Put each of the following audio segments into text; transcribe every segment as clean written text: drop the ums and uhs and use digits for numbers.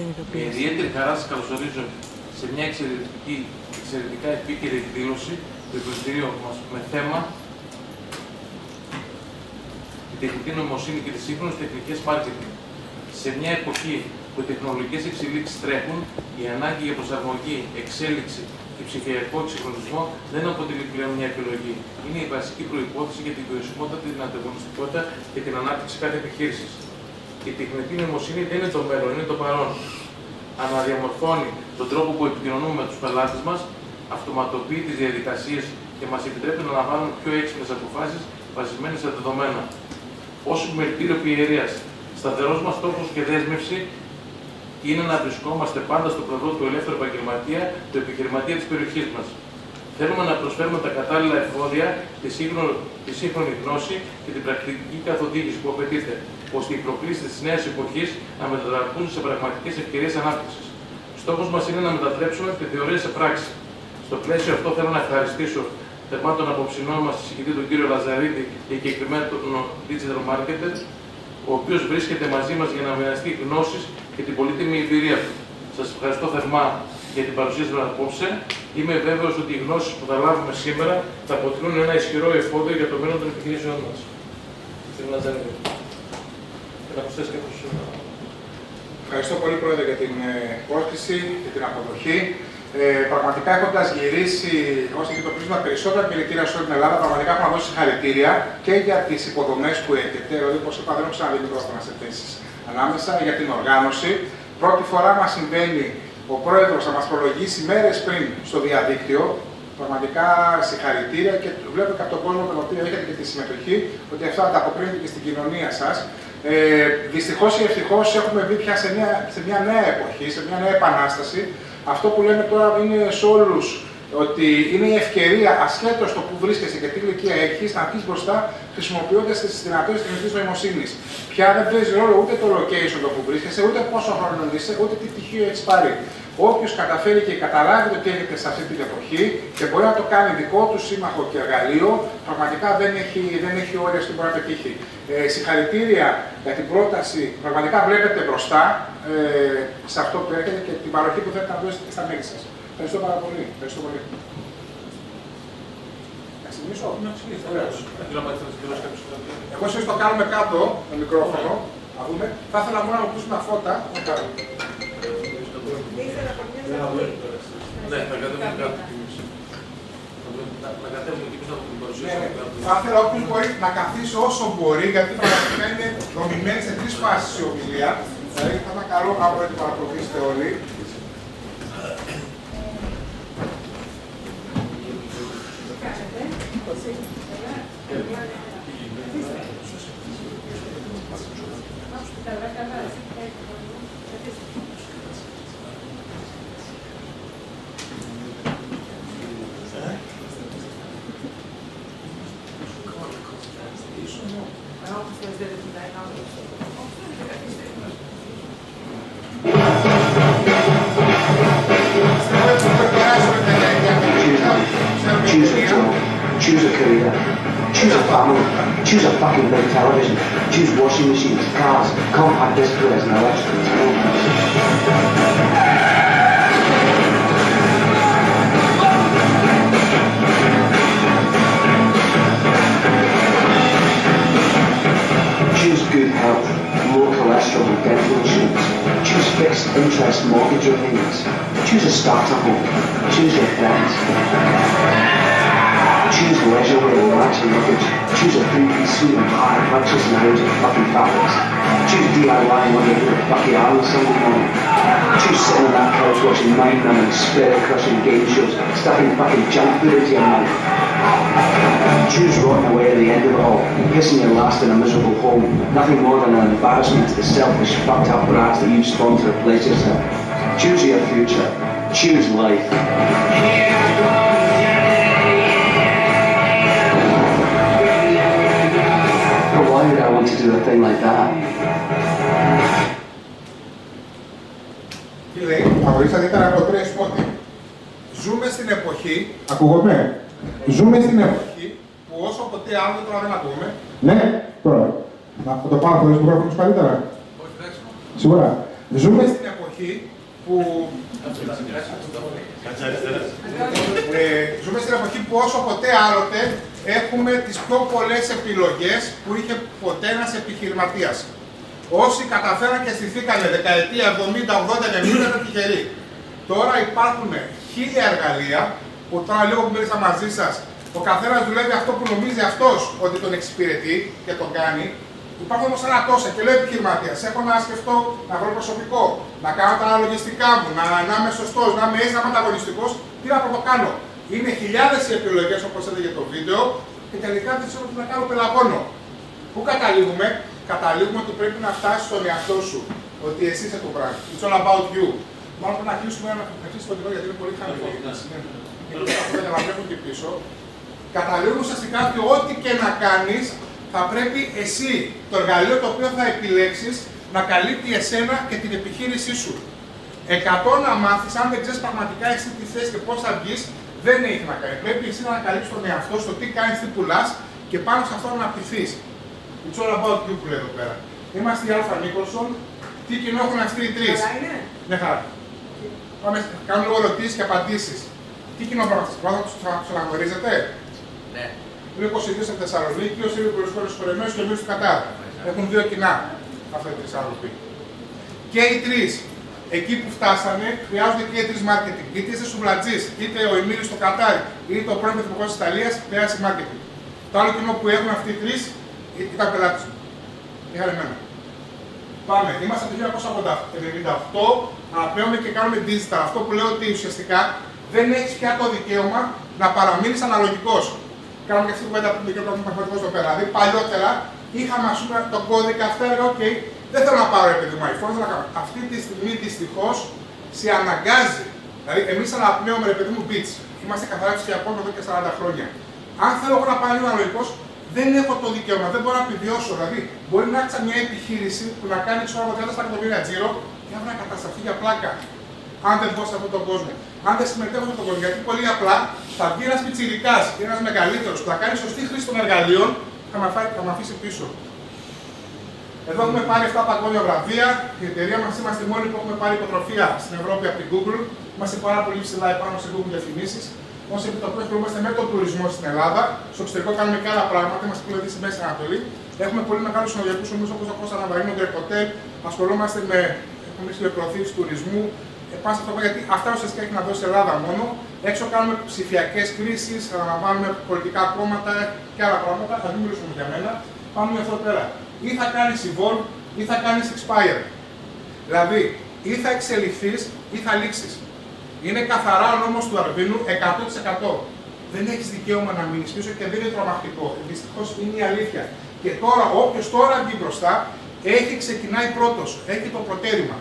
Με ιδιαίτερη χαρά σας καλωσορίζω σε μια εξαιρετικά επίκαιρη εκδήλωση του Υπουργείου μας με θέμα τη τεχνητή νοημοσύνη και τις σύγχρονες τεχνικές marketing. Σε μια εποχή που οι τεχνολογικές εξελίξεις τρέχουν, η ανάγκη για προσαρμογή, εξέλιξη και ψηφιακό εξυγχρονισμό δεν αποτελεί πλέον μια επιλογή. Είναι η βασική προϋπόθεση για την βιωσιμότητα, την ανταγωνιστικότητα και την ανάπτυξη κάθε επιχείρησης. Η τεχνητή νοημοσύνη δεν είναι το μέλλον, είναι το παρόν. Αναδιαμορφώνει τον τρόπο που επικοινωνούμε με τους πελάτες μας, αυτοματοποιεί τις διαδικασίες και μας επιτρέπει να λαμβάνουμε πιο έξυπνες αποφάσεις βασισμένες σε δεδομένα. Ως μελτήριο πιερίας, σταθερός μας στόχος και δέσμευση είναι να βρισκόμαστε πάντα στο πλευρό του ελεύθερου επαγγελματία, του επιχειρηματία της περιοχής μας. Θέλουμε να προσφέρουμε τα κατάλληλα εφόδια, τη σύγχρονη γνώση και την πρακτική καθοδήγηση που απαιτείται, ώστε οι προκλήσεις της νέας εποχής να μετατραπούν σε πραγματικές ευκαιρίες ανάπτυξης. Στόχος μας είναι να μετατρέψουμε τη θεωρία σε πράξη. Στο πλαίσιο αυτό θέλω να ευχαριστήσω θερμά τον απόψινό μας συζητητή, τον κύριο Λαζαρίδη, και συγκεκριμένα τον digital marketer, ο οποίος βρίσκεται μαζί μας για να μοιραστεί γνώσεις και την πολύτιμη εμπειρία του. Σας ευχαριστώ θερμά για την παρουσίαση μας απόψε. Είμαι βέβαιος ότι οι γνώσεις που θα λάβουμε σήμερα θα αποτελούν ένα ισχυρό εφόδιο για το μέλλον των επιχειρήσεών μας. Κύριε Λαζαρίδη, να προσθέσει κάποιος. Ευχαριστώ πολύ, Πρόεδρε, για την πρόσκληση και την αποδοχή. Πραγματικά, έχοντας γυρίσει όσο και το πρίσμα περισσότερα κινητήρια σε όλη την Ελλάδα, πραγματικά έχω να δώσω συγχαρητήρια και για τις υποδομές που έχετε. Δηλαδή, όπως είπα, δεν έχω ξαναδεί μικρόφωνα σε θέσεις ανάμεσα, για την οργάνωση. Πρώτη φορά μας συμβαίνει ο Πρόεδρος να μας προλογίσει μέρες πριν στο διαδίκτυο. Πραγματικά συγχαρητήρια και βλέπω και από τον κόσμο τον οποίο έχετε και τη συμμετοχή ότι αυτά ανταποκρίνεται και στην κοινωνία σας. Δυστυχώς ή ευτυχώς έχουμε μπει πια σε μια νέα εποχή, σε μια νέα επανάσταση. Αυτό που λέμε τώρα είναι σε όλους ότι είναι η ευκαιρία, ασχέτως το που βρίσκεσαι και τι ηλικία έχεις, να βγεις μπροστά χρησιμοποιώντας τις δυνατότητες της τεχνητής νοημοσύνης. Πια δεν παίζει ρόλο ούτε το location το που βρίσκεσαι, ούτε πόσο χρόνο είσαι, ούτε τι πτυχίο έχεις πάρει. Όποιος καταφέρει και καταλάβει το τι έχετε σε αυτή την εποχή και μπορεί να το κάνει δικό του σύμμαχο και εργαλείο, πραγματικά δεν έχει όρια στην μπορεί να πετύχει. Συγχαρητήρια για την πρόταση. Πραγματικά βλέπετε μπροστά σε αυτό που έρχεται και την παροχή που θέλετε να δώσετε και στα μέλη σας. Ευχαριστώ πάρα πολύ. Ευχαριστώ πολύ. Να ξεκινήσω. Εγώ εσείς το κάνουμε κάτω, το μικρόφωνο. Να δούμε. Θα ήθελα μόνο να ακούσουμε τα φώτα. Ναι, θα κατέβουμε κάτω. Να κατέβουμε και πίσω από την παρουσίαση. Θα ήθελα όποιος μπορεί να καθίσει όσο μπορεί, γιατί πραγματικά είναι δομημένη σε τρεις φάσεις η ομιλία. Δηλαδή θα ήταν καλό να μπορείτε να παρακολουθήσετε όλοι. Choose a job, choose a career, choose a family, choose a fucking big television, choose washing machines, cars, compact disc players and electric Choose good health, low cholesterol and dental insurance. Choose fixed interest mortgage repayments. Choose a starter home. Choose your friends. Choose leisure wear and relaxing luggage. Choose a 3-piece suite and high purchase and a range of fucking fabrics. Choose DIY when you're here at Bucky Island Sunday morning. Choose sitting on that couch watching mind-numbing, spirit-crushing game shows, stuffing fucking junk food into your mouth. Choose rotting away at the end of it all, pissing your last in a miserable home. Nothing more than an embarrassment to the selfish, fucked up brats that you've spawned to replace yourself. Choose your future. Choose life. But why would I want to do a thing like that? Τι λέει, αγορίσατε ήταν από το τρεις πότε. Ζούμε στην εποχή, ακούγομαι, ζούμε στην εποχή που όσο ποτέ άλλο τώρα δεν ακούμε. Ναι, τώρα. Να το πάρω χωρίς μικρόφωνος καλύτερα. Όχι, εντάξει. Σίγουρα. Ζούμε στην εποχή που. Ζούμε στην εποχή που όσο ποτέ άλλοτε έχουμε τις πιο πολλές επιλογές που είχε ποτέ ένας επιχειρηματίας. Όσοι καταφέραν και στηθήκανε δεκαετία 70, 80, 90 ήταν τυχεροί. Τώρα υπάρχουν 1000 εργαλεία που τώρα λίγο που μίλησα μαζί σας, ο καθένας δουλεύει αυτό που νομίζει αυτός ότι τον εξυπηρετεί και τον κάνει. Υπάρχουν όμως άλλα τόσα και λέω επιχειρηματίας. Έχω να σκεφτώ, να βρω προσωπικό, να κάνω τα λογιστικά μου, να είμαι σωστός, να είμαι έτσι, να είμαι ανταγωνιστικός. Τι να πρωτοκάνω. Είναι χιλιάδες οι επιλογές όπως έλεγε το βίντεο και τελικά δεν ξέρω τι να κάνω, πελαγώνω. Πού καταλήγουμε? Καταλήγουμε ότι πρέπει να φτάσεις στον εαυτό σου. Ότι εσύ είσαι το πράγμα. It's all about you. Μάλλον πρέπει να κλείσουμε ένα κωδικό γιατί είναι πολύ χαμηλό. Για να βλέπουν και πίσω. Καταλήγουμε ουσιαστικά ότι ό,τι και να κάνεις, θα πρέπει εσύ το εργαλείο το οποίο θα επιλέξεις να καλύπτει εσένα και την επιχείρησή σου. 100 να μάθεις, αν δεν ξέρεις πραγματικά εσύ τι θες και πώς θα βγεις, δεν έχει να κάνει. Πρέπει εσύ να ανακαλύψεις τον εαυτό σου, το τι κάνεις, τι πουλάς και πάνω σε αυτό να αναπτυχθείς. It's all about you που λέει εδώ πέρα. Είμαστε η Αλφα Νίκολσον. Τι κοινό έχουν αυτοί οι τρεις? Ναι, χαρά. Πάμε, κάνουμε λίγο ερωτήσεις και απαντήσεις. Τι κοινό πράγμα τους αναγνωρίζετε? Ναι. Είναι 22 στη Θεσσαλονίκη, ο Σύλλογος Περισσότερος Κορεμένος και ο Μίλος του Κατάρ. Έχουν δύο κοινά αυτοί οι τρεις άνθρωποι. Και οι τρεις, εκεί που φτάσανε, χρειάζονται και οι τρεις marketing. Είτε είσαι σουβλατζής, είτε ο Εμίλιος στο Κατάρ, είτε ο πρώην Πρωθυπουργός της Ιταλίας, χρειάζεται marketing. Το άλλο κοινό που έχουν αυτοί οι τρεις ήταν πελάτες μου. Είχαν εμένα. Πάμε. Είμαστε το 1998, αναπλέουμε και κάνουμε digital. Αυτό που λέω ότι ουσιαστικά δεν έχεις πια το δικαίωμα να παραμείνεις αναλογικός. Κάνουμε και αυτή την κουβέντα που είπε ο πραγματικό εδώ πέρα. Δηλαδή, παλιότερα είχαμε ας πούμε τον κώδικα, αυτά έλεγα: OK, δεν θέλω να πάρω επειδή μου iPhone, θέλω να κάνω. Αυτή τη στιγμή δυστυχώς σε αναγκάζει. Δηλαδή, εμείς αναπνέουμε ρε παιδί μου beats. Είμαστε καθαρά ψηφιακών εδώ και 40 χρόνια. Αν θέλω εγώ να πάρω αναλογικός, δεν έχω το δικαίωμα, δεν μπορώ να επιβιώσω. Δηλαδή, μπορεί να έχει μια επιχείρηση που να κάνει 30 εκατομμύρια τζίρο και να κατασταθεί για πλάκα. Αν δεν μπω σε αυτόν τον κόσμο. Αν δεν συμμετέχω σε αυτόν τον κόσμο. Γιατί πολύ απλά θα βγει ένας πιτσιρικάς ή ένας μεγαλύτερος που θα κάνει σωστή χρήση των εργαλείων και θα με αφήσει πίσω. Εδώ έχουμε πάρει 7 παγκόσμια βραβεία. Η εταιρεία μας είμαστε οι μόνοι που έχουμε πάρει υποτροφία στην Ευρώπη από την Google. Είμαστε πάρα πολύ ψηλά επάνω σε Google διαφημίσεις. Ως επιτροπή ασχολούμαστε με τον τουρισμό στην Ελλάδα. Στο εξωτερικό κάνουμε και άλλα πράγματα. Είμαστε δηλαδή στη Μέση Ανατολή. Έχουμε πολύ μεγάλους συνοδειακούς ομίλους όπως το Κώστα Ναβαρίνο, το Εκοτέλ. Ασχολούμαστε με προωθήσεις τουρισμού. Πάνω σε αυτό γιατί αυτά ουσιαστικά έχει να δώσει η Ελλάδα μόνο. Έξω κάνουμε ψηφιακές κρίσεις, αναλαμβάνουμε πολιτικά κόμματα και άλλα πράγματα. Θα μην μιλήσουμε για μένα. Πάμε εδώ πέρα. Ή θα κάνεις evolve ή θα κάνεις expire. Δηλαδή, ή θα εξελιχθείς ή θα λήξεις. Είναι καθαρά ο νόμος του Αρβίνου 100%. Δεν έχεις δικαίωμα να μείνεις πίσω και δεν είναι τρομακτικό. Δυστυχώς είναι η αλήθεια. Και τώρα, όποιος τώρα βγει μπροστά, ξεκινάει πρώτος. Έχει το προτέρημα.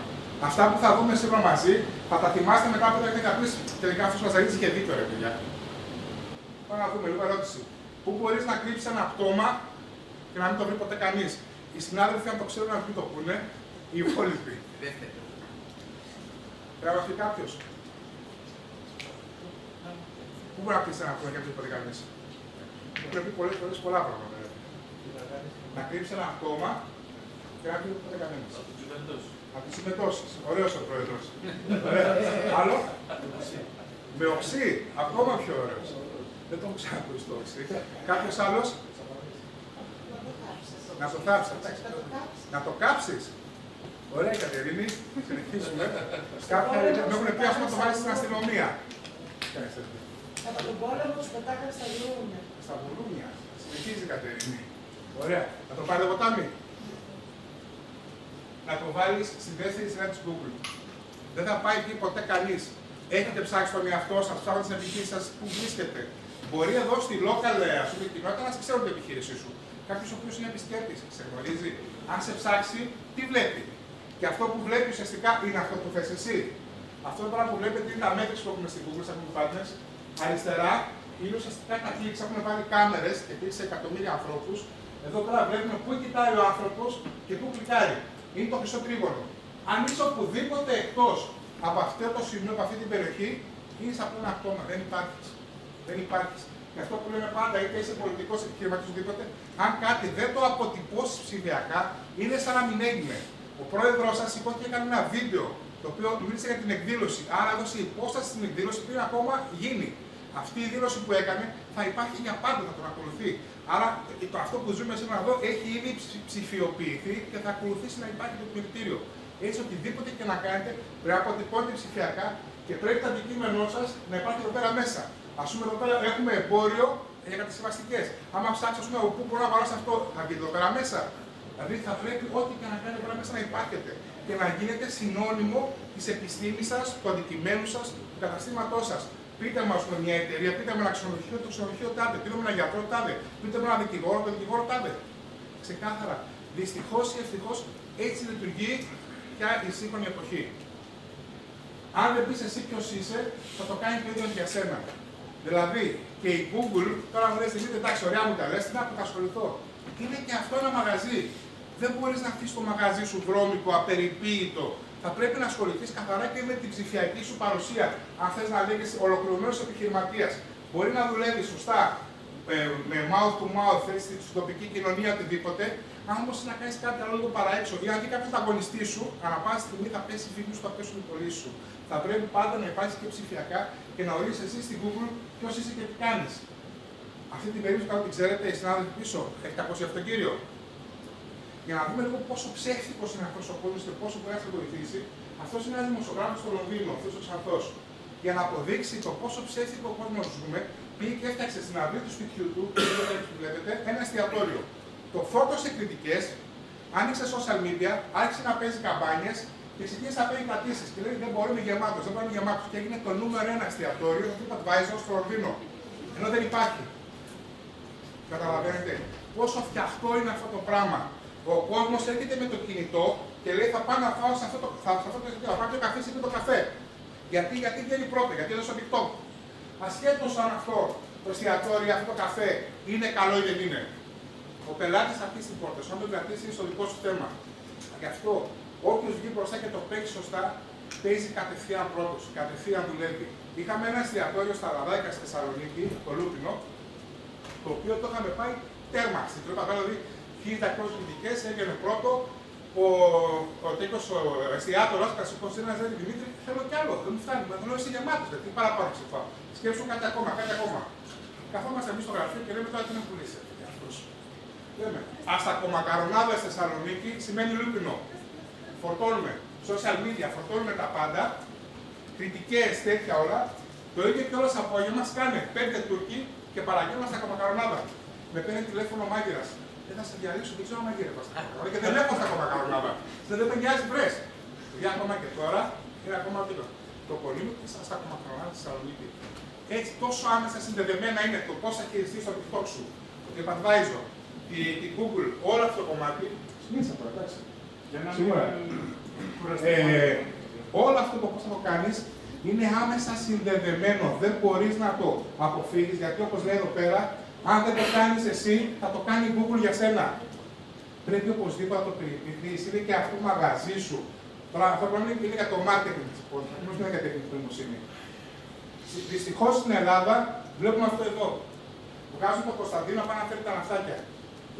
Αυτά που θα δούμε σήμερα μαζί, θα τα θυμάστε μετά από 10 πει. Τελικά αυτός μας ζητήσει και δίκιο, ρε παιδιά. Πάμε να δούμε λίγο ερώτηση. Πού μπορείς να κρύψεις ένα πτώμα και να μην το βρει ποτέ κανείς? Οι συνάδελφοι, αν το ξέρουν, να μην το πούνε. Οι υπόλοιποι. Πρέπει να πει κάποιος. Πού μπορεί να κρύψεις ένα πτώμα και να μην το βρει κανείς? Πρέπει πολλές φορές πολλά πράγματα. Να κρύψεις ένα πτώμα και να μην το ποτέ κανείς. Από τις συμμετώσεις. Ωραίος ο πρόεδρος. Άλλο. Με οξύ. Ακόμα πιο ωραίος. Δεν τον ξανακούσει το οξύ. Κάποιος άλλος. Να το θάψεις. Να το κάψεις. Ωραία, Κατερίνη. Συνεχίσουμε. Κάποια με έχουν πει ας πούμε το βάλεις στην αστυνομία. Από τον πόλεμο τους πετάκανε στα βουλούνια. Στα βουλούνια. Συνεχίζει η Κατερίνη. Ωραία. Να το πάρει το ποτάμι. Να το βάλεις στη δεύτερη σειρά της Google. Δεν θα πάει εκεί ποτέ κανείς. Έχετε ψάξει τον εαυτό σας, ψάχνετε την επιχείρηση σας που βρίσκεται. Μπορεί εδώ στη local κοινότητα να σε ξέρουν την επιχείρησή σου. Κάποιος ο οποίος είναι επισκέπτης, σε γνωρίζει. Αν σε ψάξει, τι βλέπει. Και αυτό που βλέπει ουσιαστικά είναι αυτό που θες εσύ. Αυτό τώρα που βλέπετε είναι τα μέτρηση που έχουμε στην Google, στα Google Partners. Αριστερά είναι ουσιαστικά τα κλικς. Έχουν βάλει κάμερες και κλικς σε εκατομμύρια ανθρώπους. Εδώ πέρα βλέπουμε πού κοιτάει ο άνθρωπος και πού κλικάρει. Είναι το χρυσό τρίγωνο. Αν είσαι οπουδήποτε εκτός από αυτό το σημείο, από αυτή την περιοχή, είσαι απλό ένα πτώμα. Δεν υπάρχεις. Δεν υπάρχεις. Και αυτό που λέμε πάντα, είτε είσαι πολιτικός επιχειρηματής οτιδήποτε, αν κάτι δεν το αποτυπώσεις ψηφιακά, είναι σαν να μην έγινε. Ο πρόεδρος σας υπόθηκε έκανε ένα βίντεο το οποίο μίλησε για την εκδήλωση. Άρα έδωσε υπόσταση στην εκδήλωση πριν ακόμα γίνει. Αυτή η δήλωση που έκανε θα υπάρχει για πάντα, θα τον ακολουθεί. Άρα αυτό που ζούμε σήμερα εδώ έχει ήδη ψηφιοποιηθεί και θα ακολουθήσει να υπάρχει το πληκτήριο. Έτσι, οτιδήποτε και να κάνετε πρέπει να αποτυπώνετε ψηφιακά και πρέπει το αντικείμενό σας να υπάρχει εδώ πέρα μέσα. Ας πούμε, εδώ πέρα έχουμε εμπόριο για κατασκευαστικές. Άμα ψάξω, ας πούμε, πού μπορώ να αγοράσω αυτό, θα βγει εδώ πέρα μέσα. Δηλαδή, θα πρέπει ό,τι και να κάνετε εδώ πέρα μέσα να υπάρχετε και να γίνετε συνώνυμο της επιστήμης σας, του αντικειμένου σας, του καταστήματός σας. Πείτε μας με μια εταιρεία, πείτε με ένα ξενοδοχείο, το ξενοδοχείο τάδε, πείτε με ένα γιατρό τάδε, πείτε με ένα δικηγόρο, το δικηγόρο τάδε. Ξεκάθαρα. Δυστυχώς ή ευτυχώς έτσι λειτουργεί πια η σύγχρονη εποχή. Αν δεν πεις εσύ ποιος είσαι, θα το κάνει το ίδιο για σένα. Δηλαδή, και η Google, τώρα μου λες εσύ, εντάξει, ωραία μου τα λες, τι να ασχοληθώ. Είναι και αυτό ένα μαγαζί. Δεν μπορείς να αφήσεις το μαγαζί σου βρώμικο, απεριποίητο. Θα πρέπει να ασχοληθείς καθαρά και με την ψηφιακή σου παρουσία. Αν θες να λέγεις ολοκληρωμένος επιχειρηματίας, μπορεί να δουλεύει σωστά με mouth to mouth, στην τοπική κοινωνία, οτιδήποτε. Αν όμως να κάνεις κάτι άλλο λίγο παραέξω, ή αν δει κάποιος ανταγωνιστή σου, ανά πάση στιγμή θα πέσει η φήμη σου, θα πέσουν οι πωλήσεις σου. Θα πρέπει πάντα να υπάρχει και ψηφιακά και να ορίσει εσύ στην Google ποιος είσαι και τι κάνεις. Αυτή την περίπτωση, kalau την ξέρετε, οι συνάδελφοι πίσω, έχετε ακούσει αυτόν τον κύριο. Για να δούμε λίγο πόσο ψεύτικος είναι αυτός ο κόσμος και πόσο μπορεί να σε βοηθήσει. Αυτός είναι ένας δημοσιογράφος στο Λονδίνο, αυτός ο Ξανθός. Για να αποδείξει το πόσο ψεύτικο κόσμο ζούμε, πήγε και έφτιαξε στην αυλή του σπιτιού του, που βλέπετε, ένα εστιατόριο. Το φόρτωσε κριτικές, άνοιξε social media, άρχισε να παίζει καμπάνιες και ξεκίνησε να παίρνει κρατήσεις. Και λέει: δεν μπορεί, είναι γεμάτος, δεν μπορεί να είναι γεμάτος. Και έγινε το νούμερο 1 εστιατόριο, το TripAdvisor στο Λονδίνο. Ενώ δεν υπάρχει. Καταλαβαίνετε πόσο φτιαχτό είναι αυτό το πράγμα. Ο κόσμος έρχεται με το κινητό και λέει: θα πάω να φάω σε αυτό το εστιατόριο, θα πάω το καφέ, σε το καφέ. Γιατί βγαίνει πρώτα, γιατί έδωσε το TikTok. Ασχέτως αν αυτό το εστιατόριο, αυτό το καφέ είναι καλό ή δεν είναι. Ο πελάτης θα χτίσει την πόρτα σου, αν τον κρατήσει είναι στο δικό σου θέμα. Γι' αυτό, όποιος βγει μπροστά και το παίξει σωστά, παίζει κατευθείαν πρώτος, κατευθείαν δουλεύει. Είχαμε ένα εστιατόριο στα Λαδάκια στη Θεσσαλονίκη, το Λούπινο, το οποίο το είχαμε πάει τέρμα. Στην τρύπα, δηλαδή 1.800 κριτικές, έγινε πρώτο. Ο τέκος, ο εστιατόρας, κλασικός ένας λέει: Δημήτρη, θέλω κι άλλο. Δεν μου φτάνει, με θέλω εσύ γεμάτος. Γιατί παραπάνω ψηφάω. Σκέψου κάτι ακόμα, κάτι ακόμα. Καθόμαστε εμείς στο γραφείο και λέμε: τώρα τι να πουλήσει. Λέμε: αστακομακαρονάδα στη Θεσσαλονίκη σημαίνει Λούπινο. Φορτώνουμε social media, φορτώνουμε τα πάντα, κριτικές, τέτοια όλα. Το ίδιο και όλο απόγευμα σκάνε 5 Τούρκοι και παραγγέλνουν αστακομακαρονάδα. Με παίρνει τηλέφωνο ο μάγειρας. Δεν θα σε διαλύσω, δεν ξέρω αν μαγειρεύω. Και δεν έχω αστακομακαρονάδα. Δεν με νοιάζει, βρες. Για ακόμα και τώρα είναι ακόμα λίγο. Το πολύ μου και αστακομακαρονάδα στη Θεσσαλονίκη. Έτσι τόσο άμεσα συνδεδεμένα είναι το πώς θα χειριστείς το TikTok σου, το TripAdvisor, την Google, όλο αυτό το κομμάτι. Συνήθισα τώρα, εντάξει. Σίγουρα. Όλο αυτό το πώς θα το κάνεις είναι άμεσα συνδεδεμένο. Δεν μπορείς να το αποφύγεις, γιατί όπως λέει εδώ πέρα, αν δεν το κάνεις εσύ, θα το κάνει η Google για σένα. Πρέπει οπωσδήποτε να το περιποιηθείς. Είναι και αυτό το μαγαζί σου. Τώρα αυτό που είναι για το marketing της πόλης, όμως δεν είναι για τεχνική νοημοσύνη. Δυστυχώς στην Ελλάδα βλέπουμε αυτό εδώ. Βγάζουν το Κωνσταντίνο να πάνε να φέρει τα ναυτάκια.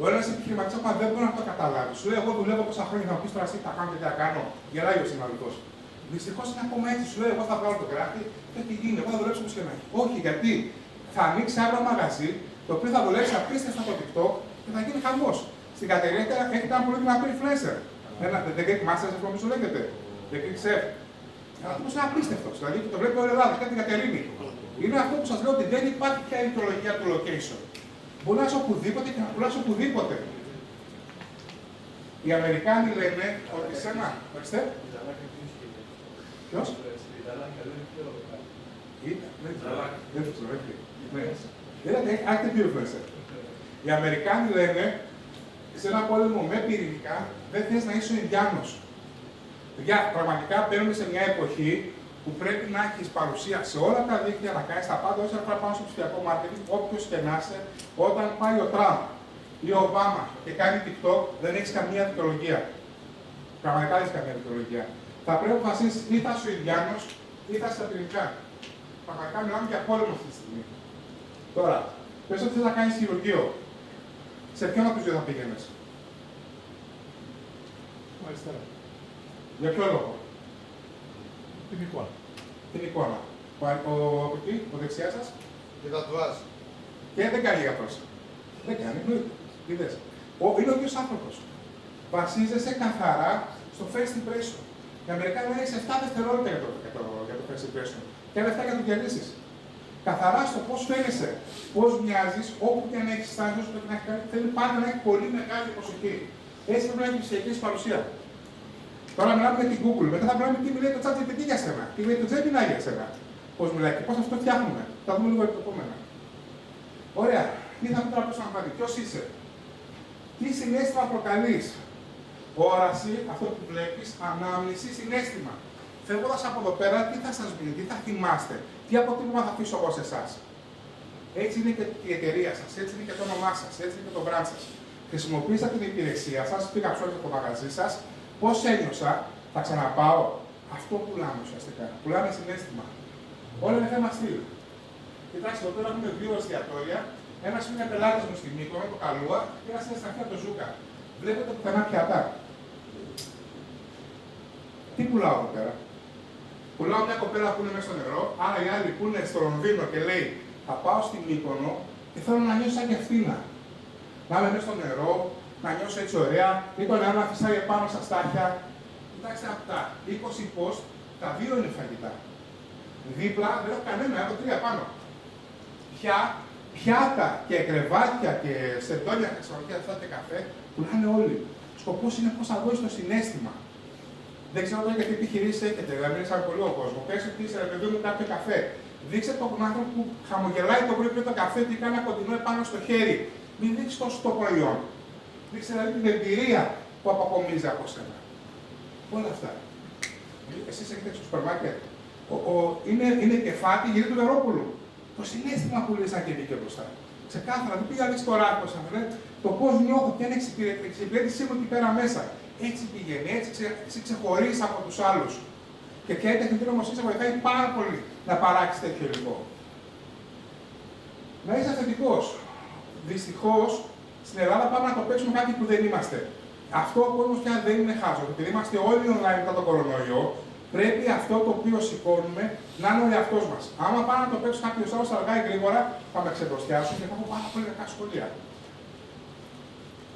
Ο ένας επιχειρηματής ακόμα δεν μπορεί να το καταλάβει. Σου λέει: εγώ δουλεύω τόσα χρόνια, θα μου πεις τώρα εσύ τι θα κάνω και τι θα κάνω. Γελάει ο συναδελφός. Δυστυχώς είναι ακόμα έτσι. Σου λέει: εγώ θα βγάλω το γράφτη και τι γίνει, εγώ θα δουλέψω όπως και να έχει. Όχι, γιατί θα ανοίξει άλλο μαγαζί το οποίο θα δουλέψει απίστευτα στο TikTok και θα γίνει χαμός. Στην Κατερίνη έχει ένα πολύ δυνατό influencer. The Greek Masters, νομίζω λέγεται. The Greek Chef. Αυτό είναι απίστευτο. Δηλαδή το βλέπει όλη η Ελλάδα, και την Κατερίνη. Είναι αυτό που σας λέω ότι δεν υπάρχει πια η δικαιολογία του location. Μπορεί να είσαι οπουδήποτε και να πουλάς οπουδήποτε. Οι Αμερικάνοι λένε ότι σε ένα. Ορίστε. Ποιος? Δεν το ξέρω, έχει. Άκτε πιο influencer. Οι Αμερικάνοι λένε σε ένα πόλεμο με πυρηνικά δεν θες να είσαι ο Ινδιάνος. Πραγματικά παίρνουμε σε μια εποχή που πρέπει να έχεις παρουσία σε όλα τα δίκτυα, να κάνεις τα πάντα όσα αφορά πάνω στο ψηφιακό marketing, όποιος και να είσαι. Όταν πάει ο Τραμπ ή ο Ομπάμα και κάνει TikTok, δεν έχεις καμία δικαιολογία. Πραγματικά δεν έχεις καμία δικαιολογία. Θα πρέπει να αποφασίσεις ή θα είσαι ο Ινδιάνος ή θα είσαι τα πυρηνικά. Πραγματικά μιλάμε για πόλεμο αυτή τη στιγμή. Τώρα, πες ότι θες να κάνεις χειρουργείο. Σε ποιον από τους δύο θα πήγαινες? Αριστερά. Για ποιο λόγο? Την εικόνα. Την εικόνα. Ο δεξιά σας. Και τα τουάζ. Και δεν κάνει για αυτό. Δεν κάνει, εννοείται. Είδες. Είναι ο ίδιος άνθρωπος. Βασίζεσαι καθαρά στο first impression. Οι Αμερικάνοι λένε 7 δευτερόλεπτα για το first impression. Και άλλα 7 για να το διαλύσεις. Καθαρά στο πώς φαίνεσαι, πώς μοιάζεις, όπου και αν έχεις στάνει, όσο πρέπει να έχει κάνει, θέλει πάντα να έχει πολύ μεγάλη προσοχή. Έτσι πρέπει να έχει ψηφιακή παρουσία. Τώρα μιλάμε για την Google, μετά θα μιλάμε τι μιλάει το ChatGPT για σένα, τι μιλάει το Gemini για σένα. Πώς μιλάει και πώς αυτό φτιάχνουμε. Θα δούμε λίγο το επόμενο. Ωραία. Τι θα πει τώρα πώς να πάρει, ποιος είσαι. Τι συναίσθημα προκαλείς. Όραση, αυτό που βλέπεις, ανάμνηση, συναίσθημα. Φεύγοντας από εδώ πέρα, τι θα σας μείνει, τι θα θυμάστε, τι αποτύπωμα θα αφήσω εγώ σε εσάς. Έτσι είναι και η εταιρεία σας, έτσι είναι και το όνομά σας, έτσι είναι και το brand σας. Χρησιμοποιήστε την υπηρεσία σας, πήγα ψώνια από το μαγαζί σας, πώς ένιωσα, θα ξαναπάω. Αυτό πουλάμε ουσιαστικά. Πουλάμε συναίσθημα. Όλα είναι θέμα στυλ. Κοιτάξτε, εδώ πέρα έχουμε δύο εστιατόρια. Ένας είναι πελάτης μου στη Μύκονο, το Καλούα, και ένας είναι στα αρχαία το Ζούκα. Βλέπετε πουθενά πιατά. Τι πουλάω εδώ πέρα. Πουλάω μια κοπέλα που είναι μέσα στο νερό, άρα οι άλλοι που είναι στο Λονδίνο και λέει θα πάω στη Μύκονο και θέλω να νιώσω σαν και Αθήνα. Να είμαι μέσα στο νερό, να νιώσω έτσι ωραία, ή τον νερό να φυσάει επάνω στα στάχια. Κοιτάξτε από τα 20 post, τα 2 είναι φαγητά. Δίπλα δεν έχω κανένα, έχω 3 πάνω. Πιάτα και κρεβάτια και σεντόνια χρησιμοποιία αυτά και καφέ πουλάνε όλοι. Σκοπός είναι πώς θα δώσει το συναίσθημα. Δεν ξέρω τώρα γιατί επιχειρήσεις έχετε, δηλαδή είναι σαν πολύ ο κόσμο. Πες ότι είσαι ρε παιδί μου κάποιο καφέ. Δείξε τον άνθρωπο που χαμογελάει το πρωί πριν το καφέ και κάνει ένα κοντινό επάνω στο χέρι. Μην δείξει τόσο το προϊόν. Δείξε δηλαδή την εμπειρία που αποκομίζει από σένα. Όλα αυτά. Εσείς έχετε στο σούπερ μάρκετ. Είναι κεφάτι γύρω του Νερόπουλου. Το συναίσθημα που λέει σαν και βγήκε μπροστά. Ξεκάθαρα, δεν πήγα να δεις το ράκο σαν το πώς νιώθω, ποια είναι η εξυπηρέτησή μου εκεί πέρα μέσα. Έτσι πηγαίνει, έτσι ξεχωρίζει από τους άλλους. Και πια η τεχνητή νοημοσύνη βοηθάει πάρα πολύ να παράξει τέτοιο υλικό. Να είσαι θετικός. Δυστυχώς, στην Ελλάδα πάμε να το παίξουμε κάτι που δεν είμαστε. Αυτό ο κόσμος πια δεν είναι χάζο. Επειδή είμαστε όλοι online μετά τον κορονοϊό, πρέπει αυτό το οποίο σηκώνουμε να είναι ο εαυτός μας. Άμα πάμε να το παίξω κάποιος άλλος αργά ή γρήγορα, θα με ξεπροστιάσουν και θα έχω πάρα πολύ κακά σχολεία.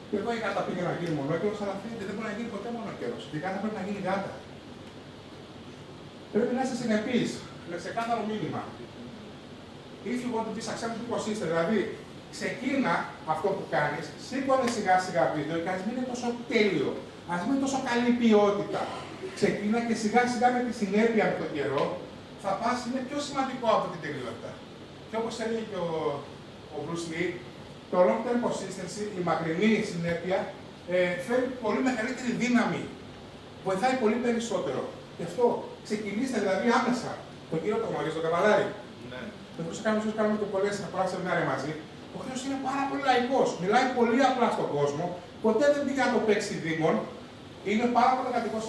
Και εδώ η γάτα πήγε να γίνει μονόκερος, αλλά φαίνεται δεν μπορεί να γίνει ποτέ μονόκερος. Η γάτα πρέπει να γίνει γάτα. Πρέπει να είσαι συνεπής, με ξεκάθαρο μήνυμα. If you want to be successful, πώς είστε, δηλαδή ξεκίνα αυτό που κάνεις, σήκωνε σιγά σιγά βίντεο και ας μην είναι τόσο τέλειο, ας μην είναι τόσο καλή ποιότητα. Ξεκίνα και σιγά σιγά με τη συνέπεια με τον καιρό θα πας, είναι πιο σημαντικό από την τελειότητα. Και όπως έλεγε και ο Bruce Lee, το long term consistency, η μακρινή συνέπεια, φέρει πολύ μεγαλύτερη δύναμη. Βοηθάει πολύ περισσότερο. Γι' αυτό ξεκινήστε δηλαδή άμεσα. Τον κύριο το γνωρίζει, τον Καβαλάρη. Ναι. Δεν μπορούσα να κάνουμε και πολλές σεμινάρια μαζί. Ο Χριστός είναι πάρα πολύ λαϊκός. Μιλάει πολύ απλά στον κόσμο. Ποτέ δεν πήγε να το παίξει δήμον. Είναι πάρα πολύ εργατικός.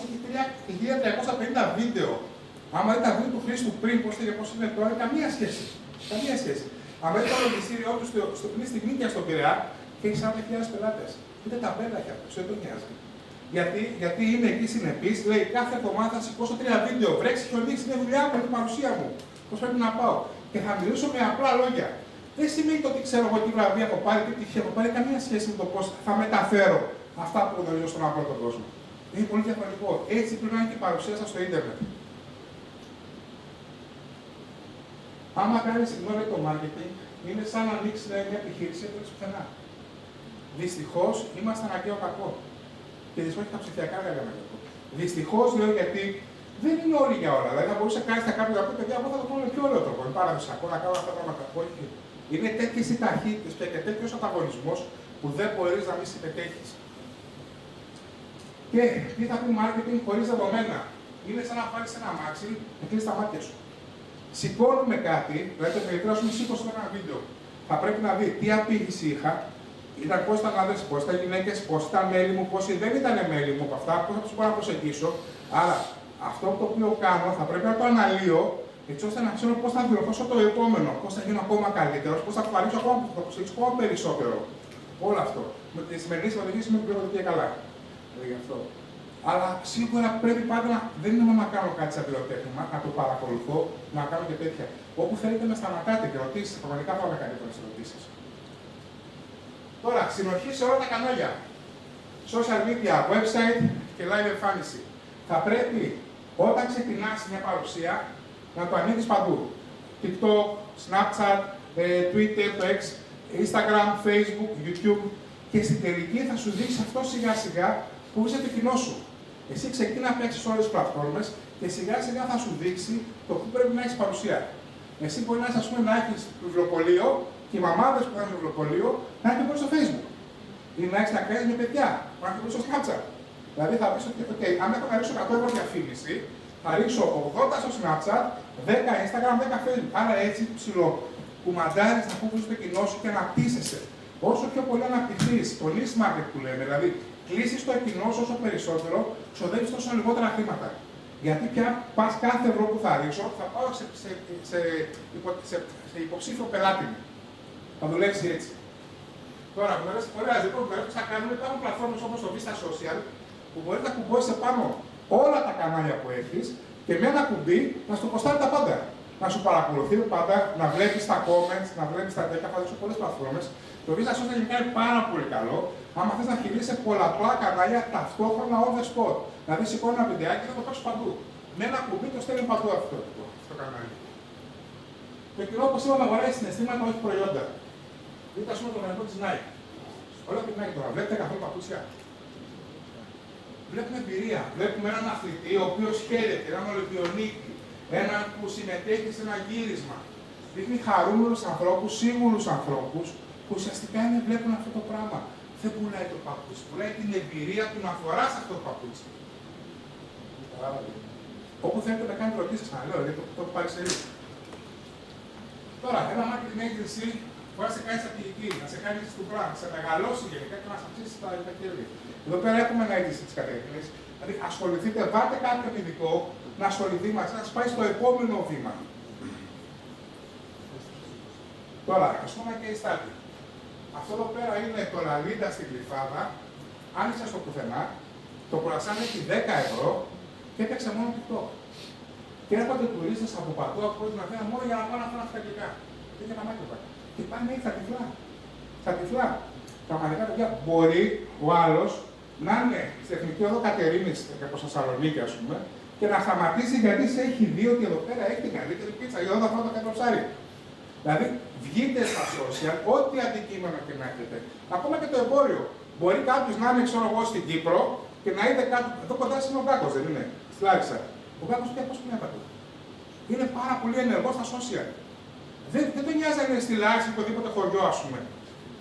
Έχει 1350 βίντεο. Άμα δείτε τα βίντεο του Χρήστου πριν, πώς είναι τώρα, καμία σχέση. Καμία σχέση. Αν δείτε το λογιστήριό του στη Νίκαια στον Πειραιά και έχει 40.000 πελάτες. Δείτε τα μπέλακια του, δεν τον νοιάζει. Γιατί είναι εκεί συνεπής, λέει κάθε εβδομάδα θα σηκώσω 3 βίντεο. Βρέξει, χιονίσει, είναι δουλειά μου, είναι η παρουσία μου. Πώς πρέπει να πάω. Και θα μιλήσω με απλά λόγια. Δεν σημαίνει το ότι ξέρω εγώ τι βραβεία έχω πάρει, τι πτυχία έχω πάρει, καμία σχέση με το πώς θα μεταφέρω αυτά που γνωρίζω στον απλό τον κόσμο. Είναι πολύ διαφορετικό. Έτσι πρέπει να είναι και η παρουσία σας στο ίντερνετ. Άμα κάνεις γνώμη το marketing, είναι σαν να ανοίξει μια επιχείρηση και πουθενά. Δυστυχώς είμαστε αναγκαίο κακό. Και δυστυχώς και τα ψηφιακά λέγαμε κακό. Δυστυχώς λέω γιατί δεν είναι όλοι για όλα. Δηλαδή, θα μπορούσε να κάνει κάποιο να πει: παιδιά, εγώ θα το κάνω με πιο ωραίο τρόπο. Είναι παραδοσιακό να κάνω αυτά τα πράγματα. Όχι. Είναι τέτοιες οι ταχύτητες και τέτοιος ανταγωνισμός που δεν μπορείς να μην συμμετέχεις. Και τι θα πει marketing χωρίς δεδομένα. Είναι σαν να πάρεις ένα αμάξι και κλείσεις τα μάτια σου. Σηκώνουμε κάτι, δηλαδή το περιτράς μου σήκωσε ένα βίντεο. Θα πρέπει να δει τι απήγηση είχα, ήταν πώς ήταν άντρες, πώς ήταν γυναίκες, πώς ήταν μέλη μου, πώς δεν ήταν μέλη μου από αυτά, πώς θα τους μπορώ να προσεγγίσω. Άρα αυτό το οποίο κάνω θα πρέπει να το αναλύω έτσι ώστε να ξέρω πώς θα διορθώσω το επόμενο, πώς θα γίνω ακόμα καλύτερος, πώς θα παρήσω ακόμα περισσότερο. Όλο αυτό. Με τη σημερινή συμμετοχή είμαι πληροφορική και καλά. Γι' αυτό. Αλλά σίγουρα πρέπει πάντα να. Δεν είναι μόνο να κάνω κάτι σαν πυροτέχνημα, να το παρακολουθώ, να κάνω και τέτοια. Όπου θέλετε να σταματάτε και ρωτήσεις, πραγματικά θα με καλύτερες ερωτήσεις. Τώρα, συνοχή σε όλα τα κανάλια. Social media, website και live εμφάνιση. Θα πρέπει όταν ξεκινάς μια παρουσία να το ανοίγεις παντού. TikTok, Snapchat, Twitter, X, Instagram, Facebook, YouTube. Και στην τελική θα σου δείξει αυτό σιγά σιγά που είσαι το κοινό σου. Εσύ ξεκινά να παίξεις όλες τις πλατφόρμες και σιγά σιγά θα σου δείξει το που πρέπει να έχεις παρουσία. Εσύ μπορεί να, να έχεις βιβλιοπωλείο και οι μαμάδες που έχουν βιβλιοπωλείο να έχουν μπορεί στο Facebook. Ή να έχεις να κάνεις με παιδιά που έχουν μπορεί στο Snapchat. Δηλαδή θα πεις ότι, OK, αν έχω να ρίξω 100 ευρώ διαφήμιση, θα ρίξω 80 στο Snapchat, 10 Instagram, 10 Facebook. Άρα έτσι ψηλό που μαντάρεις να πούμε στο κοινό σου και να πτήσεσαι. Όσο πιο πολύ αναπτυχθείς το niche market που λέμε, δηλαδή κλείσεις το κοινό σου όσο περισσότερο, ξοδεύεις τόσο λιγότερα χρήματα. Γιατί πια πας κάθε ευρώ που θα ρίξω, θα πάω σε υποψήφιο πελάτη μου. Θα δουλέψει έτσι. Τώρα, ωραία, λοιπόν, που θα κάνουμε, υπάρχουν πλατφόρμες όπως το Vista Social, που μπορείς να κουμπώσεις πάνω όλα τα κανάλια που έχεις και με ένα κουμπί να σου ποστάρει τα πάντα. Να σου παρακολουθεί πάντα, να βλέπεις τα comments, να βλέπεις τα τέτοια, θα δείξω πολλές πλατφόρμες. Το Vista Social είναι πάρα πολύ καλό, άμα θες να χειρίζεσαι πολλαπλά κανάλια ταυτόχρονα on the spot. Δηλαδή, σηκώνει ένα βιντεάκι και θα το παίξεις παντού. Με ένα κουμπί το στέλνει παντού αυτό το κανάλι. Το κοινό, όπως είπαμε, αγοράζει συναισθήματα, όχι προϊόντα. Δείτε, ας πούμε, το μαγικό της Nike. Όλα την Nike τώρα. Βλέπετε καθόλου παπούτσια. Βλέπουμε εμπειρία. Βλέπουμε έναν αθλητή ο οποίος χαίρεται, έναν Ολυμπιονίκη, έναν που συμμετέχει σε ένα γύρισμα. Δείχνει χαρούμενους ανθρώπους, σίγουρους ανθρώπους, που ουσιαστικά βλέπουν αυτό το πράγμα. Δεν πουλάει το παπούτσι, πουλάει την εμπειρία του να φοράς αυτό το παπούτσι. Όπου θέλετε να κάνετε ερωτήσεις, να λέω, γιατί το παρεξερεί. Τώρα, ένα marketing agency μπορεί να σε κάνει στρατηγική, να σε κάνει του πράγμα, να σε μεγαλώσει γενικά και να σε αυξήσει τα κέρδη. Εδώ πέρα έχουμε ένα agency της κατεύθυνσης. Δηλαδή, ασχοληθείτε, βάλτε κάποιον ειδικό να ασχοληθεί μαζί, να σας πάει στο επόμενο βήμα. Τώρα, ας πούμε και η στάτη. Αυτό εδώ πέρα είναι το Λαλίντα στην Γλυφάδα. Άνοιξα στο πουθενά, το κουρασάν έχει 10 ευρώ και έπαιξε μόνο TikTok. Και έρχονται τουρίστες από παντού από την Αθήνα μόνο για να πάνε να φάνε αυτά τα γλυκά. Τέτοια καμάκια. Και πάνε έτσι στα τυφλά. Στα τυφλά. Πραγματικά παιδιά μπορεί ο άλλος να είναι στη Εθνική Οδό Κατερίνης από Θεσσαλονίκη, ας πούμε, και να σταματήσει γιατί σε έχει δει ότι εδώ πέρα έχει την καλύτερη πίτσα. Για εδώ θα φάω το καλύτερο ψάρι. Δηλαδή, βγείτε στα social, ό,τι αντικείμενο και να έχετε. Ακόμα και το εμπόριο. Μπορεί κάποιος να είναι, ξέρω εγώ, στην Κύπρο και να είδε κάτι. Εδώ κοντά είναι ο Γκάκος, δεν είναι? Στη Λάρισα. Ο Γκάκος πια πώς είναι παντού. Είναι πάρα πολύ ενεργός στα social. Δεν τον νοιάζει αν είναι στη Λάρισα ή οποιοδήποτε χωριό, ας πούμε.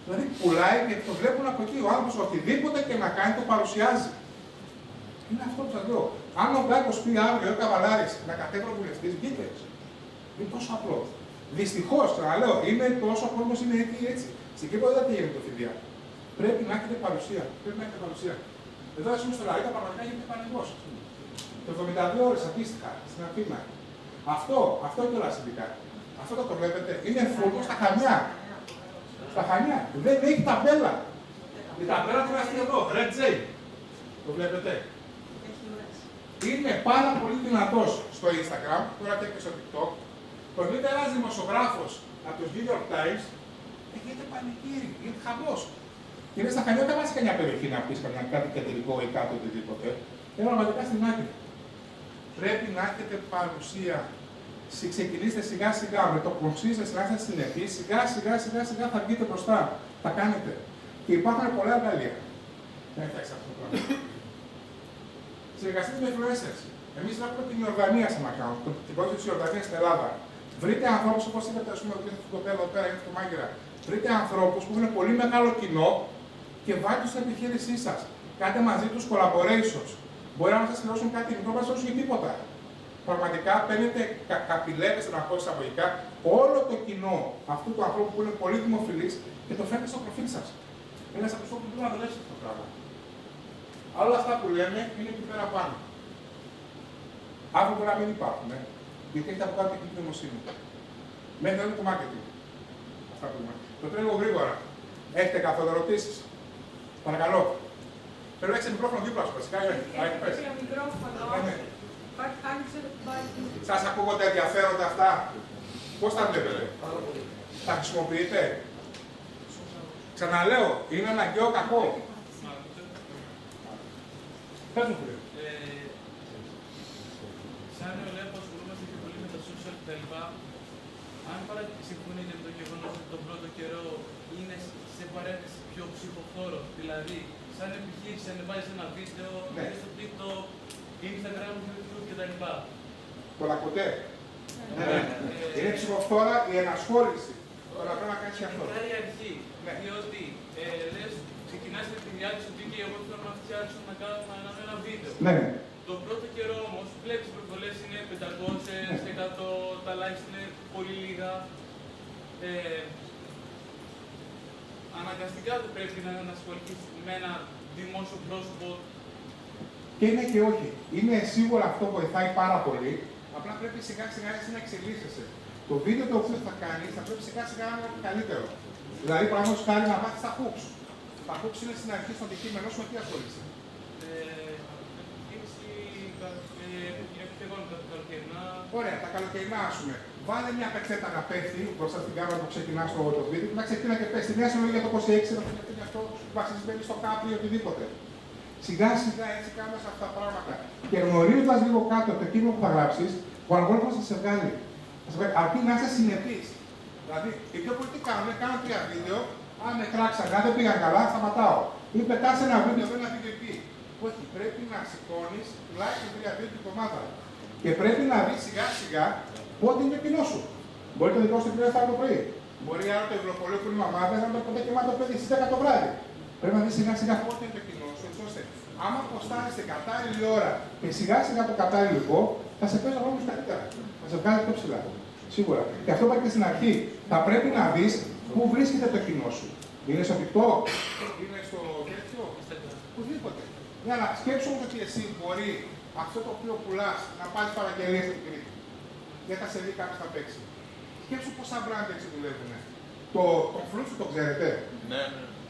Δηλαδή, πουλάει και το βλέπουν από εκεί. Ο άνθρωπος οτιδήποτε και να κάνει το παρουσιάζει. Είναι αυτό που σας λέω. Αν ο Γκάκος πει αύριο ο Καβαλάρης να κατέβει βουλευτής, βγείτε. Είναι τόσο απλό. Δυστυχώς, ξαναλέω, είναι τόσο ο κόσμος είναι έτσι. Στην Κύπρο δεν γίνεται το φιδιά. Πρέπει να έχετε παρουσία. Πρέπει να έχετε παρουσία. Εδώ, ας πούμε, στο Λαρίτα πραγματικά γίνεται πανηγός. Το 72 ώρες αντίστοιχα στην Αθήνα. Αυτό και όλα συνδικά. Αυτό το βλέπετε. Είναι φούρνο στα Χανιά. Στα Χανιά. Δεν έχει ταμπέλα. Η ταμπέλα είναι αυτή εδώ. Red J. Το βλέπετε. Είναι πάρα πολύ δυνατός στο Instagram, τώρα και στο TikTok. Τον είδε ένας δημοσιογράφος από το New York Times και γίνεται πανηγύρι, γίνεται χαμός. Και είναι στα Χανιά, δεν βάζει καμιά περιοχή να πεις κάτι κεντρικό ή κάτι οτιδήποτε. Είναι πραγματικά στην άκρη. Πρέπει να έχετε παρουσία. Ξεκινήστε σιγά σιγά με το κομψίζεσαι, να είστε συνεπείς, σιγά σιγά θα βγείτε μπροστά. Θα κάνετε. Και υπάρχουν πολλά εργαλεία. Δεν φτιάξει αυτό το πράγμα. Συνεργαστείτε με influencers. Εμείς βλέπουμε την Ιορδανία σε account, την πρώτη της Ιορδανίας στην Ελλάδα. Βρείτε ανθρώπους, όπως είπατε, ας πούμε, το πέρα εδώ πέρα, είναι το μάγειρα. Βρείτε ανθρώπους που έχουν πολύ μεγάλο κοινό και βάλτε στην επιχείρησή σας. Κάντε μαζί τους collaborations. Μπορεί να σας χρεώσουν κάτι μικρό, να σας δώσουν τίποτα. Πραγματικά παίρνετε, καπηλεύεστε να πω εισαγωγικά όλο το κοινό αυτού του ανθρώπου που είναι πολύ δημοφιλής και το φέρνετε στο προφίλ σας. Είναι σαν αυτό που πρέπει να δουλέψετε αυτό το πράγμα. Όλα αυτά που λέμε είναι εκεί πέρα πάνω. Αύριο μπορεί να μην υπάρχουν, γιατί έχετε από κάτω τεχνική νοημοσύνη. Μέχρι εδώ το marketing. Αυτά που λέμε. Το τρέχω γρήγορα. Έχετε καθόλου ερωτήσεις? Παρακαλώ. Πρέπει να έχεις μικρόφωνο δίπλα σου, βασικά. Έχει μικρόφωνο. Σας ακούγονται ενδιαφέροντα αυτά. Πώς τα βλέπετε? Τα χρησιμοποιείτε? Ξαναλέω, είναι αναγκαίο κακό. Πες μου, φίλε. Σαν νεολαία που ασχολούμαστε και πολύ με τα social κτλ. Αν συμφωνείτε με το γεγονός ότι τον πρώτο καιρό είναι σε παρένθεση πιο ψυχοφόρο, δηλαδή σαν επιχείρηση ανεβάζει ένα βίντεο, Ναι. στο TikTok, Instagram, YouTube κτλ. Το λακωτέ. Ναι. Είναι ψυχοφόρα η ενασχόληση. Τώρα πρέπει να κάνεις και αυτό. Είναι η αρχή. Ναι. Διότι λες, ξεκινάς με τη διάθεση ότι και εγώ θέλω να φτιάξω να κάνω ένα βίντεο. Ναι. Τον πρώτο καιρό όμως βλέπεις οι προβολές είναι 500, 100, τα likes είναι πολύ λίγα. Αναγκαστικά δεν πρέπει να ασχοληθείς με ένα δημόσιο πρόσωπο. Και είναι και όχι. Είναι σίγουρα αυτό βοηθάει πάρα πολύ. Απλά πρέπει σιγά σιγά έτσι να εξελίσσεσαι. Το βίντεο το οποίο θα κάνει θα πρέπει σιγά σιγά να είναι καλύτερο. Δηλαδή, παραδείγματος χάρη να μάθεις τα hooks. Τα hooks είναι στην αρχή στο αντικείμενο σου με τι ασχολείσαι. Ωραία, τα καλοκαιρινά ας πούμε. Βάλε μια πετσέτα να πέφτει μπροστά στην κάμερα που ξεκινά το βίντεο και να ξεκινά και πέφτει. Μια συλλογή για το 26, να πει αυτό βασισμένη στο κάπου ή οτιδήποτε. Σιγά σιγά έτσι κάνοντας αυτά τα πράγματα. Και γνωρίζοντας λίγο κάτω το κείμενο που θα γράψεις, ο αλγόριθμος θα σε βγάλει. Αρκεί να είσαι συνεπής. Δηλαδή, οι πιο πολλοί τι κάνουν 3 βίντεο, αν με κράξαν, αν δεν πήγαν καλά, σταματάω. Ή πετάς ένα βίντεο με ένα βίντεο εκεί. Όχι, πρέπει να σηκώνεις τουλάχιστον 3 βίντεο την εβδομάδα. Και πρέπει να δεις σιγά σιγά πότε είναι το κοινό σου. Μπορεί το δικό σου 3 το πρωί. Μπορεί άλλο το υβροπολείο που είναι μαμάδες να το κοιμάται το παιδί στις 10 το βράδυ. Πρέπει να δεις σιγά σιγά πότε είναι το κοινό σου, έτσι ώστε άμα αποστάρεις την κατάλληλη ώρα και σιγά σιγά το κατάλληλο υλικό, θα σε παίζει ο χρόνος καλύτερα. Θα σε βγάλει πιο ψηλά. Σίγουρα. Και αυτό που είπα και στην αρχή, θα πρέπει να δεις πού βρίσκεται το κοινό σου. Είναι στο TikTok, είναι στο τέτοιο, οπουδήποτε. Για να σκέψου όμως ότι εσύ μπορεί αυτό το οποίο πουλάς να πάρεις παραγγελίες στην Κρήτη. Δεν θα σε δει κάποιος θα παίξει. Σκέψου πόσα brand έτσι δουλεύουν. Το φλούτσο το ξέρετε. Ναι.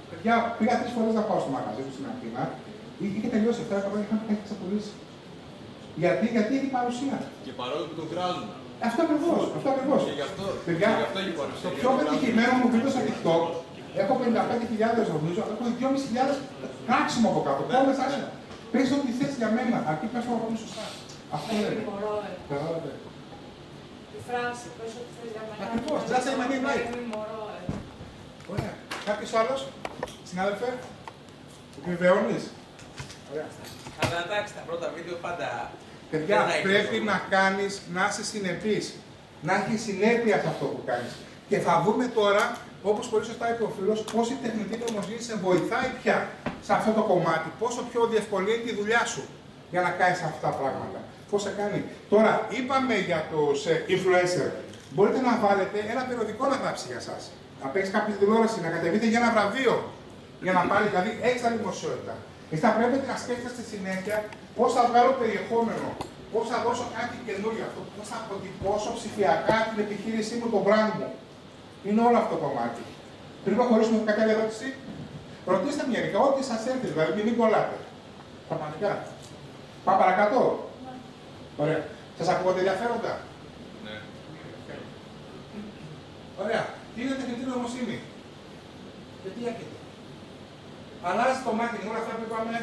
Παιδιά, πήγα 3 φορές να πάω στο μαγαζί του στην Αθήνα. Είχε τελειώσει αυτά τα πράγματα, είχαν ξαπολύσει. Γιατί έχει παρουσία. Και παρόλο που το κράζουν. Αυτό ακριβώς. Και γι' αυτό, Παιδιά, έχει παρουσία. το πιο πετυχημένο μου βίντεο στο TikTok, έχω 55.000 νομίζω, έχω 2.500 κράξιμο από κάτω. Κόβες άσχημα. Πες ό,τι θες για μένα, αρκεί πες το από σωστά. Αυτό είναι. Καταλάβατε. Η φράση, πες ό,τι θες για μένα. Ακριβώς, just say my name right. Ωραία. Κάποιος άλλος, συνάδελφε, επιβεβαιώνεις. Ωραία. Αλλά εντάξει, τα πρώτα βίντεο πάντα. Παιδιά, πρέπει να κάνεις, να είσαι συνεπής. Να έχεις συνέπεια σε αυτό που κάνεις. Και θα δούμε τώρα, όπως πολύ σωστά είπε ο φίλος, πώς η τεχνητή νοημοσύνη σε βοηθάει πια σε αυτό το κομμάτι. Πόσο πιο διευκολύνει τη δουλειά σου για να κάνεις αυτά τα πράγματα. Πώς σε κάνει. Τώρα, είπαμε για τους influencer. Μπορείτε να βάλετε ένα περιοδικό να γράψει για εσάς. Να παίξει κάποια τηλεόραση, να κατεβείτε για ένα βραβείο. Για να πάρει δηλαδή έξτρα δημοσιότητα. Εσείς θα πρέπει να σκέφτεστε συνέχεια πώς θα βγάλω περιεχόμενο, πώς θα δώσω κάτι καινούργιο, πώς θα αποτυπώσω ψηφιακά την επιχείρησή μου, το brand μου. Είναι όλο αυτό το κομμάτι. Πριν προχωρήσουμε με κάποια ερώτηση, ρωτήστε μια γενικά, ό,τι σας έρθει, δηλαδή μην κολλάτε. Πραγματικά. Πάμε παρακάτω. Ωραία. Σας ακούγονται ενδιαφέροντα. Ναι. Ωραία. Τι είναι τεχνητή νοημοσύνη. Και τι έρχεται. Αλλάζει το marketing, όλα αυτά που είπαμε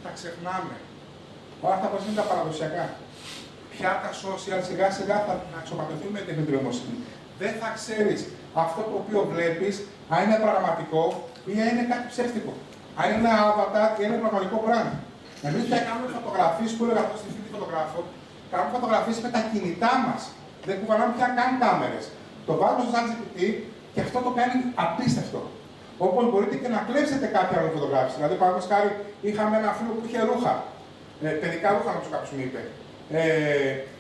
τα ξεχνάμε. Όλα αυτά πώς είναι τα παραδοσιακά. Πια τα social σιγά σιγά θα αξιωματωθούν με τεχνητή νοημοσύνη. Δεν θα ξέρεις αυτό το οποίο βλέπεις, αν είναι πραγματικό ή αν είναι κάτι ψεύτικο. Αν είναι ένα avatar ή ένα πραγματικό brand. Εμείς πια κάνουμε φωτογραφίες που έλεγα αυτό στη φίλη φωτογράφο, κάνουμε φωτογραφίες με τα κινητά μας. Δεν κουβαλάμε πια καν κάμερες. Το βάζουμε στο ChatGPT και αυτό το κάνει απίστευτο. Όπως μπορείτε και να κλέψετε κάποια άλλη φωτογράφηση. Δηλαδή, παραδείγματος χάρη, είχαμε ένα φίλο που είχε ρούχα. Παιδικά ρούχα, νομίζω κάποιος μου είπε.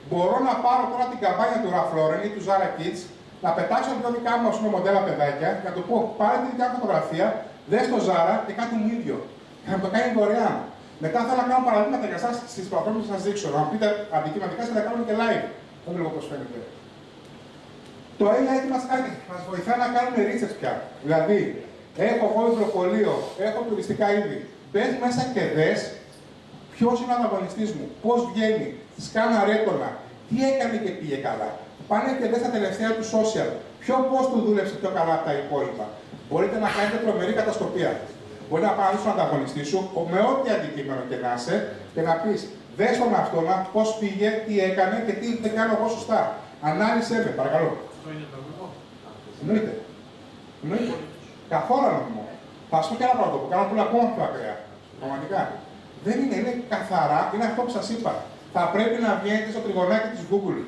Μπορώ να πάρω τώρα την καμπάνια του Ralph Lauren ή του Zara Kids, να πετάξω δύο δικά μου μοντέλα παιδάκια και να του πω: πάρε τη δικιά μου φωτογραφία, δες το Zara και κάτω μου ίδιο. Και να το κάνει δωρεάν. Μετά θέλω να κάνω παραδείγματα για εσάς στις πλατφόρμες που σας δείξω. Να μου πείτε αντικειμενικά και να κάνουμε και live. Δεν βλέπω πώς φαίνεται. Το AI τι μας κάνει, μας βοηθάει να κάνουμε research πια. Δηλαδή, έχω εγώ βιβλιοπωλείο, έχω τουριστικά είδη. Πες μέσα και δες ποιος είναι ο ανταγωνιστής μου, πώς βγαίνει, σκάνα ρέτονα, τι έκανε και πήγε καλά. Πάνε και δες τα τελευταία του social. Ποιο post του δούλεψε πιο καλά από τα υπόλοιπα. Μπορείτε να κάνετε τρομερή κατασκοπία. Μπορεί να πάρει τον ανταγωνιστή σου με ό,τι αντικείμενο και να είσαι και να πει: δες τον αυτόνα, πώς πήγε, τι έκανε και τι δεν κάνω εγώ σωστά. Ανάλυσέ με, παρακαλώ. Αυτό είναι τραγικό. Εννοείται. Εννοείται. Καθόλου ανώνυμο. Θα σου πω και ένα πράγμα που κάνω που είναι ακόμα πιο ακραία. Πραγματικά. Δεν είναι, είναι καθαρά, είναι αυτό που σας είπα. Θα πρέπει να βγαίνετε στο τριγωνάκι της Google.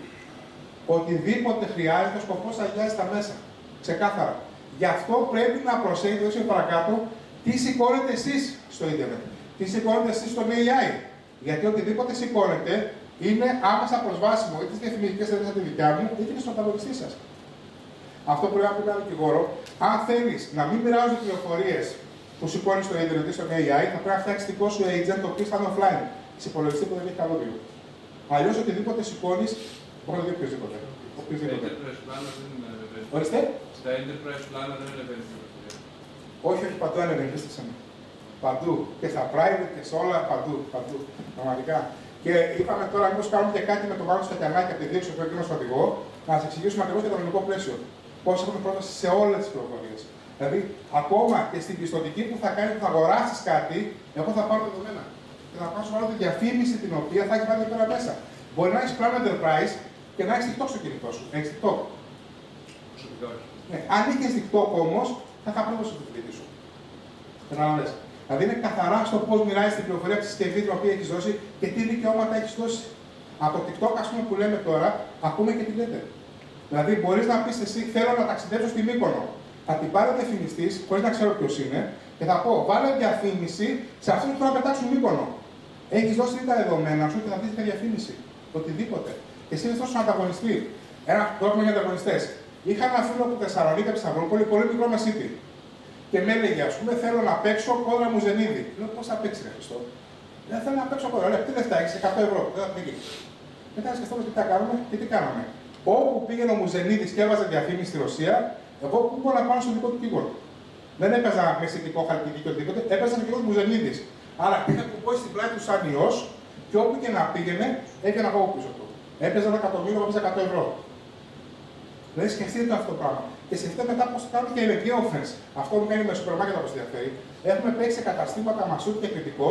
Οτιδήποτε χρειάζεται, ο σκοπός αγιάζει τα μέσα. Ξεκάθαρα. Γι' αυτό πρέπει να προσέχετε όσο παρακάτω τι σηκώνετε εσείς στο ίντερνετ. Τι σηκώνετε εσείς στον AI. Γιατί οτιδήποτε σηκώνετε είναι άμεσα προσβάσιμο είτε στις διαφημιστικές εταιρείες από τη δικιά μου, είτε και στον ανταγωνιστή σας. Αυτό πρέπει να πει ένα δικηγόρο. Αν θέλεις να μην μοιράζονται πληροφορίες που σηκώνεις στο ίντερνετ ή στον AI, θα πρέπει να φτιάξεις δικό σου agent το οποίο θα είναι offline. Σε υπολογιστή που δεν έχει καλώδιο. Αλλιώς οτιδήποτε σηκώνεις, μπορεί να δει οποιοδήποτε. Ορίστε. Στα enterprise plan δεν είναι ευαίσθητα. Όχι, όχι, παντού είναι ευαίσθητα. Παντού. Και στα private και σε όλα, παντού. Παντού. Πραγματικά. Και είπαμε τώρα, μήπως κάνουμε και κάτι με το Μάνο Στακιανάκη από τη δίωξη του Ευρωπαϊκού Οδηγό, να σας εξηγήσουμε ακριβώς για το νομικό πλαίσιο. Πώς έχουμε πρόσβαση σε όλες τις πληροφορίες. Δηλαδή, ακόμα και στην πιστωτική που θα κάνει, που θα αγοράσει κάτι, εγώ θα πάρω δεδομένα. Και θα πάω βάλω τη διαφήμιση την οποία θα έχει βάλει εδώ πέρα μέσα. Μπορεί να έχει plan enterprise και να έχει TikTok στο κινητό σου. Έχει TikTok. Ναι. Αν είχε TikTok όμως, θα είχα πρόσβαση στο σπίτι σου. Καταλαβαίνεις. Δηλαδή είναι καθαρά στο πώς μοιράζεις την πληροφορία από τη συσκευή την οποία έχεις δώσει και τι δικαιώματα έχεις δώσει. Από το TikTok, ας πούμε, που λέμε τώρα, ακούμε και τι λέτε. Δηλαδή, μπορείς να πεις εσύ: θέλω να ταξιδέψω στη Μύκονο. Θα την πάρει ο διαφημιστής, χωρίς να ξέρω ποιος είναι, και θα πω: βάλε διαφήμιση σε αυτούς που θέλουν να πετάξουν Μύκονο. Έχεις δώσει τα δεδομένα σου και θα δεις τη διαφήμιση. Οτιδήποτε. Και εσύ είναι στον ανταγωνιστή. Ένα πρόβλημα για ανταγωνιστές. Είχα ένα φίλο από Θεσσαλονίκη, από Σταυρούπολη, πολύ μικρό μεσίτη. Και με έλεγε: ας πούμε, θέλω να παίξω κόντρα μου Ζενίδη. Λέω: πώς θα παίξει, ρε Χριστό. Δεν θέλω να παίξω κόντρα. Λέω: τι λεφτά έχεις, 100 ευρώ. Δεν θα φύγει. Μετά σκεφτόμαστε τι θα κάνουμε και τι κάναμε. Όπου πήγαινε ο Μουζενίδης και έβαζε διαφήμιση στη Ρωσία, εγώ που μπορώ να πάω στον δικό του κύκλο. Δεν έπαιζα μεσητικό χαρτί και οτιδήποτε, έπαιζα και εγώ του Μουζενίδης. Άρα είχα κουμπώσει στην πλάτη του σαν ιός και όπου και να πήγαινε, έβγαινα εγώ πίσω του. Έπαιζα 1 εκατομμύριο, έπαιζα 100 ευρώ. Δηλαδή σκεφτείτε το αυτό το πράγμα. Και σκεφτείτε μετά πώ κάνουμε και ελεγγύη offense. Αυτό που κάνει με σούπερ μάρκετ όπω ενδιαφέρει. Έχουμε παίξει σε καταστήματα μασούτ και κριτικό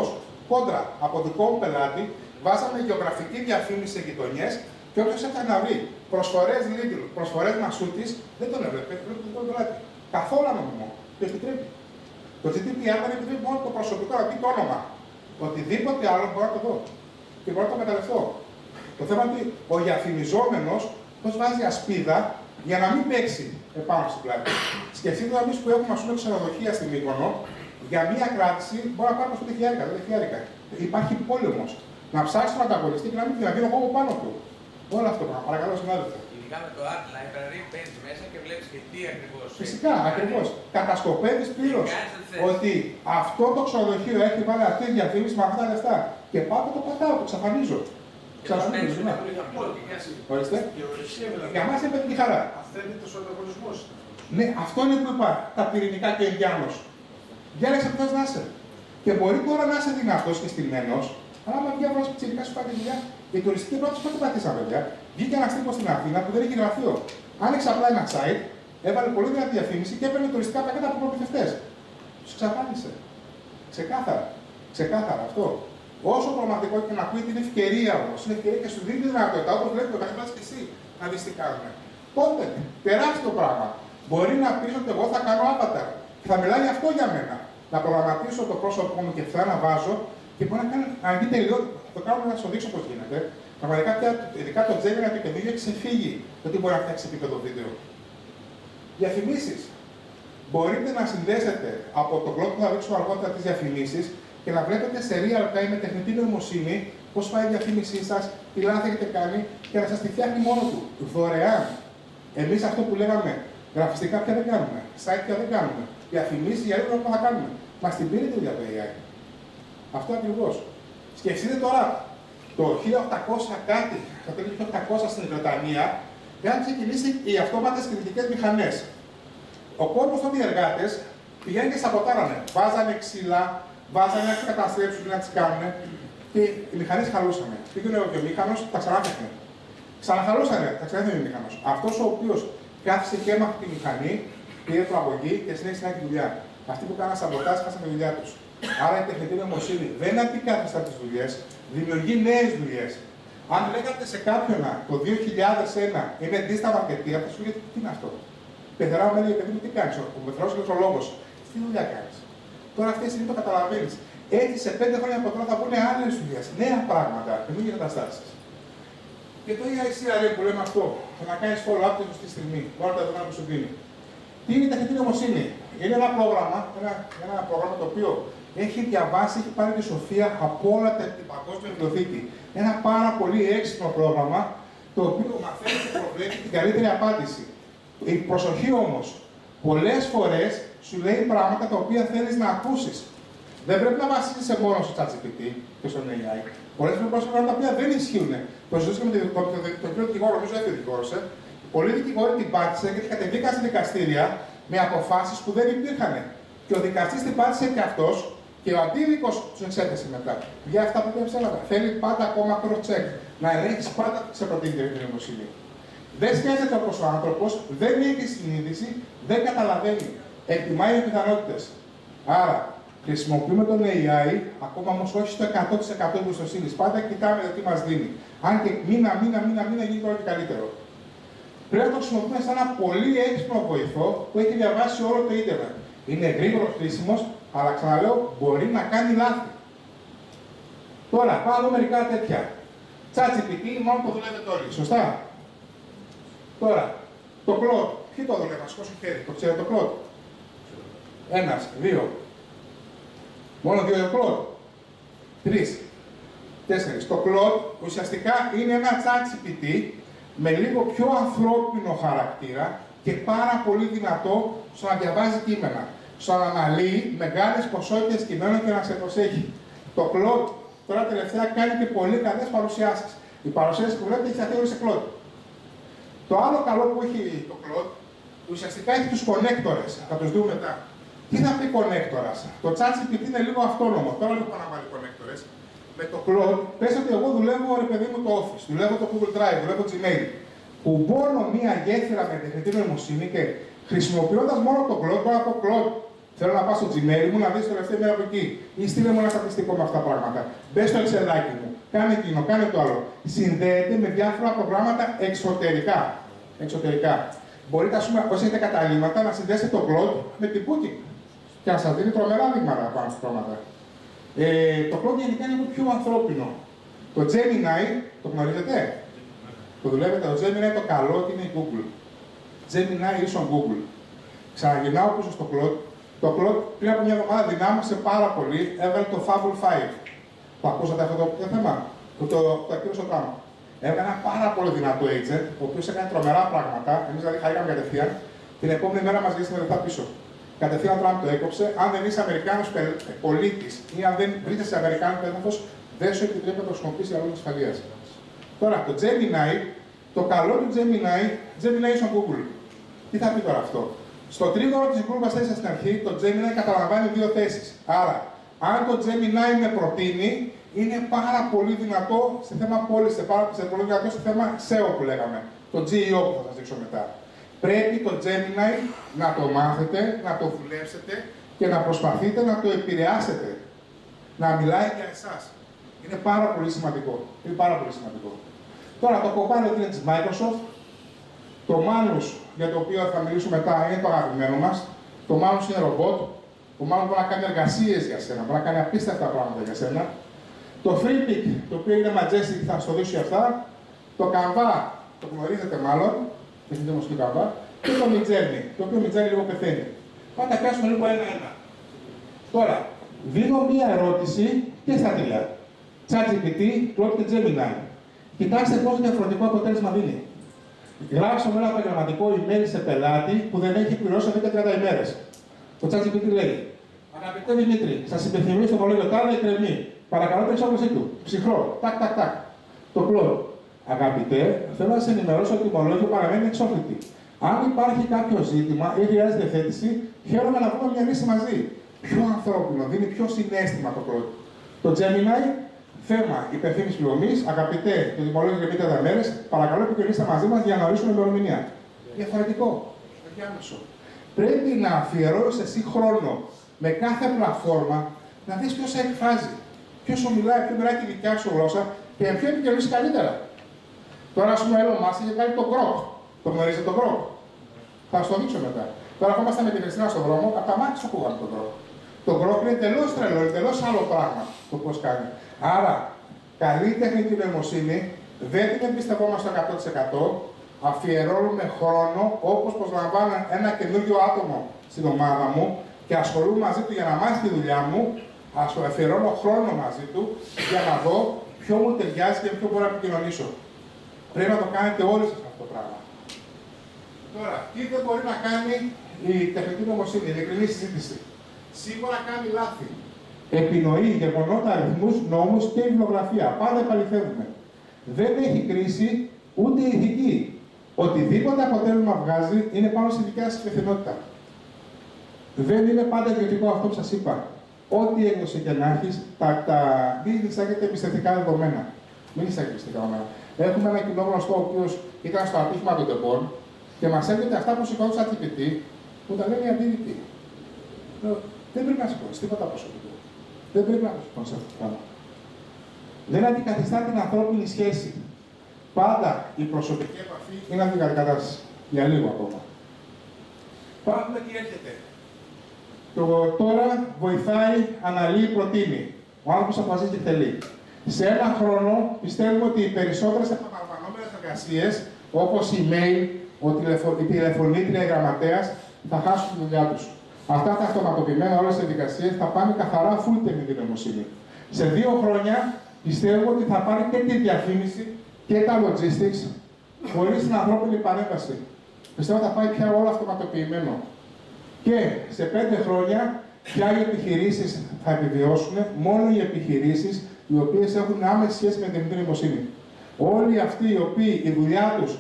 κόντρα από δικό μου πελάτη. Βάζαμε γεωγραφική διαφήμιση σε γειτονιές και όποιο έφτανε να βρει προσφορές Lidl, προσφορές Μασούτης, δεν τον έβλεπε, βλέπει τον πελάτη. Καθόλου ανώνυμο. Το επιτρέπει. Το GDPR δεν επιτρέπει μόνο το προσωπικό να πει το όνομα. Οτιδήποτε άλλο μπορώ να το δω. Και μπορώ να το μεταλλευτώ. Το θέμα είναι ότι ο διαφημιζόμενος πώς βάζει ασπίδα για να μην παίξει επάνω στην πλάτη. Σκεφτείτε εμείς που έχουμε ας πούμε ξενοδοχεία στην Μύκονο, για μία κράτηση μπορεί να πάρουμε 5.000, 10.000. Υπάρχει πόλεμος. Να ψάξει τον ανταγωνιστή και να μην βγει εγώ από πάνω του. Όλο αυτό το παρακαλώ, συνάδελφε. Ειδικά με το Art Library παίρνει μέσα και βλέπει και τι ακριβώς. Φυσικά, ακριβώς. Κατασκοπεύει πλήρως ότι αυτό το ξενοδοχείο έχει βάλει αυτή τη διαφήμιση με αυτά τα λεφτά. Και πάω και το πατάω, το εξαφανίζω. Εξαφανίζω. Ορίστε. Για μας είναι τη χαρά. Αθέμητος ο ανταγωνισμός. Ναι, αυτό είναι που είπα. Τα πυρηνικά και ο Ινδιάνος. Διάλεξε ποιος να είσαι. Και μπορεί τώρα να είσαι δυνατός και στημένος, αλλά άμα βγει από πιτσιρικά σου πάρει δουλειά, οι τουριστικοί πρώτοι πότε πατήσαν παιδιά. Βγήκε ένα τύπο στην Αθήνα που δεν είχε γραφείο. Άνοιξε απλά ένα site, έβαλε πολύ δυνατή διαφήμιση και έπαιρνε τουριστικά πακέτα από προμηθευτές. Τους εξαφάνισε. Ξεκάθαρα. Ξεκάθαρα αυτό. Όσο πραγματικό και να ακούει την ευκαιρία όμως, είναι ευκαιρία και σου δίνει τη δυνατότητα, όπως βλέπει ο καθένας και εσύ, να δεις τι κάνουμε. Τότε, τεράστιο πράγμα. Μπορεί να πεις ότι εγώ θα κάνω avatar. Θα μιλάει αυτό για μένα. Να προγραμματίσω το πρόσωπό μου και θα αναβάζω και μπορεί να κάνει, αν δείτε λίγο, θα το κάνουμε να σα δείξω πώς γίνεται. Πραγματικά, ειδικά το Gemini το καινούργιο έχει ξεφύγει το τι μπορεί να φτιάξει επίπεδο βίντεο. Διαφημίσεις. Μπορείτε να συνδέσετε από το blog που θα δείξουμε αργότερα τις διαφημίσεις και να βλέπετε σε real time με τεχνητή νοημοσύνη πώς πάει η διαφήμισή σας, τι λάθη έχετε κάνει και να σας τη φτιάχνει μόνο του. Δωρεάν. Εμείς αυτό που λέγαμε, γραφιστικά πια δεν κάνουμε, site πια δεν κάνουμε. Διαφημίσεις για λίγο που θα κάνουμε. Μας την πήρε για το AI. Αυτό ακριβώς. Σκεφτείτε τώρα το 1800 κάτι, το 1800 στην Βρετανία, για να ξεκινήσει οι αυτόματες κριτικές μηχανές. Ο κόσμος των διεργάτες πηγαίνει και σαμποτάρανε. Βάζανε ξύλα, Βάζανε να τι καταστρέψουν, να τι κάνουν και οι μηχανέ χαλούσανε. Πήγαινε ο βιομήχανο, τα ξανάφτιαχνε. Ξαναχαλούσανε, τα ξανάφτιαχνε ο μηχανό. Αυτό ο οποίο κάθισε και έμαθε τη μηχανή, πήρε το αγωγή και συνέχισε να έχει δουλειά. Αυτοί που κάναν σαμποτάζ χάσαν τη δουλειά του. Άρα η τεχνητή νοημοσύνη δεν αντικαθιστά τι δουλειέ, δημιουργεί νέε δουλειέ. Αν λέγατε σε κάποιον το 2001 είναι δίσταμα αρκετή, θα σου λέει τι είναι αυτό. Πεθερά μου έλεγε παιδί μου, τι κάνει, ο πεθερό ηλεκτρολόγο. Τι δουλειά κάνει. Τώρα αυτή τη στιγμή το καταλαβαίνει. Έτσι σε 5 χρόνια από τώρα θα βγουν άλλε δουλειέ, νέα πράγματα, καινούργιε καταστάσει. Και το EICRA που λέμε αυτό, το να κάνει follow-up τη σωστή στιγμή, όλα τα δεδομένα που σου δίνει. Τι είναι η τεχνητή νοημοσύνη? Είναι ένα πρόγραμμα το οποίο έχει διαβάσει, έχει πάρει τη σοφία από όλα την παγκόσμια βιβλιοθήκη. Ένα πάρα πολύ έξυπνο πρόγραμμα, το οποίο μαθαίνει και προβλέπει την καλύτερη απάντηση. Η προσοχή όμως, πολλές φορές σου λέει πράγματα τα οποία θέλεις να ακούσεις. Δεν πρέπει να βασίζεσαι μόνο στο ChatGPT και στον AI. Πολλές φορές υπάρχουν πράγματα τα οποία δεν ισχύουν. Το συζήτησα με τον κύριο δικηγόρο, νομίζω έφυγε δικηγόρος. Πολλοί δικηγόροι την πάτησαν γιατί κατεβήκαν στη δικαστήρια με αποφάσεις που δεν υπήρχαν. Και ο δικαστής την πάτησε και αυτός και ο αντίδικος του εξέθεσε μετά. Για αυτά που δεν ψέλαβα. Θέλει πάντα ακόμα cross-check. Να ελέγχεις πάντα σε προτείνει την νοημοσύνη. Δεν σκέφτεται όπως ο άνθρωπος, δεν έχει συνείδηση, δεν καταλαβαίνει. Εκτιμάει οι πιθανότητες. Άρα, χρησιμοποιούμε τον AI, ακόμα όμως όχι στο 100% εμπιστοσύνη. Πάντα κοιτάμε τι μας δίνει. Αν και μήνα γίνει όλο και καλύτερο. Πρέπει να το χρησιμοποιούμε σαν ένα πολύ έξυπνο βοηθό που έχει διαβάσει όλο το ίντερνετ. Είναι γρήγορο χρήσιμο, αλλά ξαναλέω, μπορεί να κάνει λάθη. Τώρα, πάω μερικά τέτοια. ChatGPT, μόνο το δουλεύετε όλοι. Σωστά. Τώρα, το Claude. Ποιοι το δουλεύουν, σηκώσουν χέρι. Το ξέρετε το Claude? Ένας, δύο. Μόνο δύο το Claude. Τρεις. Τέσσερις. Το Claude ουσιαστικά είναι ένα ChatGPT με λίγο πιο ανθρώπινο χαρακτήρα και πάρα πολύ δυνατό στο να διαβάζει κείμενα. Στο να αναλύει μεγάλες ποσότητες κειμένων και να σε προσέχει. Το Claude τώρα τελευταία κάνει και πολύ καλές παρουσιάσεις. Οι παρουσιάσεις που βλέπετε έχει φτιαχτεί σε Claude. Το άλλο καλό που έχει το Claude ουσιαστικά έχει τους connectors. Θα τους δούμε μετά. Τι θα πει connectors? Το ChatGPT είναι λίγο αυτόνομο. Τώρα λίγο πάνω να βάλει connectors. Με το Claude, πες ότι εγώ δουλεύω ρε παιδί μου το Office, δουλεύω το Google Drive, δουλεύω το Gmail. Κουμπώνω μία γέφυρα με τεχνητή νοημοσύνη και χρησιμοποιώντας μόνο το Claude, μπορώ να πω Claude, θέλω να πάω στο Gmail μου να δεις το τελευταίο μέρα από εκεί. Ή στείλε μου ένα στατιστικό με αυτά τα πράγματα. Μπες στο Excelάκι μου, κάνε εκείνο, κάνε το άλλο. Συνδέεται με διάφορα προγράμματα εξωτερικά. Μπορείτε, ας πούμε, όσοι έχετε καταλήμματα, να συνδέσετε το Claude με την Booking και να σας δίνει τρομερά δείγματα πάνω στα πράγματα. Το Claude γενικά είναι πιο ανθρώπινο. Το Gemini, το γνωρίζετε? Το δουλεύετε, το Gemini είναι το καλό και είναι η Google. Gemini ίσον Google. Ξαναγυρνάω πίσω στο Claude. Το Claude πριν από μια εβδομάδα δυνάμωσε πάρα πολύ, έβγαλε το Fable 5. Το ακούσατε αυτό το θέμα? Το ακύρωσε ο Τραμπ. Έβγαλε ένα πάρα πολύ δυνατό agent, ο οποίος έκανε τρομερά πράγματα. Εμείς δηλαδή χαρήκαμε κατευθείαν. Την επόμενη μέρα μας γύρισε με λεφτά πίσω. Κατευθείαν ο Τραμπ το έκοψε. Αν δεν είσαι Αμερικάνος πολίτης ή αν δεν βρίσκεσαι σε Αμερικάνικο έδαφος, δεν σου επιτρέπει να το χρησιμοποιήσει για λόγους ασφαλείας. Τώρα, το Gemini, το καλό του Gemini ίσον Google. Τι θα πει τώρα αυτό? Στο τρίγωνο της Google μας θέσει στην αρχή, το Gemini καταλαμβάνει δύο θέσεις. Άρα, αν το Gemini με προτείνει, είναι πάρα πολύ δυνατό σε θέμα πώληση, πολύ δυνατό σε θέμα SEO που λέγαμε. Το GEO που θα σας δείξω μετά. Πρέπει το Gemini να το μάθετε, να το δουλέψετε και να προσπαθείτε να το επηρεάσετε. Να μιλάει για εσάς. Είναι πάρα πολύ σημαντικό. Είναι πάρα πολύ σημαντικό. Τώρα το Copilot είναι της Microsoft. Το Manus, για το οποίο θα μιλήσουμε μετά, είναι το αγαπημένο μας. Το Manus είναι ρομπότ. Το Manus μπορεί να κάνει εργασίες για σένα, μπορεί να κάνει απίστευτα πράγματα για σένα. Το FreePic, το οποίο είναι Majestic, θα σας το δείξω αυτά. Το Canva, το γνωρίζετε μάλλον, έχετε όμως το Canva. Και το Midjourney, το οποίο Midjourney λίγο πεθαίνει. Πάμε να πιάσουμε λίγο ένα-ένα. Τώρα, δίνω μία ερώτηση και στα τρία. ChatGPT, Claude και Gemini. Κοιτάξτε πόσο διαφορετικό αποτέλεσμα δίνει. Γράψαμε ένα επαγγελματικό email σε πελάτη που δεν έχει πληρώσει εδώ και 30 ημέρες. Το ChatGPT λέει: Αγαπητέ Δημήτρη, σας υπενθυμίζω στο κολέγιο τάδε εκκρεμή. Παρακαλώ την εξόφλησή του. Ψυχρό. Τάκ. Το Claude. Αγαπητέ, θέλω να σας ενημερώσω ότι το τιμολόγιο παραμένει εξόφλητη. Αν υπάρχει κάποιο ζήτημα ή χρειάζεται θέτηση, χαίρομαι να βρούμε μια λύση μαζί. πιο ανθρώπινο, δίνει πιο συναίσθημα το πρώτο. Το Gemini, θέμα υπευθύνης πληρωμής, αγαπητέ, το τιμολόγιο για 50 μέρες, παρακαλώ επικοινωνήστε μαζί μας για να ορίσουμε ημερομηνία. Διαφορετικό, διάμεσο. Πρέπει να αφιερώσεις εσύ χρόνο με κάθε πλατφόρμα να δεις ποιος σε εκφράζει, ποιος σου μιλάει, ποιο μιλάει τη δικιά σου γλώσσα και με ποιο επικοινωνείς καλύτερα. Τώρα, ας πούμε, ο Elon Musk είχε κάνει το Grok. Το γνωρίζετε το Grok? Θα σας το δείξω μετά. Τώρα, ερχόμαστε με την Χριστίνα στον δρόμο, από τα μάτια σου ακούγαμε το Grok. Το Grok είναι εντελώς τρελό, εντελώς άλλο πράγμα το πώς κάνει. Άρα, καλή τεχνητή νοημοσύνη, δεν την εμπιστευόμαστε 100%, αφιερώνουμε χρόνο όπως προσλαμβάνω ένα καινούριο άτομο στην ομάδα μου και ασχολούμαι μαζί του για να μάθει τη δουλειά μου, αφιερώνω χρόνο μαζί του για να δω ποιο μου ταιριάζει και ποιο μπορώ να επικοινωνήσω. Πρέπει να το κάνετε όλοι σας αυτό το πράγμα. Τώρα, τι δεν μπορεί να κάνει η τεχνητή νοημοσύνη, η ειλικρινή συζήτηση. Σίγουρα κάνει λάθη. Επινοεί γεγονότα, αριθμούς, νόμους και βιβλιογραφία. Πάντα επαληθεύουμε. Δεν έχει κρίση ούτε ηθική. Οτιδήποτε αποτέλεσμα βγάζει είναι πάνω στη δικιά σας υπευθυνότητα. Δεν είναι πάντα ιδιωτικό αυτό που σας είπα. Ό,τι έκδοση και να έχεις, μην εισάγετε εμπιστευτικά δεδομένα. Μην εισάγετε εμπιστευτικά δεδομένα. Έχουμε ένα κοινό γνωστό, ο οποίος ήταν στο ατύχημα των τεμπών και μας έρχεται αυτά που σηκώνουν σαν GPT, που τα λένε οι αντίδυτοι. Δεν πρέπει να σηκώνεις τίποτα προσωπικό. Δεν πρέπει να σηκώνεις αυτό το πράγμα. Δεν αντικαθιστά την ανθρώπινη σχέση. Πάντα η προσωπική επαφή είναι αντικατάσταση. Για λίγο ακόμα. Πάμε τι έρχεται. Τώρα βοηθάει, αναλύει, προτείνει. Ο άνθρωπος αποφασίζει τι θέλει. Σε ένα χρόνο πιστεύουμε ότι οι περισσότερες επαναλαμβανόμενες εργασίες, όπως η email, η τηλεφωνήτρια, η γραμματέας, θα χάσουν τη δουλειά τους. Αυτά τα αυτοματοποιημένα όλες τις διαδικασίες θα πάνε καθαρά full τεχνητή νοημοσύνη. Σε 2 χρόνια πιστεύω ότι θα πάρει και τη διαφήμιση και τα logistics χωρίς την ανθρώπινη παρέμβαση. Πιστεύω ότι θα πάει πια όλο αυτοματοποιημένο. Και σε 5 χρόνια πια οι επιχειρήσεις θα επιβιώσουν μόνο οι επιχειρήσεις οι οποίες έχουν άμεση σχέση με την τεχνητή νοημοσύνη. Όλοι αυτοί οι οποίοι η δουλειά τους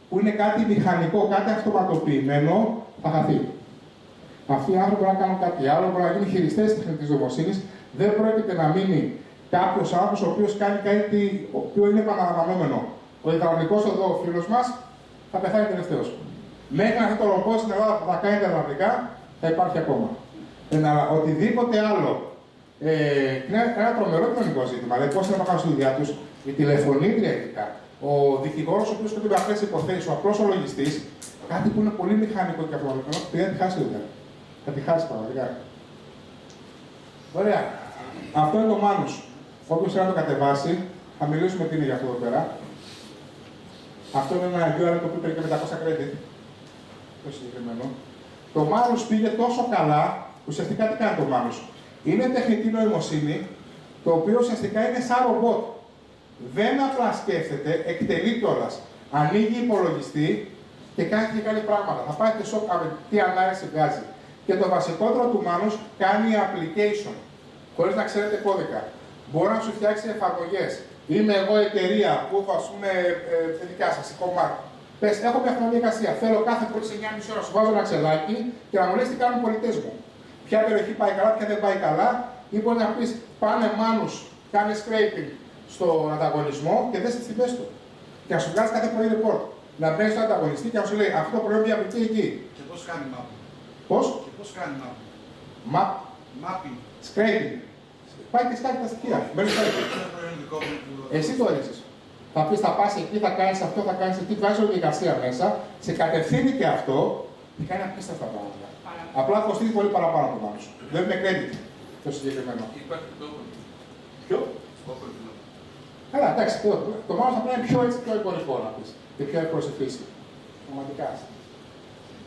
που είναι κάτι μηχανικό, κάτι αυτοματοποιημένο, θα χαθεί. Αυτοί οι άνθρωποι μπορούν να κάνουν κάτι άλλο, μπορούν να γίνουν χειριστές της τεχνητής νοημοσύνης. Δεν πρόκειται να μείνει κάποιος άνθρωπος ο οποίος κάνει κάτι το οποίο είναι επαναλαμβανόμενο. Ο υδραυλικός εδώ, ο φίλος μας, θα πεθάνει τελευταίος. Μέχρι να έρθει το ρομπότ στην Ελλάδα που θα κάνει τα υδραυλικά, θα υπάρχει ακόμα. Οτιδήποτε άλλο. Είναι ένα τρομερό κοινωνικό ζήτημα. Δηλαδή, πώς να κάνουν στη δουλειά τους, η τηλεφωνήτρια ειδικά, ο δικηγόρος ο οποίος σκοτεινεί αυτές τις υποθέσεις, ο απλός ο λογιστής, κάτι που είναι πολύ μηχανικό και αυτοματοποιημένο, πήγα να τη χάσει τη δουλειά. Θα τη χάσει πραγματικά. Ωραία. Αυτό είναι το Manus. Όποιος θέλει να το κατεβάσει, θα μιλήσουμε τι είναι για αυτό εδώ πέρα. Αυτό είναι ένα URL το οποίο παίρνει και 500 credit. Το συγκεκριμένο. Το Manus πήγε τόσο καλά, ουσιαστικά τι κάνει το Manus. Είναι τεχνητή νοημοσύνη, το οποίο ουσιαστικά είναι σαν ρομπότ. Δεν απλά σκέφτεται, εκτελεί κιόλας. Ανοίγει υπολογιστή και κάνει πράγματα. Θα πάρετε σοκ τι ανάλυση βγάζει. Και το βασικότερο του Manus κάνει application, χωρίς να ξέρετε κώδικα. Μπορεί να σου φτιάξει εφαρμογές. Είμαι εγώ εταιρεία που έχω, ας πούμε, δικιά σας, η κομμάτι. Πες, έχω μια αυτονομία εργασία. Θέλω κάθε πρωί σε 9,5 ώρα σου βάζω ένα ξεδάκι και να μου λες τι κάνουν οι πολιτές μου. Ποια περιοχή πάει καλά, ποια δεν πάει καλά, ή μπορεί να πεις πάνε Manus, κάνε scraping στον ανταγωνισμό και δες τις τιμές του. Και να σου βγάζει κάθε πρωί report. Να μπαίνει στον ανταγωνιστή και να σου λέει αυτό το προϊόν διαπληκτεί εκεί. Και πώς κάνει mapping. Πώς? Και πώς κάνει mapping. Mapping. Scraping. Πάει και σκάει τα στοιχεία. Εσύ το έριξες. Θα πεις, θα πας εκεί, θα κάνεις αυτό, θα κάνεις εκεί, βάζεις όλη εργασία μέσα, σε κατευθύνει και αυτό και κάνει απίστευτα πράγματα. Απλά κοστίζει πολύ παραπάνω το πάνω σου. Δεν είναι credit το συγκεκριμένο. Υπάρχει το όπορο. Ποιο? Καλά, εντάξει, το μόνο θα πρέπει να είναι πιο εικονικό να πεις και πιο εύκολο σε χρήση. Πραγματικά.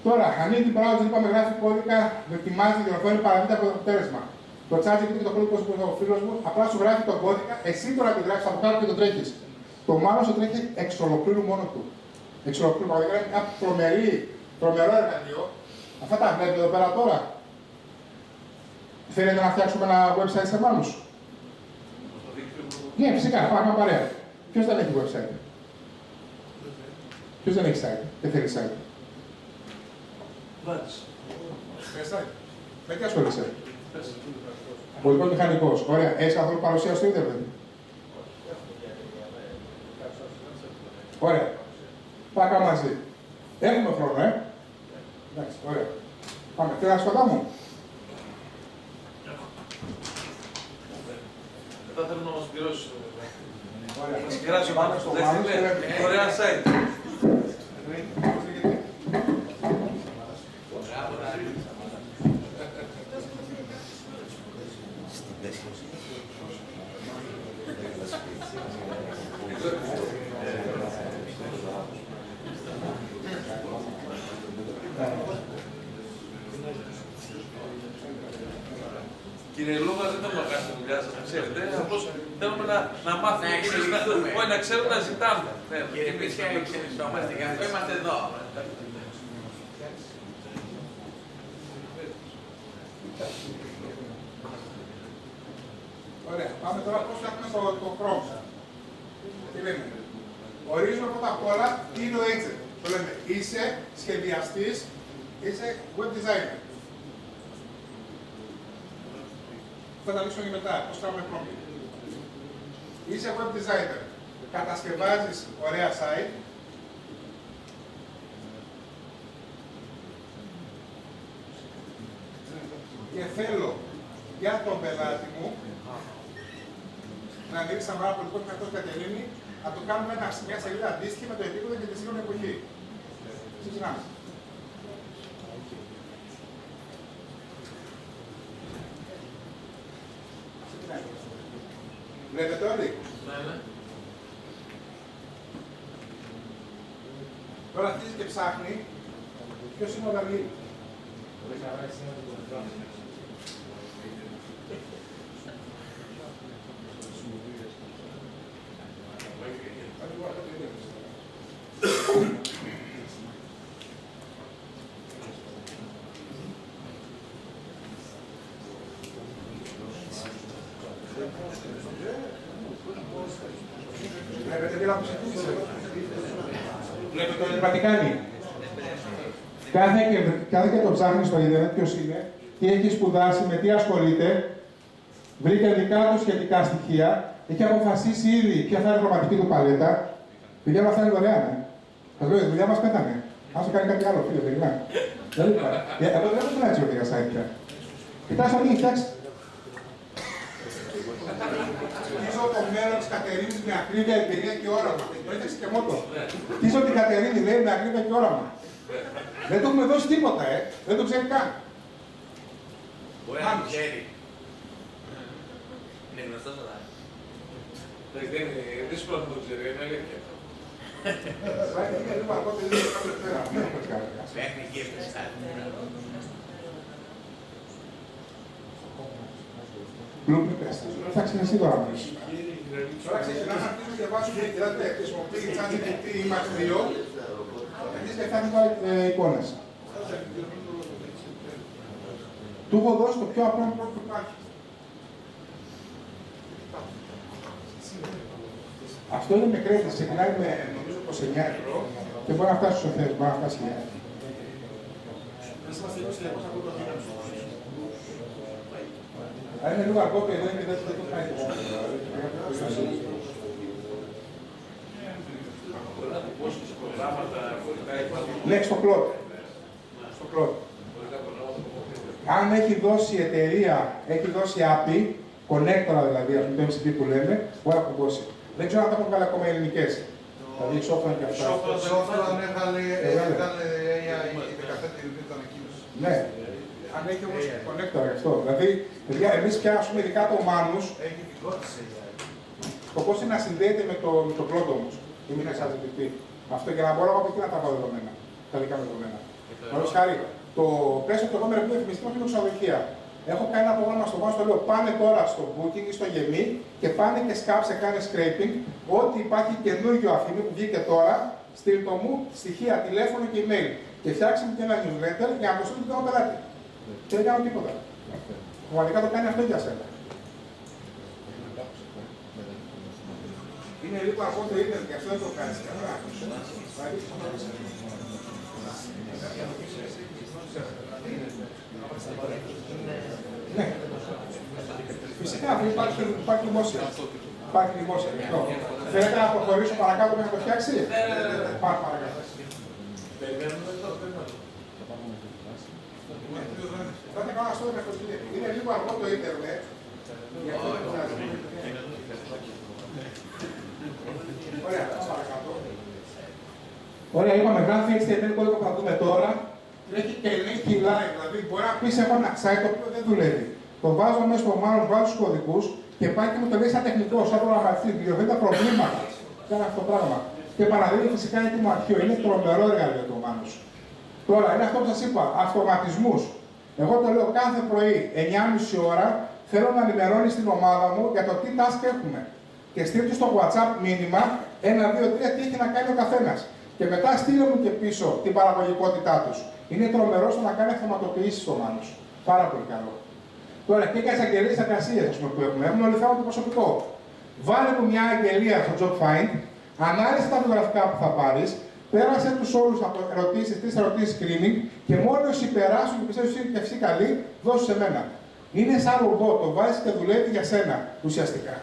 Τώρα, ανοίγει την browser, είπαμε, γράφει κώδικα, δοκιμάζει, διορθώνει, παραδείγματα από το αποτέλεσμα. Το ChatGPT και το κώδικα που είναι ο φίλος μου, απλά σου γράφει τον κώδικα, εσύ τώρα τη γράφεις από κάτω και το τρέχεις. Το Manus το τρέχει εξ ολοκλήρου μόνο του. Εξ ολοκλήρου, πραγματικά είναι ένα τρομερό εργαλείο. Αυτά τα βλέπετε εδώ πέρα τώρα. Θέλετε να φτιάξουμε ένα website σε Manus? Ναι, φυσικά, πάμε παρέα. Ποιος δεν έχει website? Ποιος δεν έχει site? Δεν θέλει site. Βάζεις. Θες site? Με τι ασχολείσαι? Πολιτικός μηχανικός. Ωραία. Έχεις καθόλου παρουσία στο ίντερνετ? Ωραία. Πάμε μαζί. Έχουμε χρόνο, Εντάξει, ωραία. Πάμε. Θέλεις κοντά μου. Μετά θέλω να μας πληρώσεις. Ωραία. Θα συγκεράσω Πάμε στο Μάνος. Ωραία site. Κύριε Λούγα, δεν θέλουμε να κάνουμε τη δουλειά σας, ξέρετε. Απλώς θέλουμε να μάθουμε, να ξέρουμε να ζητάμε. Κύριε Πίτσια, εξελισσόμαστε, γι' αυτό είμαστε εδώ. Ωραία. Πάμε τώρα πώς φτιάχνουμε το Chrome. Τι λέμε. Ορίζουμε πρώτα απ' όλα τι είναι ο agent. Το λέμε είσαι σχεδιαστής, είσαι web designer. Θα τα λύσουμε και μετά, πώς κάνουμε Chrome. Είσαι web designer. Κατασκευάζεις ωραία site. Και θέλω για τον πελάτη μου να ανοίξει ένα πάρα πολιτικό μηχανικό Κατερίνη, να το κάνουμε μια σελίδα αντίστοιχη με το επίπεδο και τη σύγχρονη εποχή. Ξεκινάμε. Βλέπετε όλοι. Ναι. Τώρα αρχίζει και ψάχνει ποιος είναι ο Δαργύρης. Βλέπετε τι λάθος ακούγησε. Βλέπετε το τι κάνει. Κάθε και το ψάχνει στο ίντερνετ ποιος είναι, τι έχει σπουδάσει, με τι ασχολείται, βρήκε δικά του σχετικά στοιχεία, έχει αποφασίσει ήδη ποια θα είναι η χρωματική του παλέτα. Παιδιά μας θα είναι δωρεάν. Θα λέω, η δουλειά μας πέτανε. Άσο κάνει κάτι άλλο, φίλε, παιδιά. Δεν υπάρχει. Εγώ δεν έχω έτσι οδηγία site πια. Κοιτάξτε τι έχει φτιάξει. Χτίζω το μέλλον της Κατερίνης με ακρίβεια, εμπειρία και όραμα. Το έφτιαξε και μότο. Χτίζω την Κατερίνη, λέει, με ακρίβεια και όραμα. Δεν του έχουμε δώσει τίποτα, δεν το ξέρει καν. Μπορεί να το ξέρει. Είναι γνωστός αλλά. Δεν είναι δύσκολο να το ξέρει, είναι αλήθεια. Είναι λίγο αργότερα, δεν είναι κάποιο πέρα. Μέχρι εκεί έφτασε. Blueprint, θα ξυνεσεί τώρα μας. Τώρα ξεκινάμε να αρχίσουμε και βάζουμε, κοιτάτε, χρησιμοποιεί ChatGPT ή Max 2, αρχίζει και φτιάχνει εικόνες. Του έχω δώσει το πιο απλό πρώτο που υπάρχει. Αυτό είναι με κρέτη, ξεκινάει με νομίζω 29€ και μπορεί να φτάσει στους οθές, μπορεί να φτάσει 1000. Είναι λίγο αργό και εδώ είναι δεν το κάνει τόσο. Ναι, στο plot. Στο plot. Αν έχει δώσει η εταιρεία, έχει δώσει API, connector δηλαδή, το MCP που λέμε, μπορεί να κουμπώσει. Δεν ξέρω αν τα έχουν βγάλει ακόμα οι ελληνικές. Δηλαδή, software και αυτά. Software αν έβγαλε AI η 17η Ιουνίου ήταν ανακοίνωση. Ναι. Αν έχει όμως connector αυτό. Δηλαδή, παιδιά, εμείς πια, ας πούμε, ειδικά το Manus, Έχει επικότηση AI. σκοπός είναι να συνδέεται με το plot όμως. Η μήνα ChatGPT. Αυτό για να μπορώ από εκεί να τα βάλω δεδομένα. Τα δικά μου δεδομένα. Παραδείγματος χάρη, το πλαίσιο του εγώ με ρεπλή εφημιστικό είναι ξενοδοχεία. Έχω κάνει ένα πρόγραμμα στο Manus, το λέω πάνε τώρα στο Booking ή στο Γεμί και πάνε και σκάψε, κάνε scraping. Ό,τι υπάρχει καινούργιο αφήμι που βγήκε τώρα, στείλ' το μου στοιχεία, τηλέφωνο και email. Και φτιάξε μου και ένα newsletter για να το στείλω στον πελάτη. Και δεν κάνω τίποτα. Πραγματικά το κάνει αυτό για σένα. Είναι λίγο από το ίντερνετ και αυτό δεν το κάνεις καλά. Ναι. Φυσικά, υπάρχει δημόσια. Υπάρχει δημόσια. Θέλετε να προχωρήσω παρακάτω μέχρι να το φτιάξει. Πάμε παρακάτω. Θα είναι κανένα στο μέχρι το σπίτι. Είναι λίγο αργό το ίντερνετ. Ωραία, πάμε παρακάτω. Ωραία, είπαμε γράφει HTML κώδικα που θα δούμε τώρα. Τρέχει και ελέγχει live, δηλαδή μπορεί να πει έχω ένα site το οποίο δεν δουλεύει. Το βάζω μέσα στο Manus, βάζω τους κωδικούς και πάει και μου το λέει σαν τεχνικό, σαν προγραμματιστή, διορθώνει τα προβλήματα. Κάνει αυτό το πράγμα. Και παραδείγει φυσικά έτοιμο αρχείο. Είναι τρομερό εργαλείο το Manus. Τώρα είναι αυτό που σας είπα, αυτοματισμούς. Εγώ το λέω κάθε πρωί, 9.30 ώρα, θέλω να ενημερώνει στην ομάδα μου για το τι task έχουμε. Και στείλτε στο WhatsApp μήνυμα 1, 2, 3 τι έχει να κάνει ο καθένας. Και μετά στείλε μου και πίσω την παραγωγικότητά τους. Είναι τρομερό στο να κάνει αυτοματοποιήσεις στο Manus. Πάρα πολύ καλό. Τώρα και για τις αγγελίες εργασίας που έχουμε όλοι θέμα το προσωπικό. Βάλε μου μια αγγελία στο Job Find, ανάλυσε τα βιογραφικά που θα πάρεις, πέρασε τους όλους από ερωτήσεις, 3 ερωτήσεις screening και μόλις όσοι περάσουν και πιστεύουν ότι είναι καλή, δώσου σε μένα. Είναι σαν ρομπότ, το βάζεις και δουλεύει για σένα ουσιαστικά.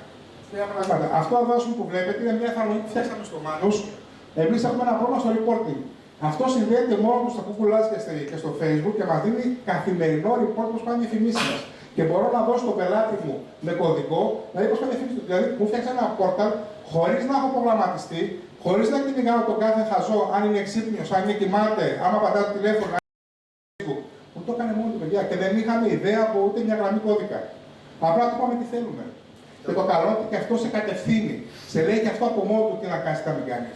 Αυτό εδώ που βλέπετε είναι μια εφαρμογή που φτιάξαμε στο Manus. Εμείς έχουμε ένα πρόβλημα στο reporting. Αυτό συνδέεται μόνο του στο Google Ads και στο Facebook και μας δίνει καθημερινό report πώς πάνε οι διαφημίσεις μας. Και μπορώ να δώσω στον πελάτη μου με κωδικό, δηλαδή πώς πάνε οι διαφημίσεις του. Δηλαδή μου φτιάξει ένα πόρταλ χωρίς να έχω προγραμματιστεί, χωρίς να κυνηγάω τον κάθε χαζό, αν είναι ξύπνιος, αν είναι κοιμάται, άμα πατάω το τηλέφωνο, μου το έκανε μόνο του παιδιά και δεν είχαμε ιδέα από ούτε μια γραμμή κώδικα. Απλά του είπαμε τι θέλουμε. Και το καλό είναι ότι και αυτό σε κατευθύνει. Σε λέει και αυτό από μόνο του τι να κάνει, τι να μην κάνει.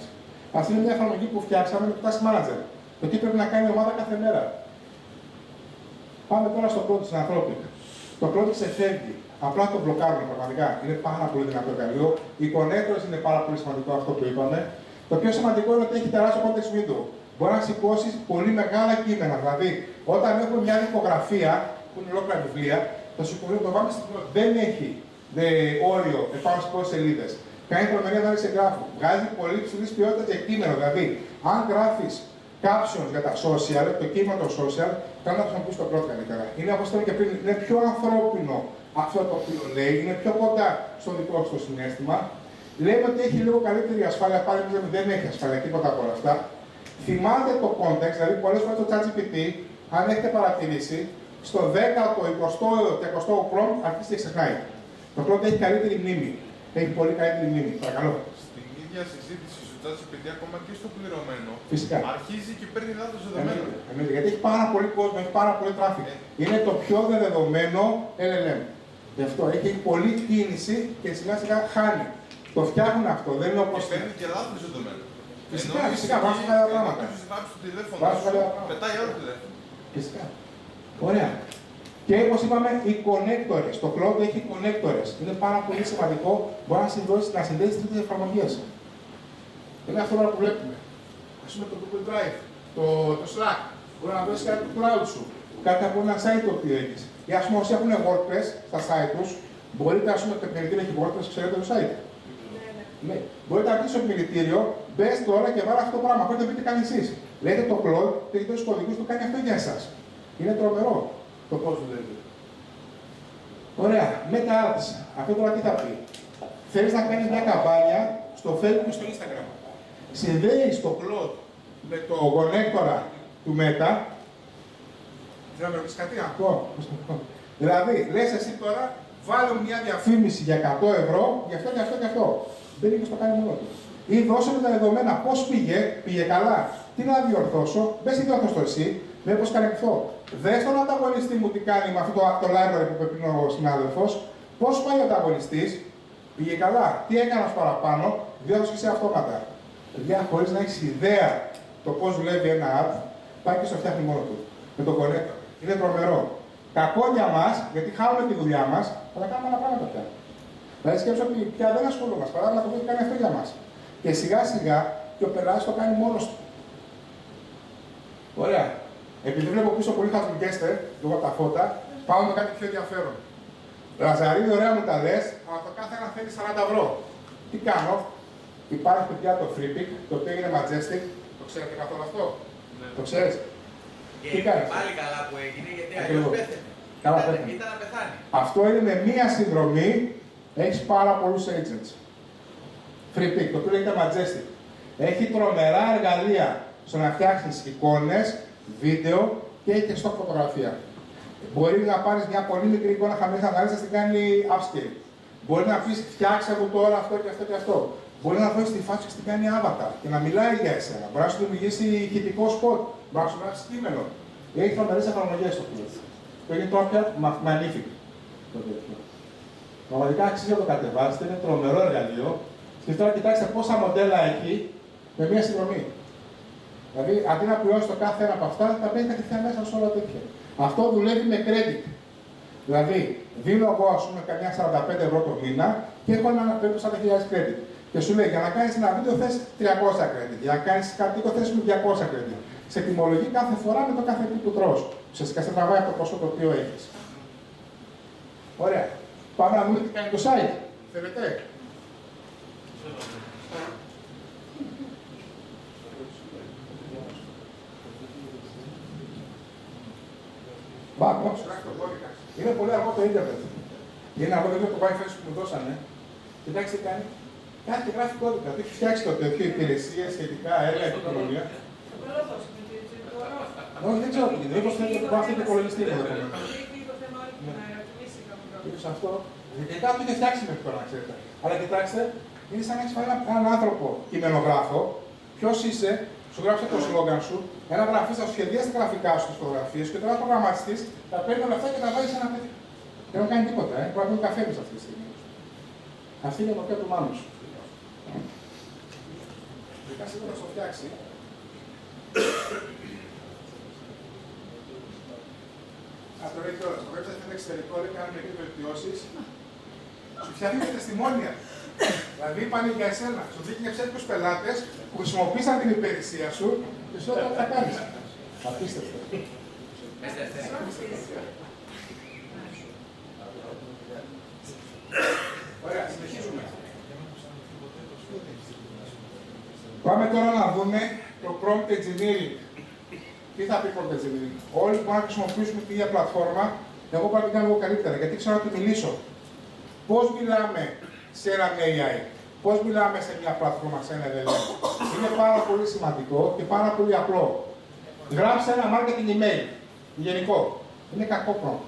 Αυτή είναι μια εφαρμογή που φτιάξαμε με το Task Manager. Το τι πρέπει να κάνει η ομάδα κάθε μέρα. Πάμε τώρα στο πρώτο, στην Anthropic. Το πρώτο σε φεύγει. Απλά το μπλοκάρουμε πραγματικά. Είναι πάρα πολύ δυνατό εργαλείο. Οι connectors είναι πάρα πολύ σημαντικό αυτό που είπαμε. Το πιο σημαντικό είναι ότι έχει τεράστιο context window. Μπορεί να σηκώσει πολύ μεγάλα κείμενα. Δηλαδή, όταν έχουμε μια δικογραφία, που είναι ολόκληρα βιβλία, το σηκωμένο το πάμε στην πρώτη. Δεν έχει όριο επάνω σε πόσες σελίδες. Κάνει τρομερή ανάλυση εγγράφου. Βγάζει πολύ ψηλή ποιότητα και κείμενο. Δηλαδή, αν γράφει captions για τα social, το κείμενο των social, κάνει να χρησιμοποιήσει το πρώτο καλύτερα. Είναι όπως είπαμε και πριν, είναι πιο ανθρώπινο αυτό το οποίο λέει, είναι πιο κοντά στο δικό σου το συναίσθημα. Λέμε ότι έχει λίγο καλύτερη ασφάλεια, πάλι δεν έχει ασφάλεια, τίποτα από όλα αυτά. Θυμάται το context, δηλαδή πολλές φορές το ChatGPT, αν έχετε παρατηρήσει, στο 10ο, 20ο και 20ο prompt αρχίζει και ξεχνάει. Το πρώτο έχει καλύτερη μνήμη. Έχει πολύ καλύτερη μνήμη. Παρακαλώ. Στην ίδια συζήτηση στο ChatGPT, ακόμα και στο πληρωμένο, φυσικά αρχίζει και παίρνει λάθος δεδομένα. Γιατί έχει πάρα πολύ κόσμο, έχει πάρα πολύ traffic. Είναι το πιο δεδομένο LLM. Γι' αυτό έχει πολλή κίνηση και σιγά σιγά χάνει. Το φτιάχνουν αυτό, δεν είναι όπως. Και παίρνει και λάθος δεδομένα. Φυσικά, βάζουν καλά πράγματα. Στο τηλέφωνο, πετάει άλλο τηλέφωνο. Φυσικά. Ωραία. Και όπως είπαμε, οι connectors. Το cloud έχει connectors. Είναι πάρα πολύ σημαντικό. Μπορεί να συνδέσει τρίτες εφαρμογές. Είναι αυτό που βλέπουμε. Ας πούμε το Google Drive, το Slack. Μπορεί να δώσει κάτι του cloud σου. Κάτι από ένα site το οποίο έχεις. Ή ας πούμε, όσοι έχουν WordPress στα site τους, μπορείτε να πούμε το επιμελητήριο έχει WordPress, ξέρετε το site. Ναι. Μπορείτε να κλείσετε το επιμελητήριο, μπες τώρα και βάλε αυτό το πράγμα. Μπορείτε να πείτε καν εσείς. Λέτε το cloud και έχει δώσει κωδικούς, το κάνει αυτό για εσάς. Είναι τρομερό το πώς δουλεύει. Ωραία. Meta-ads. Αυτό τώρα τι θα πει. Θέλεις να κάνεις μια καμπάνια στο Facebook και στο Instagram. Συνδέεις το cloud με το connector του Meta. Θέλω να με ρωτήσεις κάτι αυτό. Δηλαδή, λες εσύ τώρα, βάλε μια διαφήμιση για 100 ευρώ, γι' αυτό και αυτό και αυτό. Δεν είναι στο κάνει μόνο του. Ή δώσε με τα δεδομένα πώς πήγε καλά. Τι να διορθώσω, μπες τι διορθώσω εσύ, μήπως καλυφθώ. Δες τον ανταγωνιστή μου τι κάνει με αυτό το library που είπε ο συνάδελφος, πώς πάει ο ανταγωνιστής, πήγε καλά, τι έκανας παραπάνω, διόρθωσε σε αυτόματα. Παιδιά, χωρίς να έχεις ιδέα το πώς δουλεύει ένα app, πάει και στο φτιάχνει μόνο του. Με το connector. Είναι τρομερό. Κακό για μας, γιατί χάνουμε τη δουλειά μας, αλλά κάνουμε άλλα πράγματα πια. Δηλαδή σκέψω ότι πια δεν ασχολούμαστε. Παράδειγμα, το οποίο κάνει αυτό για μας. Και σιγά σιγά και ο πελάτης το κάνει μόνος του. Ωραία. Επειδή βλέπω πίσω πολύ χαζουργέστε, λόγω από τα φώτα, πάμε με κάτι πιο ενδιαφέρον. Λαζαρίδη, ωραία μου τα λες, αλλά το κάθε ένα θέλει 40 ευρώ. Τι κάνω, υπάρχει παιδιά το FreePick, το οποίο είναι Majestic, το ξέρετε καθόλου αυτό. Ναι. Το ξέρεις. Και πάλι καλά που έγινε, γιατί αλλιώς πέθανε. Καλά, πέθανε. Ήταν να πεθάνει. Αυτό είναι με μία συνδρομή, έχεις πάρα πολλούς agents. Free pick, το οποίο λέγεται Majestic. Έχει τρομερά εργαλεία στο να φτιάξεις εικόνες, βίντεο και έχει και stock φωτογραφία. Μπορεί να πάρεις μια πολύ μικρή εικόνα χαμηλής ανάλυσης, την κάνει upscale. Μπορεί να πεις φτιάξε μου τώρα αυτό και αυτό και αυτό. Μπορεί να δώσει τη φάση και την κάνει avatar και να μιλάει για εσένα. Μπορεί να σου δημιουργήσει ηχητικό σποτ. Μπορεί να σου γράψει κείμενο. Έχει τρομερές εφαρμογές στο πλήρω. Το έχει τώρα πια magnific. Πραγματικά αξίζει να το κατεβάσετε, είναι τρομερό εργαλείο. Και τώρα κοιτάξτε πόσα μοντέλα έχει με μία συνδρομή. Δηλαδή, αντί να πληρώσει το κάθε ένα από αυτά, θα μπαίνει κατευθείαν μέσα σε όλα τέτοια. Αυτό δουλεύει με credit. Δηλαδή, δίνω εγώ, ας πούμε, καμιά 45 ευρώ το μήνα και έχω ένα περίπου 40.000 credit. Και σου λέει, για να κάνεις ένα βίντεο θες 300 credit, για να κάνεις καρτίκο θες 200 credit. Σε τιμολογεί κάθε φορά με το κάθε τι που τρως. Ουσιαστικά σε τραβάει από το ποσό το οποίο έχεις. Ωραία. Πάμε να δούμε τι κάνει το site. Θέλετε. Μπακ, είναι πολύ αργό το ίντερνετ. Είναι αργό το Wi-Fi που μου δώσανε. Κοιτάξτε τι κάνει. Κάτι και γράφει κώδικα. Το έχει φτιάξει το τέτοιο υπηρεσία, σχετικά έργα, επικοινωνία. Όχι, δεν ξέρω τι είναι. Μήπως θέλει να πάρει και υπολογιστή. Ίσως αυτό. Γενικά το είχε φτιάξει μέχρι τώρα, να ξέρετε. Αλλά κοιτάξτε, είναι σαν να έχει φάει έναν άνθρωπο κειμενογράφο. Ποιο είσαι, σου γράψε το σλόγγαν σου, ένα γραφίστα σου σχεδίασε τα γραφικά σου, τι φωτογραφίε και τώρα προγραμματιστή θα παίρνει όλα αυτά και τα βάζει σε ένα τέτοιο. Δεν έχω κάνει τίποτα, μπορεί να πει καφέ μέσα αυτή τη στιγμή. Αυτή είναι η μορφή του μάνου σου. Ειδικά σίγουρα θα το φτιάξει. Αυτό λέει τώρα, στο website είναι εξωτερικό, λέει κάνουμε εκεί βελτιώσεις. Σου φτιάχνει και τεστιμόνια. Δηλαδή πάνε για εσένα. Σου δείχνει ψεύτικους πελάτες που χρησιμοποίησαν την υπηρεσία σου και σου λέει τι θα κάνεις. Απίστευτο. Ωραία, συνεχίζουμε. Πάμε τώρα να δούμε το prompt engineering. Τι θα πει prompt engineering. Όλοι μπορούν να χρησιμοποιήσουμε την ίδια πλατφόρμα. Εγώ πρέπει να κάνω εγώ καλύτερα, γιατί ξέρω να του μιλήσω. Πώς μιλάμε σε έναν AI, πώς μιλάμε σε μια πλατφόρμα, σε ένα LLM. Είναι πάρα πολύ σημαντικό και πάρα πολύ απλό. Γράψε ένα marketing email, γενικό. Είναι κακό prompt.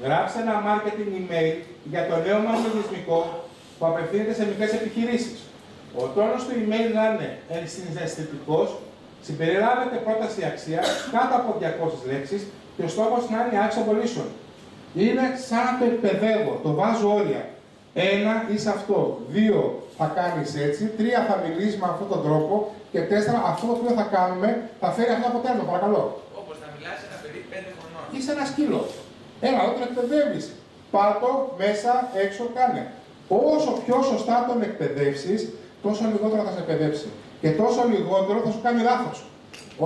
Γράψε ένα marketing email για το νέο μας λογισμικό που απευθύνεται σε μικρές επιχειρήσεις. Ο τόνος του email να είναι συναισθητικός, συμπεριλάβετε πρόταση αξία κάτω από 200 λέξεις και ο στόχος να είναι actionable. Είναι σαν να το εκπαιδεύω, το βάζω όρια. 1 είσαι αυτό, 2 θα κάνεις έτσι, 3 θα μιλήσεις με αυτόν τον τρόπο και 4 αυτό το οποίο θα κάνουμε θα φέρει αυτό το αποτέλεσμα, παρακαλώ. Όπως θα μιλάς σε ένα παιδί 5 χρονών. Είσαι ένα σκύλο. Έλα, όταν εκπαιδεύεις, πάρτο, μέσα, έξω, κάνε. Όσο πιο σωστά τον εκπαιδεύσεις, τόσο λιγότερο θα σε εκπαιδεύσει. Και τόσο λιγότερο θα σου κάνει λάθος.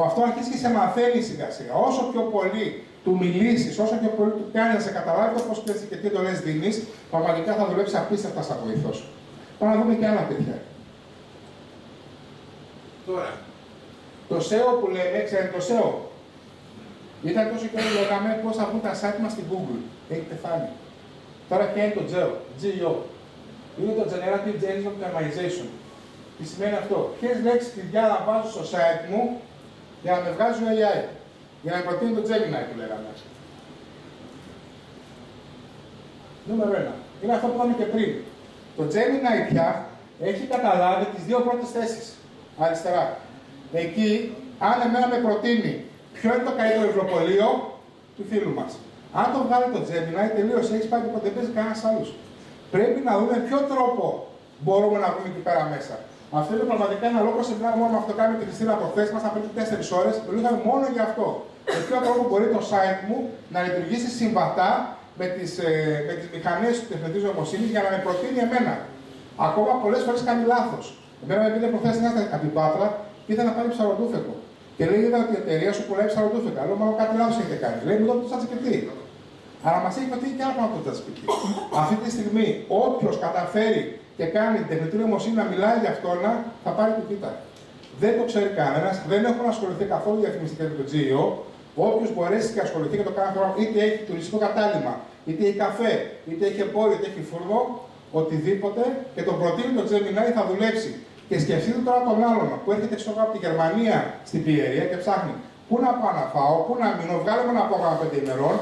Αυτό αρχίζει και σε μαθαίνει σιγά σιγά. Όσο πιο πολύ του μιλήσεις, όσο πιο πολύ του κάνει να σε καταλάβει το πώς παίζει και τι εντολές δίνεις, πραγματικά θα δουλέψει απίστευτα σαν βοηθός. Πάμε να δούμε και άλλα τέτοια. Τώρα, το SEO που λέμε, ξέρετε το SEO. Ήταν τόσο καιρό λέγαμε πώς θα βγουν τα site μας στην Google. Έχει πεθάνει. Τώρα ποια είναι το GEO. Είναι το Generative Engine Optimization. Τι σημαίνει αυτό. Ποιες λέξεις κλειδιά να βάζω στο site μου για να με βγάζει ο AI. Για να προτείνει το Gemini που λέγαμε. Νούμερο 1. Είναι αυτό που είπαμε και πριν. Το Gemini πια έχει καταλάβει τις δύο πρώτες θέσεις. Αριστερά. Εκεί, αν εμένα με προτείνει ποιο είναι το καλύτερο βιβλιοπωλείο του φίλου μας. Αν το βγάλει το Gemini, τελείωσε, έχει πάει και δεν παίζει κανένας άλλος. Πρέπει να δούμε ποιο τρόπο μπορούμε να βρούμε εκεί πέρα μέσα. Αυτό είναι πραγματικά ένα λόγο σεμινάριο μόνο με αυτό το κάνουμε τη Χριστίνα από χθες μας, θα παίρνει 4 ώρες, το λέγαμε μόνο για αυτό. Με ποιο τρόπο μπορεί το site μου να λειτουργήσει συμβατά με τις μηχανές του τεχνητής νοημοσύνης για να με προτείνει εμένα. Ακόμα πολλές φορές κάνει λάθος. Εμένα με πήρε προχθές ένα από την Πάτρα και ήθελε να πάρει ψαροντούφεκο. Και λέει: είδα ότι η εταιρεία σου πουλάει ψαροντούφεκα. Λέω: μάλλον κάτι λάθος έχετε κάνει. Λέει: μου δω το ChatGPT. Αλλά μας έχει προτείνει και άλλα πράγματα το ChatGPT. Αυτή τη στιγμή, όποιος καταφέρει και κάνει την τεχνητή νοημοσύνη να μιλάει για αυτό, θα πάρει την πίτα. Δεν το ξέρει κανένας, δεν έχουν ασχοληθεί καθόλου διαφημιστικά με το GEO. Όποιος μπορέσει και ασχοληθεί και το κάνει αυτό, είτε έχει τουριστικό κατάλημα, είτε έχει καφέ, είτε έχει εμπόριο, είτε έχει φούρνο, οτιδήποτε και τον προτείνει το Gemini θα δουλέψει. Και σκεφτείτε τώρα τον άλλον που έρχεται ξέρω από τη Γερμανία στην πιερία και ψάχνει πού να πάω να φάω, πού να μείνω, βγάλε μου ένα πρόγραμμα 5 ημερών.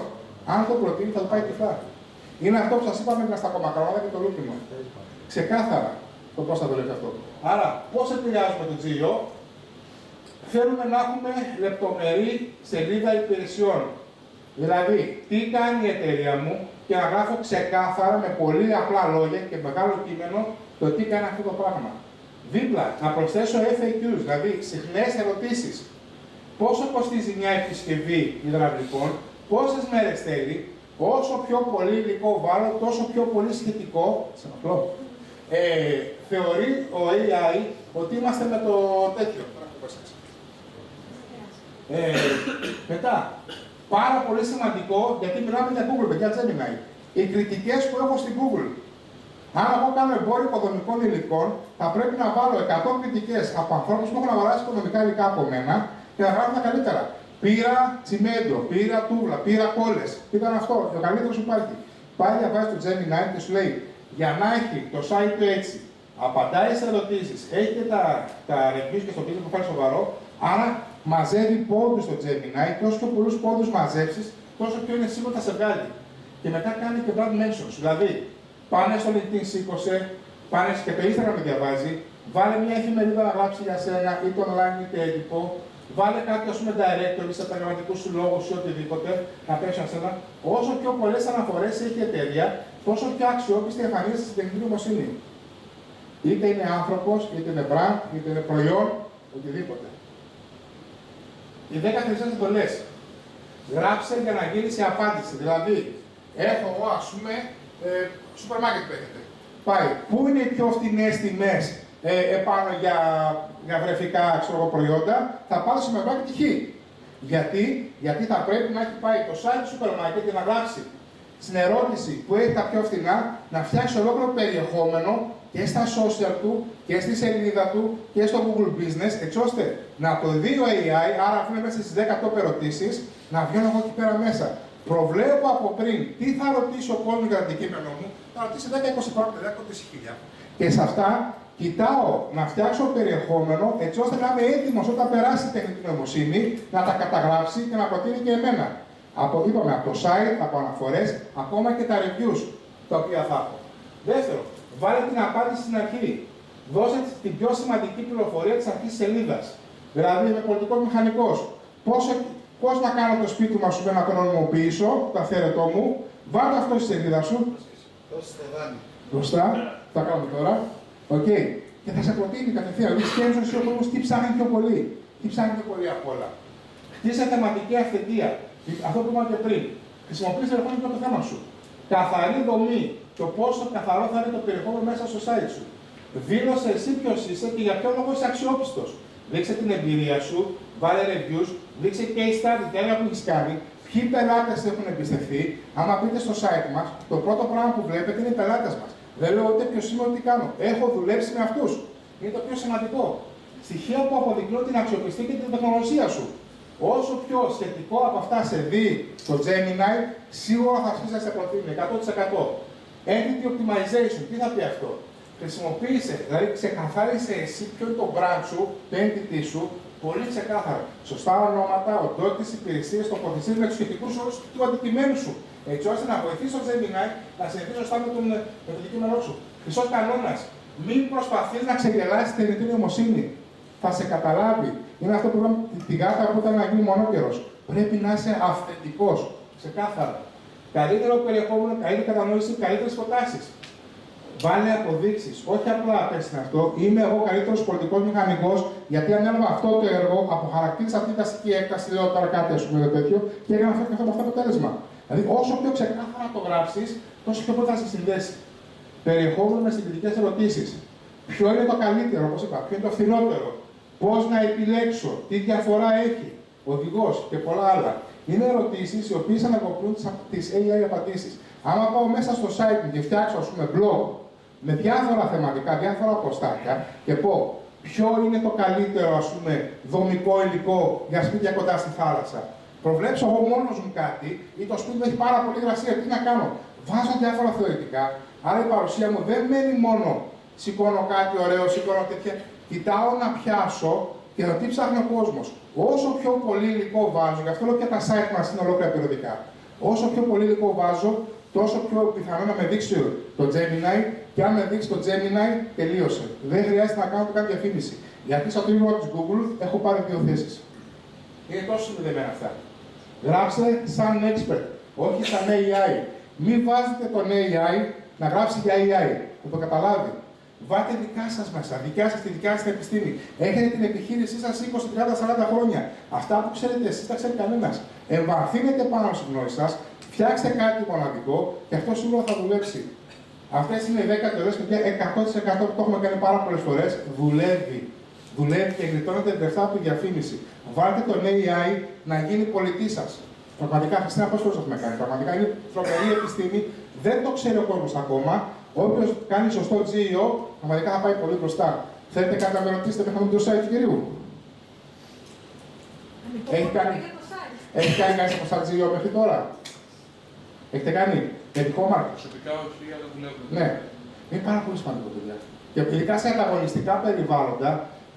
Αν το προτείνει θα το πάει τυφλά. Είναι αυτό που σας είπαμε με τα κομμακρονάδα και το λούκιμο. Ξεκάθαρα το πώς θα δουλεύει αυτό. Άρα, πώς επηρεάζουμε το Geo, θέλουμε να έχουμε λεπτομερή σελίδα υπηρεσιών. Δηλαδή, τι κάνει η εταιρεία μου και να γράφω ξεκάθαρα με πολύ απλά λόγια και μεγάλο κείμενο το τι κάνει αυτό το πράγμα. Δίπλα, να προσθέσω FAQs, δηλαδή συχνές ερωτήσεις. Πόσο κοστίζει μια επισκευή υδραυλικών, πόσες μέρες θέλει, όσο πιο πολύ υλικό βάλω, τόσο πιο πολύ σχετικό. Σε απλό. Θεωρεί ο AI ότι είμαστε με το τέτοιο. Μετά, πάρα πολύ σημαντικό, γιατί μιλάμε για Google, παιδιά Gemini. Οι κριτικές που έχω στην Google. Αν εγώ κάνω εμπόριο οικοδομικών υλικών, θα πρέπει να βάλω 100 κριτικές από ανθρώπους που έχουν αγοράσει οικοδομικά υλικά από μένα και να γράφουν τα καλύτερα. Πήρα τσιμέντο, πήρα τούβλα, πήρα κόλλες. Ήταν αυτό, ο καλύτερος που υπάρχει. Πάει διαβάζει το Gemini και σου λέει, για να έχει το site του έτσι, απαντάει σε ερωτήσεις, έχει και τα reviews και στο πίσω που φάει σοβαρό, άρα μαζεύει πόντους στο Gemini και όσο πιο πολλούς πόντους μαζέψεις, τόσο πιο είναι σίγουρο θα σε βγάλει. Και μετά κάνει και brand mentions. Δηλαδή, πάνε στο LinkedIn, σήκωσε, πάνε και το Instagram με διαβάζει, βάλε μια εφημερίδα να γράψει για σένα, είτε online είτε έντυπο, βάλε κάποιο ας πούμε directory σε επαγγελματικούς σου λόγους ή οτιδήποτε, να πέσει σε σένα. Όσο πιο πολλές αναφορές έχει η εταιρεία, τόσο πιο αξιόπιστη εμφανίζεται στην τεχνητή νοημοσύνη. Είτε είναι άνθρωπος, είτε είναι brand, είτε είναι προϊόν, οτιδήποτε. Οι 10 χρυσές εντολές. Γράψε για να γίνει η απάντηση. Δηλαδή, έχω εγώ ας πούμε σούπερ μάρκετ που έχετε. Πάει, πού είναι οι πιο φτηνές τιμές επάνω για βρεφικά προϊόντα, θα πάω σε μερβάκι Χ. Γιατί θα πρέπει να έχει πάει το site του σούπερ μάρκετ και να γράψει στην ερώτηση που έχει τα πιο φθηνά, να φτιάξει ολόκληρο περιεχόμενο και στα social του και στη σελίδα του και στο Google Business, έτσι ώστε να το δει ο AI, άρα αφού είναι μέσα στις 10 top ερωτήσεις, να βγαίνω εγώ εκεί πέρα μέσα. Προβλέπω από πριν τι θα ρωτήσει ο κόσμος για το αντικείμενο μου, θα ρωτήσει 10-20 πράγματα, δεν θα ρωτήσει 1000. Και σε αυτά κοιτάω να φτιάξω περιεχόμενο έτσι ώστε να είμαι έτοιμος όταν περάσει η τεχνητή νοημοσύνη να τα καταγράψει και να προτείνει και εμένα. Είπαμε από το site, από αναφορές, ακόμα και τα reviews τα οποία θα έχω. Δεύτερο, βάλε την απάντηση στην αρχή. Δώσε την πιο σημαντική πληροφορία της αρχής της σελίδας. Δηλαδή, είμαι πολιτικός μηχανικός. Πώς να κάνω το σπίτι μου, να το νομιμοποιήσω, το αφαίρετό μου, βάλτε αυτό στη σελίδα σου. Δώσε το δάνειο. Μπροστά, θα κάνουμε τώρα. Οκ. Και θα σε προτείνει κατευθείαν. Δηλαδή, σκέφτεσαι εσύ ο κόσμος τι ψάχνει πιο πολύ. Τι ψάχνει πιο πολύ απ' όλα. Χτίσε θεματική αυθεντία. Αυτό που είπα και πριν. Χρησιμοποιήστε λοιπόν και το θέμα σου. Καθαρή δομή. Το πόσο καθαρό θα είναι το περιεχόμενο μέσα στο site σου. Δήλωσε εσύ ποιος είσαι και για ποιο λόγο είσαι αξιόπιστος. Δείξε την εμπειρία σου, βάλε reviews, δείξε case study, τι έργα που έχεις κάνει, ποιοι πελάτες έχουν εμπιστευτεί. Άμα μπείτε στο site μας, το πρώτο πράγμα που βλέπετε είναι οι πελάτες μας. Δεν λέω ούτε ποιος είμαι, τι κάνω. Έχω δουλέψει με αυτούς. Είναι το πιο σημαντικό. Στοιχεία που αποδεικνύουν την αξιοπιστία και την τεχνολογία σου. Όσο πιο σχετικό από αυτά σε δει το Gemini, σίγουρα θα αρχίσει να σε προτείνει 100%. Entity optimization, τι θα πει αυτό. Χρησιμοποίησε, δηλαδή ξεκαθάρισε εσύ ποιο είναι το brand σου, το entity σου, πολύ ξεκάθαρα. Σωστά ονόματα, οντότητες, υπηρεσίες, τοποθεσίες με τους σχετικούς όρους του αντικειμένου σου. Έτσι ώστε να βοηθήσει το Gemini να συνεχίσει σωστά με το αντικείμενό σου. Χρυσός κανόνας. Μην προσπαθείς να ξεγελάσεις την τεχνητή νοημοσύνη. Θα σε καταλάβει. Είναι αυτό που είπαμε τη γάτα που ήταν να γίνει μονόκερος. Πρέπει να είσαι αυθεντικός. Ξεκάθαρα. Καλύτερο περιεχόμενο, καλύτερη κατανόηση, καλύτερες προτάσεις. Βάλε αποδείξεις. Όχι απλά πες αυτό. Είμαι εγώ καλύτερος πολιτικός μηχανικός, γιατί ανέλαβα αυτό το έργο, αποχαρακτήρισα αυτή την αστική έκταση, λέω τώρα κάτι ας πούμε τέτοιο, και έκανα αυτό και αυτό το αποτέλεσμα. Δηλαδή, όσο πιο ξεκάθαρα το γράψεις, τόσο πιο πολύ θα σε συνδέσει. Περιεχόμενο με συγκριτικές ερωτήσεις. Ποιο είναι το καλύτερο, όπως είπα, ποιο είναι το φθηνότερο. Πώς να επιλέξω, τι διαφορά έχει, οδηγός και πολλά άλλα. Είναι ερωτήσεις οι οποίες ανακοπλούν τις AI απαντήσεις. Άμα πάω μέσα στο site μου και φτιάξω, ας πούμε, blog με διάφορα θεματικά, διάφορα ποστάκια και πω ποιο είναι το καλύτερο, ας πούμε, δομικό υλικό για σπίτια κοντά στη θάλασσα. προβλέψω εγώ μόνος μου κάτι ή το σπίτι μου έχει πάρα πολύ υγρασία, τι να κάνω. Βάζω διάφορα θεωρητικά, άρα η παρουσία μου δεν μένει μόνο σηκώνω κάτι ωραίο, σηκώνω τέτοια. Κοιτάω να πιάσω και να τι ψάχνει ο κόσμος. Όσο πιο πολύ υλικό βάζω, γι' αυτό λέω και τα site μας είναι ολόκληρα περιοδικά. Όσο πιο πολύ υλικό βάζω, τόσο πιο πιθανό να με δείξει το Gemini και αν με δείξει το Gemini, τελείωσε. Δεν χρειάζεται να κάνω κάποια διαφήμιση. Γιατί στο τμήμα της Google έχω πάρει 2 θέσεις. Είναι τόσο συνδεδεμένα αυτά. Γράψτε σαν expert, όχι σαν AI. Μην βάζετε τον AI να γράψει για AI, να το καταλάβει. Βάλτε δικά σας μέσα, τη δικιά σας επιστήμη. Έχετε την επιχείρησή σας 20, 30, 40 χρόνια. Αυτά που ξέρετε εσείς τα ξέρει κανένας. Εμβαθύνετε πάνω στη γνώση σας, φτιάξτε κάτι μοναδικό και αυτό σίγουρα θα δουλέψει. Αυτές είναι οι 10 θεωρίες και 100% που το έχουμε κάνει πάρα πολλές φορές. Δουλεύει. Δουλεύει και γλιτώνετε λεφτά από τη διαφήμιση. Βάλτε τον AI να γίνει πολιτή σας. Πραγματικά, Χριστίνα, πόσες φορές έχουμε κάνει. Πραγματικά είναι τρομερή επιστήμη. Δεν το ξέρει ο κόσμος ακόμα. Όποιος κάνει σωστό GEO, πραγματικά θα πάει πολύ μπροστά. Θέλετε κάτι να με ρωτήσετε μέχρι το site του κυρίου. Έχει κάνει κανείς από στα GEO μέχρι τώρα. Έχετε κάνει παιδικό μάρκετ. Προσωπικά όχι, αλλά δουλεύω. Ναι. Είναι πάρα πολύ σημαντικό, παιδιά. Και ειδικά σε ανταγωνιστικά περιβάλλοντα,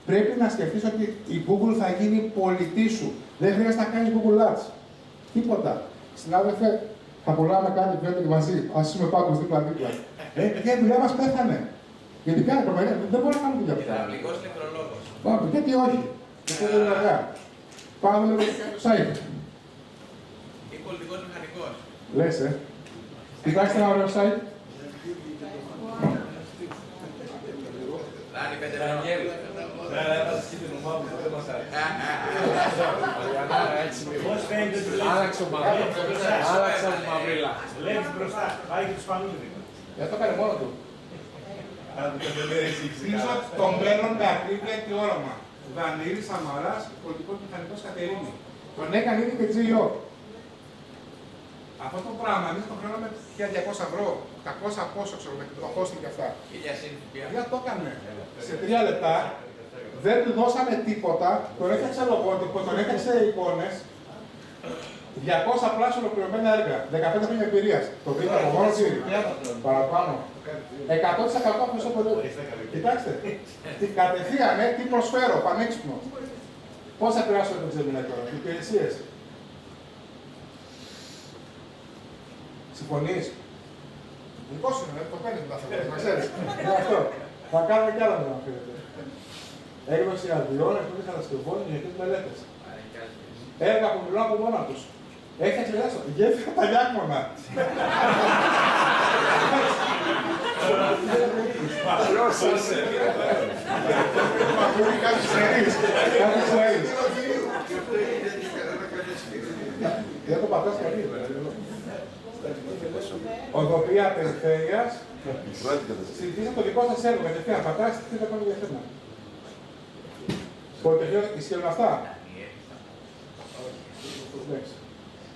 πρέπει να σκεφτείς ότι η Google θα γίνει πολιτή σου. Δεν χρειάζεται να κάνεις Google Ads. Τίποτα. Συνάδελφε, θα πουλάμε κάτι που και μαζί. Ας είμαι πάγκος δίπλα-δίπλα. Και η δουλειά μας πέθανε. Γιατί κάνει προμονή, δεν μπορεί να κάνουμε δουλειά πια. Υδραυλικός ηλεκτρολόγος. Πάμε, γιατί όχι. Γιατί δεν είναι ωραία. Πάμε λίγο στο site. Ή πολιτικός μηχανικός. Λες, κοιτάξτε ένα ωραίο site. Ράνι πέντε Ευαγγέλου. Άλλαξε ο Μαυρίλα. Λέξεις μπροστά, πάει και τους φανούλοι. Δεν το έκανε μόνο του. Πίσω το μέλλον με ακρίβεια και όραμα. Δανίλης Σαμαράς, πολιτικός μηχανικός Κατερίνη. Τον έκανε ήδη και GEO. Αυτό το πράγμα, εμείς το χρεώναμε 1.200 ευρώ, 800 πόσο ξέρω, με το hosting και αυτά. Για το έκανε. Σε 3 λεπτά δεν του δώσαμε τίποτα, τον έφτιαξε λογότυπο, τον έφτιαξε εικόνες. 200 πλάσια ολοκληρωμένα έργα, 15 χρόνια εμπειρίας. Το βρήκα από μόνο του. Παραπάνω. 100% αυτό το ποτέ. Κοιτάξτε. Κατευθείαν, τι προσφέρω, πανέξυπνο. Πώς θα περάσω το Gemini τώρα, υπηρεσίες. Συμφωνείς. Δικό σου είναι, το παίρνεις μετά θα να ξέρεις. Αυτό. Θα κάνουμε κι άλλα να φύγετε. Έκδοση αδειών, εκδόση κατασκευών, γενικές μελέτες. Έργα που μιλάω από μόνα τους. Έχει εξελιάσει το γέφυρα τα Λιάκμονα. Κάτι ξέρεις. Δεν το πατάς καλή. Οδοποιία περιφέρειας. Συζητήστε το δικό σας έργο κατευθείαν. Πατάς, τι θα κάνω για θέμα. Πολυτεχνείο, ισχύουν αυτά.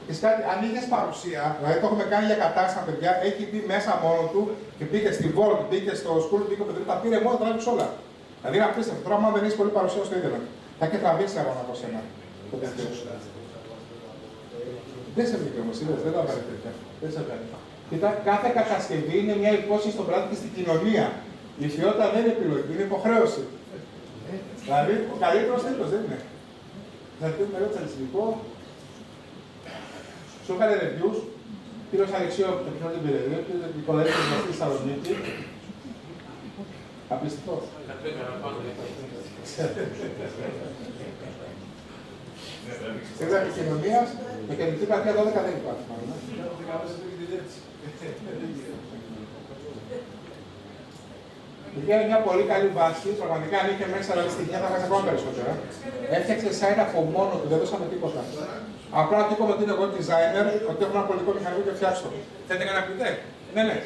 Φυσικά, αν είχες παρουσία, δηλαδή το έχουμε κάνει για κατάσταση, παιδιά, έχει μπει μέσα μόνο του και μπήκε στη Volt, μπήκε στο School, μπήκε στο παιδί, τα πήρε μόνο, τα έβγαλε όλα. Δηλαδή είναι απίστευτο. Τώρα, αν δεν έχει πολύ παρουσία στο ίντερνετ, θα έχει τραβήξει αγώνα από σένα. Δεν σε βγήκε όμως, είδες, δεν τα βγάλει τέτοια. Δεν σε βγάλει. Κοιτά, κάθε κατασκευή είναι μια υπόσχεση στον πράγμα και στην κοινωνία. Η ιδιότητα δεν είναι επιλογή, είναι υποχρέωση. Δηλαδή, ο καλύτερος τίτλος δεν είναι. Δηλαδή, με ρώτησε αλυσιδικό, σου έκανε reviews, κύριος Αλεξίου από το κοινό την περιοδία, κύριος Νικολαίδης από τη Θεσσαλονίκη. Απιστευτό. Στην επικοινωνίας, με κεντρική πλατεία 12 δεν υπάρχει. Είναι μια πολύ καλή βάση, πραγματικά αν είχε μέσα δηλαδή στοιχεία θα βάζει ακόμα περισσότερα. Έφτιαξε site από μόνο του, δεν δώσαμε τίποτα. Απλά του είπαμε ότι είναι εγώ designer, ότι έχω ένα πολιτικό μηχανικό και φτιάξω. Θέλετε κανένα ποιητέ? Ναι, ναι.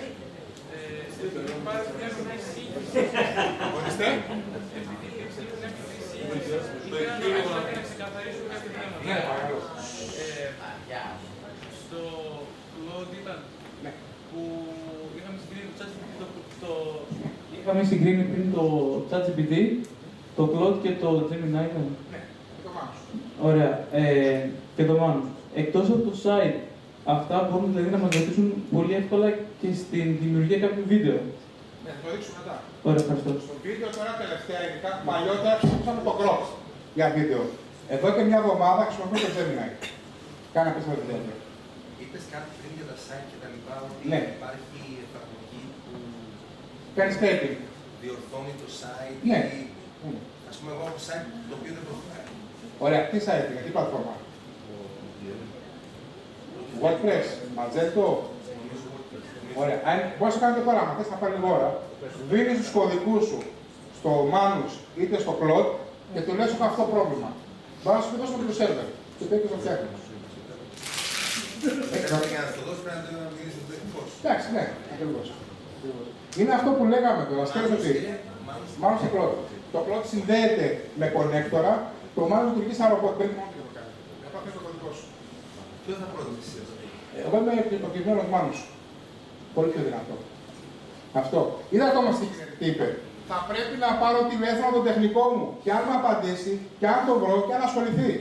Ορίστε. Ναι, παρακαλώ. Στο Claude ήταν που είχαμε συγκρίνει το είχαμε συγκρίνει πριν το ChatGPT, το Claude και το Gemini. Ναι, το μάνα σου. Ωραία. Και το Μάνος. Εκτός από το site, αυτά μπορούν δηλαδή να μας βοηθήσουν πολύ εύκολα και στην δημιουργία κάποιου βίντεο. Ναι, θα το δείξω μετά. Ωραία, ευχαριστώ. Στο βίντεο τώρα τελευταία, ειδικά παλιότερα, χρησιμοποιούσαμε το Grok για βίντεο. Εδώ και μια εβδομάδα χρησιμοποιούμε το Gemini. Κάνε απίστευτα βίντεο. Είπες κάτι πριν για τα site και τα λοιπά, ότι Ναι. υπάρχει εφαρμογή που Κάνει scraping. διορθώνει το site. Ναι. Ή, ας πούμε, εγώ έχω site το οποίο δεν προχωράει. Ωραία, τι site είναι, τι πλατφόρμα. WordPress, Magento. Ωραία. Μπορείς να κάνεις τώρα, αν θες να πάρει ώρα, δίνεις τους κωδικούς σου στο Manus είτε στο Cloud και του λες: έχω αυτό το πρόβλημα. Μπορείς να σου δώσουμε και το σερβερ και το έχεις το φτιάχνει. Για να το δώσει πρέπει να το μιλήσει το τεχνικός. Εντάξει, ναι, ακριβώς. Είναι αυτό που λέγαμε τώρα. Σκέφτεσαι ότι μάλλον σε Cloud. Το Cloud συνδέεται με κονέκτορα, το Manus λειτουργεί σαν ρομπότ. Πρέπει μόνο να το κάνει. Αυτό είναι το κωδικό σου. Ποιο θα πρότεινες εσύ? Εγώ είμαι υποκειμενός Manus. Πολύ πιο δυνατό. Αυτό. Είδατε όμως τι είπε. Θα πρέπει να πάρω τηλέφωνο τον τεχνικό μου και αν μου απαντήσει, και αν το βρω και αν ασχοληθεί.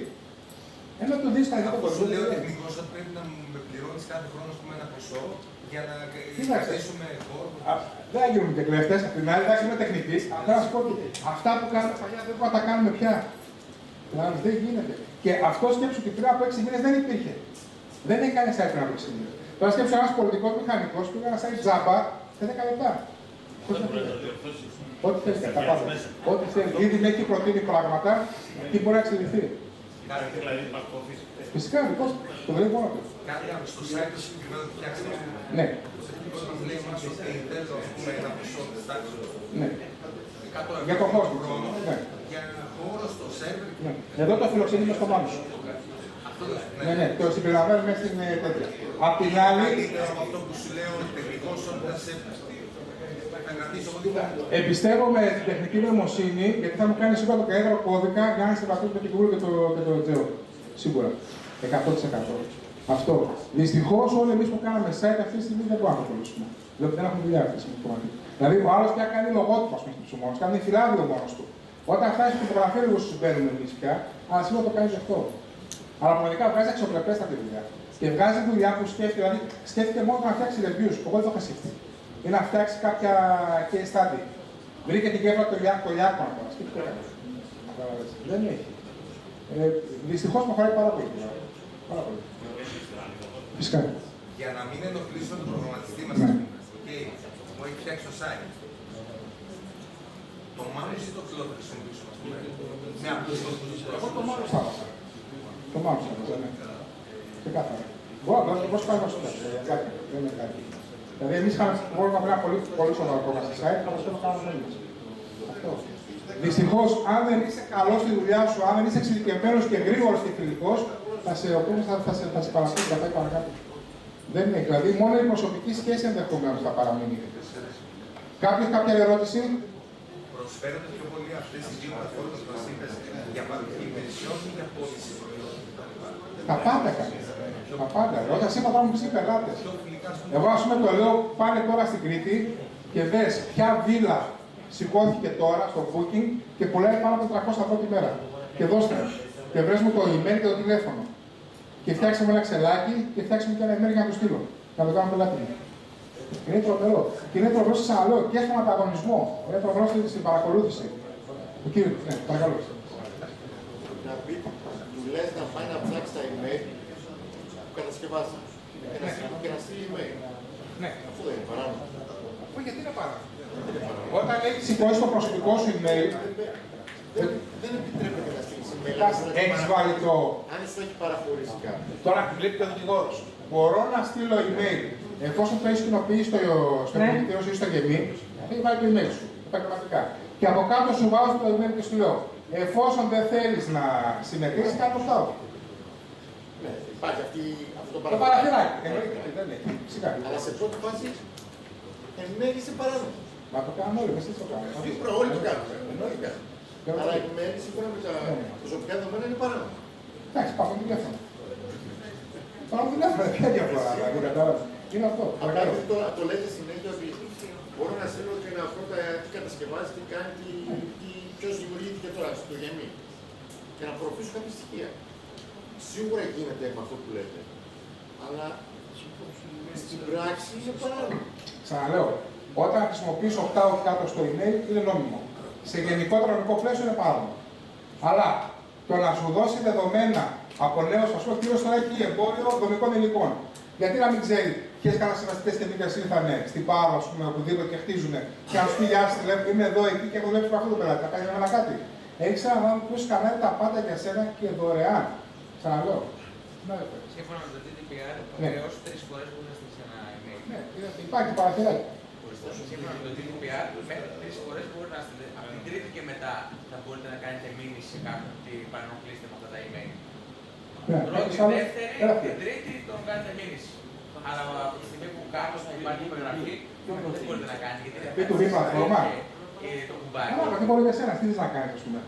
Ενώ του δεις τα Αυτό σου λέει ο τεχνικός ότι πρέπει να με πληρώνεις κάθε χρόνο ένα ποσό για να κρατήσουμε χώρο. Δεν θα γίνουμε και κλέφτες. Απ' την άλλη, εντάξει, είμαι τεχνικής. Απλά να σου πω ότι αυτά που κάνουμε παλιά δεν μπορούμε να τα κάνουμε πια. Δηλαδή δεν γίνεται. Και αυτό σκέψου ότι πριν από 6 μήνες δεν υπήρχε. Δεν έχει κάνει site πριν από 6 μήνες. Τώρα σκέψου ένας πολιτικός μηχανικός που έκανε ένα site τζάμπα σε 10 λεπτά. Ό,τι θέλει, τα πάντα. Ό,τι θέλει. Ήδη με έχει προτείνει πράγματα και μπορεί να εξελιχθεί. Φυσικά, λοιπόν, το βλέπει μόνο του. Κάτι στο site του συγκεκριμένο που φτιάξαμε. Ναι. Πώς μας λέει μας ότι θέλω, ας πούμε, ένα ποσό της τάξης. Ναι. 100 Για το χώρο. χρόνο. Ναι. Για ένα χώρο στο σερβερ. Ναι. Εδώ το φιλοξενούμε στο πάνω σου. Ναι, ναι, το συμπεριλαμβάνουμε μέσα στην τέτοια. Απ' την άλλη. Καλύτερο από αυτό που σου λέω ο τεχνικός όταν σε κρατήσω εγώ τίποτα. Εμπιστεύομαι την τεχνική νοημοσύνη γιατί θα μου κάνει σίγουρα το καλύτερο κώδικα για να συμβατώσει το Google και το Geo. Σίγουρα. 100%. Αυτό. Δυστυχώς όλοι εμείς που κάναμε site αυτή τη στιγμή δεν μπορούμε να το ακολουθήσουμε. Δηλαδή δεν έχουμε δουλειά αυτή τη στιγμή. Δηλαδή ο άλλος πια κάνει λογότυπο στο μόνος, κάνει φυλάδιο μόνος του. Όταν φτάσει στο φωτογραφείο λίγο σου μπαίνουμε εμείς πια, αλλά σίγουρα το κάνει αυτό. Αλλά πραγματικά βγάζει αξιοπρεπέστατη δουλειά. Και βγάζει δουλειά που σκέφτεται, δηλαδή σκέφτεται μόνο να φτιάξει reviews. Εγώ δεν το είχα σκεφτεί. Ή να φτιάξει κάποια case study. Βρήκε την κέφρα το Λιάκο να πάει. Σκέφτεται κάτι. Δεν έχει. Δυστυχώς προχωράει πάρα πολύ. Πάρα πολύ. Φυσικά. Για να μην ενοχλήσουμε τον προγραμματιστή μας, μου έχει φτιάξει το site. Το Manus ή το Cloud χρησιμοποιήσουμε, ας πούμε. Εγώ το Manus θα βάζα. Το Manus θα βάζα, ναι. Ξεκάθαρα. Μπορώ να σου κάνω στο κάτι. Δεν είναι κάτι. Δηλαδή, εμείς είχαμε πρόβλημα με ένα πολύ σοβαρό πρόγραμμα στο site, αλλά αυτό το κάνουμε εμείς. Αυτό. Δυστυχώς, αν δεν είσαι καλός στη δουλειά σου, αν δεν είσαι εξειδικευμένος και γρήγορος και φιλικός, θα σε παρασύρει κατά παρακάτω. Δεν είναι. Δηλαδή, μόνο η προσωπική σχέση ενδεχομένως θα παραμείνει. Κάποια ερώτηση. Προσφέρονται πιο πολύ αυτές τις δύο πλατφόρμες που μας είπες για παροχή υπηρεσιών ή για πώληση προϊόντων. Τα πάντα κάνει. Τα πάντα. Όταν σήμερα θα μου πεις οι πελάτες. Εγώ, ας πούμε, το λέω, πάνε τώρα στην Κρήτη και δες ποια βίλα σηκώθηκε τώρα στο booking και πουλάει πάνω από 300 ευρώ τη μέρα. Και δώστε μου. Και βρες μου το email και το τηλέφωνο. Και φτιάξαμε ένα ξελάκι και φτιάξαμε και ένα email για να το στείλω. Να το κάνω πελάτη μου. Είναι τρομερό. Και είναι τρομερό, σας αναλέω, και στον ανταγωνισμό. Είναι τρομερό στην παρακολούθηση. Ο κύριος, ναι, παρακαλώ. Να πει, του λες να πάει να ψάξει τα email που κατασκευάζει. Και να στείλει email. Ναι. Αυτό δεν είναι παράνομο. Όχι, γιατί είναι παράνομο. Όταν έχει σηκώσει το προσωπικό σου email. Δεν επιτρέπεται να στείλει email. Έχεις βάλει το. Αν σου έχει παραχωρήσει κάτι. Τώρα βλέπει και ο δικηγόρος. Μπορώ να στείλω email. Εφόσον το έχει κοινοποιήσει στο επιμελητήριο ή στο γεμί, έχει βάλει το email σου. Επαγγελματικά. Και από κάτω σου βάζω το email και σου λέω: εφόσον δεν θέλεις να συμμετέχεις, κάτω στο άλλο. Ναι, υπάρχει αυτό το παραθυράκι. Δεν έχει. Φυσικά. Αλλά σε πρώτη φάση εν μέρει είσαι παράνομο. Μα το κάνουμε όλοι, εσύ το κάνουμε. Σίγουρα όλοι το κάνουμε. Αλλά εν μέρει σύμφωνα με τα προσωπικά δεδομένα είναι παράνομο. Εντάξει, πάω στον τηλέφωνο. Πάω στον τηλέφωνο, ποια διαφορά, δηλαδή κατάλαβα. Είναι αυτό. Απλά το λέτε συνέχεια ότι μπορώ να στείλω και να βρω τι κατασκευάζει, τι κάνει, ποιος δημιουργήθηκε τώρα στο γεμί. και να απορροφήσουν κάποια στοιχεία. Σίγουρα γίνεται με αυτό που λέτε, αλλά στην πράξη είναι παράνομο. Ξαναλέω, όταν χρησιμοποιείς opt-out κάτω στο email είναι νόμιμο. Σε γενικότερο νομικό πλαίσιο είναι παράνομο. Αλλά το να σου δώσει δεδομένα από νέο, α πούμε, κυρίως τώρα έχει εμπόριο δομικών υλικών. Γιατί να μην ξέρει ποιες κατασκευαστικές τεχνικές ήρθανε στην Πάρο, α πούμε, οπουδήποτε και χτίζουν, και να σου πει γεια σας, είμαι εδώ, εκεί και έχω δουλέψει με αυτό το πελάτη. Θα κάνει εμένα κάτι. Έχει έναν που σκανάρει τα πάντα για σένα και δωρεάν. Ξαναλέω. Σύμφωνα με το GDPR, έως 3 φορές μπορεί να στείλει ένα email. Ναι, υπάρχει παραθυράκι. Σύμφωνα με το GDPR, μέχρι 3 φορές μπορεί να στείλει. Από την τρίτη και μετά θα μπορείτε να κάνετε μήνυση σε κάποιον ότι παρενοχλείστε με αυτά τα email. Πρώτη, δεύτερη, την τρίτη τον κάνετε μήνυση. Αλλά από τη στιγμή που κάποιος που υπάρχει υπογραφή, δεν μπορείτε να κάνετε. Γιατί το βήμα φόρμα. Και το κουμπάκι. Αλλά δεν μπορεί για σένα, τι θες να κάνεις, ας πούμε.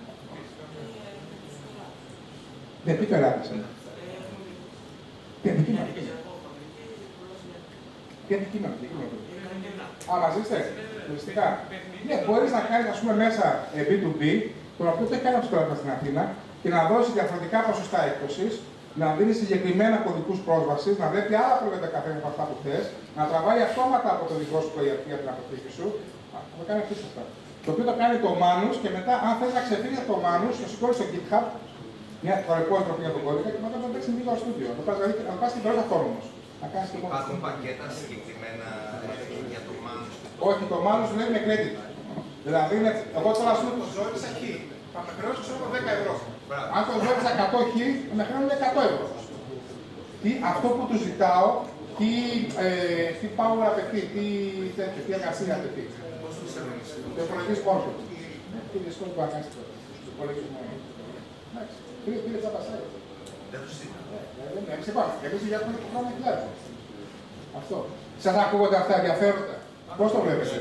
Δεν πει το ελάτε σένα. Τι αντικείμενο. Τι αντικείμενο. Α, μαζί είστε. Τουριστικά. Ναι, μπορείς να κάνεις, ας πούμε, μέσα B2B, τον οποίο το έχει κάνει από τώρα στην Αθήνα, και να δώσει διαφορετικά ποσοστά έκπτωσης, να δίνει συγκεκριμένα κωδικούς πρόσβασης, να βλέπει άλλα προϊόντα καθένα από αυτά που θες, να τραβάει αυτόματα από το δικό σου προϊόν για την αποθήκη σου. Το κάνει απίστευτα. Το οποίο το κάνει το Manus και μετά, αν θες να ξεφύγει από το Manus, το σηκώνει στο GitHub, μια φορεπόστροφη για τον κώδικα και μετά να παίξει λίγο στο στούντιο. Να πας στην πρώτη αυτόνομος. Υπάρχουν πακέτα συγκεκριμένα για το Manus. Όχι, το Manus λέει με credit. Δηλαδή, εγώ τώρα σου το ζώρισα χ. Θα με χρεώσει ξέρω 10 ευρώ. Αν το ζώρισα 100 χ, θα με χρεώνουν 100 ευρώ. Αυτό που του ζητάω, τι power απαιτεί, τι εργασία απαιτεί. Το υπολογίζει μόνο του. Τι δύσκολο που κάνει τώρα. Το υπολογίζει μόνο. Εντάξει. Πήρε τα πασάρια. Δεν του ζητάω. Εμείς για το χρόνο χιλιάδες. Αυτό. Σας ακούγονται αυτά ενδιαφέροντα. Πώς το βλέπετε.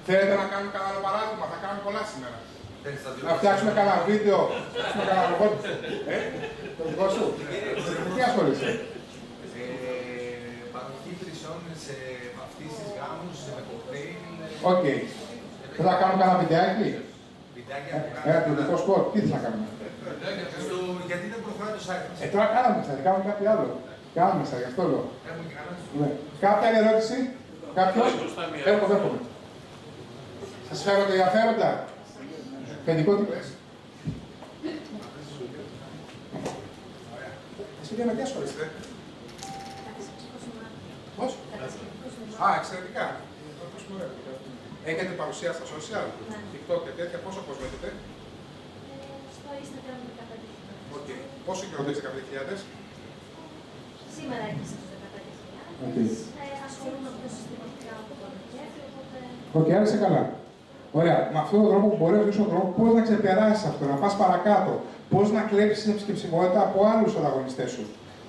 Θέλετε να κάνουμε κανένα παράδειγμα, θα κάνουμε πολλά σήμερα. Να φτιάξουμε κανένα βίντεο, να φτιάξουμε κανένα ρομπότ. Το δικό σου. Τι ασχολείσαι. Παροχή υπηρεσιών σε βαφτίσεις, γάμους, με κοκτέιλ. Οκ. Θα κάνουμε κανένα βιντεάκι. Ένα τηλεφωνικό σκορ. Τι θες να κάνουμε. Γιατί δεν προχωράει το site μας. Τώρα κάναμε θα κάνουμε κάτι άλλο. Κάναμε στα, γι' αυτό λέω. Κάποια άλλη ερώτηση. Κάποιος. Έρχομαι. Σας φέρονται ενδιαφέροντα. Παιδικό τι πες. Εσύ για να τι ασχολείστε. Πώς. Α, εξαιρετικά. Έχετε παρουσία στα social, TikTok και τέτοια, πόσο κόσμο έχετε. Στο Instagram 15.000. Okay. Πόσο καιρό έχετε 15.000. Σήμερα έκλεισα τους 15.000. Ασχολούμαι πιο συστηματικά από το Δεκέμβριο, οπότε... Οκ, άρεσε καλά. Ωραία. Με αυτόν τον τρόπο που μπορεί να βρει τον τρόπο πώς να ξεπεράσεις αυτό, να πας παρακάτω, πώς να κλέψεις την επισκεψιμότητα από άλλους ανταγωνιστές σου.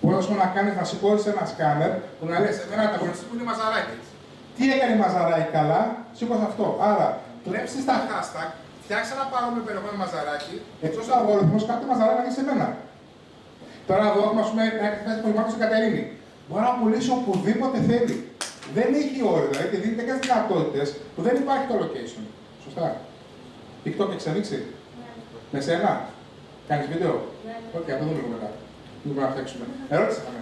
Πώς να κάνεις να σηκώσεις ένα σκάνερ που να λες: εμένα ανταγωνιστή που είναι μαζαράκι. Τι έκανε η μαζαράκι καλά, σήκωσε αυτό. Άρα, κλέψεις τα hashtag, φτιάξε ένα παρόμοιο περιεχόμενο μαζαράκι, έτσι ώστε ο αλγοριθμός κάτι μαζαράκι να γίνει σε μένα. Τώρα εδώ έχουμε ας πούμε ένα εκθέσει πολυμάτων στην Κατερίνη. Μπορεί να πουλήσει οπουδήποτε θέλει. Δεν έχει όριο, δηλαδή και δίνει τέτοιες δυνατότητες που δεν υπάρχει το location. Σωστά. TikTok εξελίξει. Με σένα. Κάνεις βίντεο. Όχι, αυτό δούμε λίγο μετά. Τι μπορούμε να φτιάξουμε. Ερώτηση είχαμε.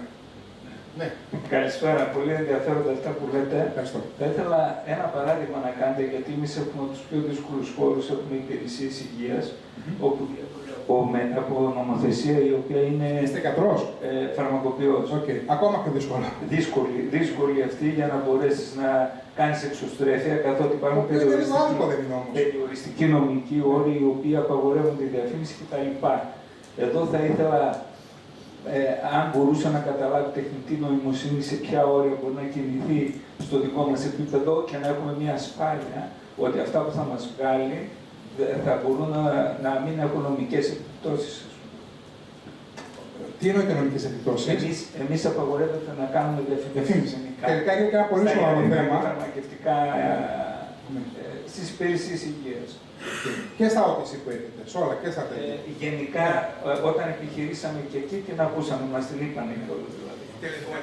Ναι. Καλησπέρα. Πολύ ενδιαφέροντα αυτά που λέτε. Ευχαριστώ. Θα ήθελα ένα παράδειγμα να κάνετε, γιατί εμείς έχουμε τους πιο δύσκολους χώρους, έχουμε υπηρεσίες υγείας, όπου από νομοθεσία η οποία είναι. Είστε γιατρός. Φαρμακοποιός. Okay. Ακόμα πιο δύσκολο. Δύσκολη αυτή για να μπορέσεις να κάνεις εξωστρέφεια, καθότι υπάρχουν περιοριστικοί νομικοί όροι οι οποίοι απαγορεύουν τη διαφήμιση κτλ. Εδώ θα ήθελα, αν μπορούσα να καταλάβει τεχνητή νοημοσύνη σε ποια όρια μπορεί να κινηθεί στο δικό μας επίπεδο και να έχουμε μια ασφάλεια ότι αυτά που θα μας βγάλει θα μπορούν να μην έχουν νομικές επιπτώσεις. Τι εννοείται νομικές επιπτώσεις. Εμείς απαγορεύεται να κάνουμε διαφήμιση. Τελικά είναι και ένα πολύ σοβαρό θέμα. Φαρμακευτικά στις υπηρεσίες υγείας. Και στα OTC που έχετε, σε όλα και στα τέτοια. Γενικά, όταν επιχειρήσαμε και εκεί, την ακούσαμε, μας την είπαν όλους δηλαδή.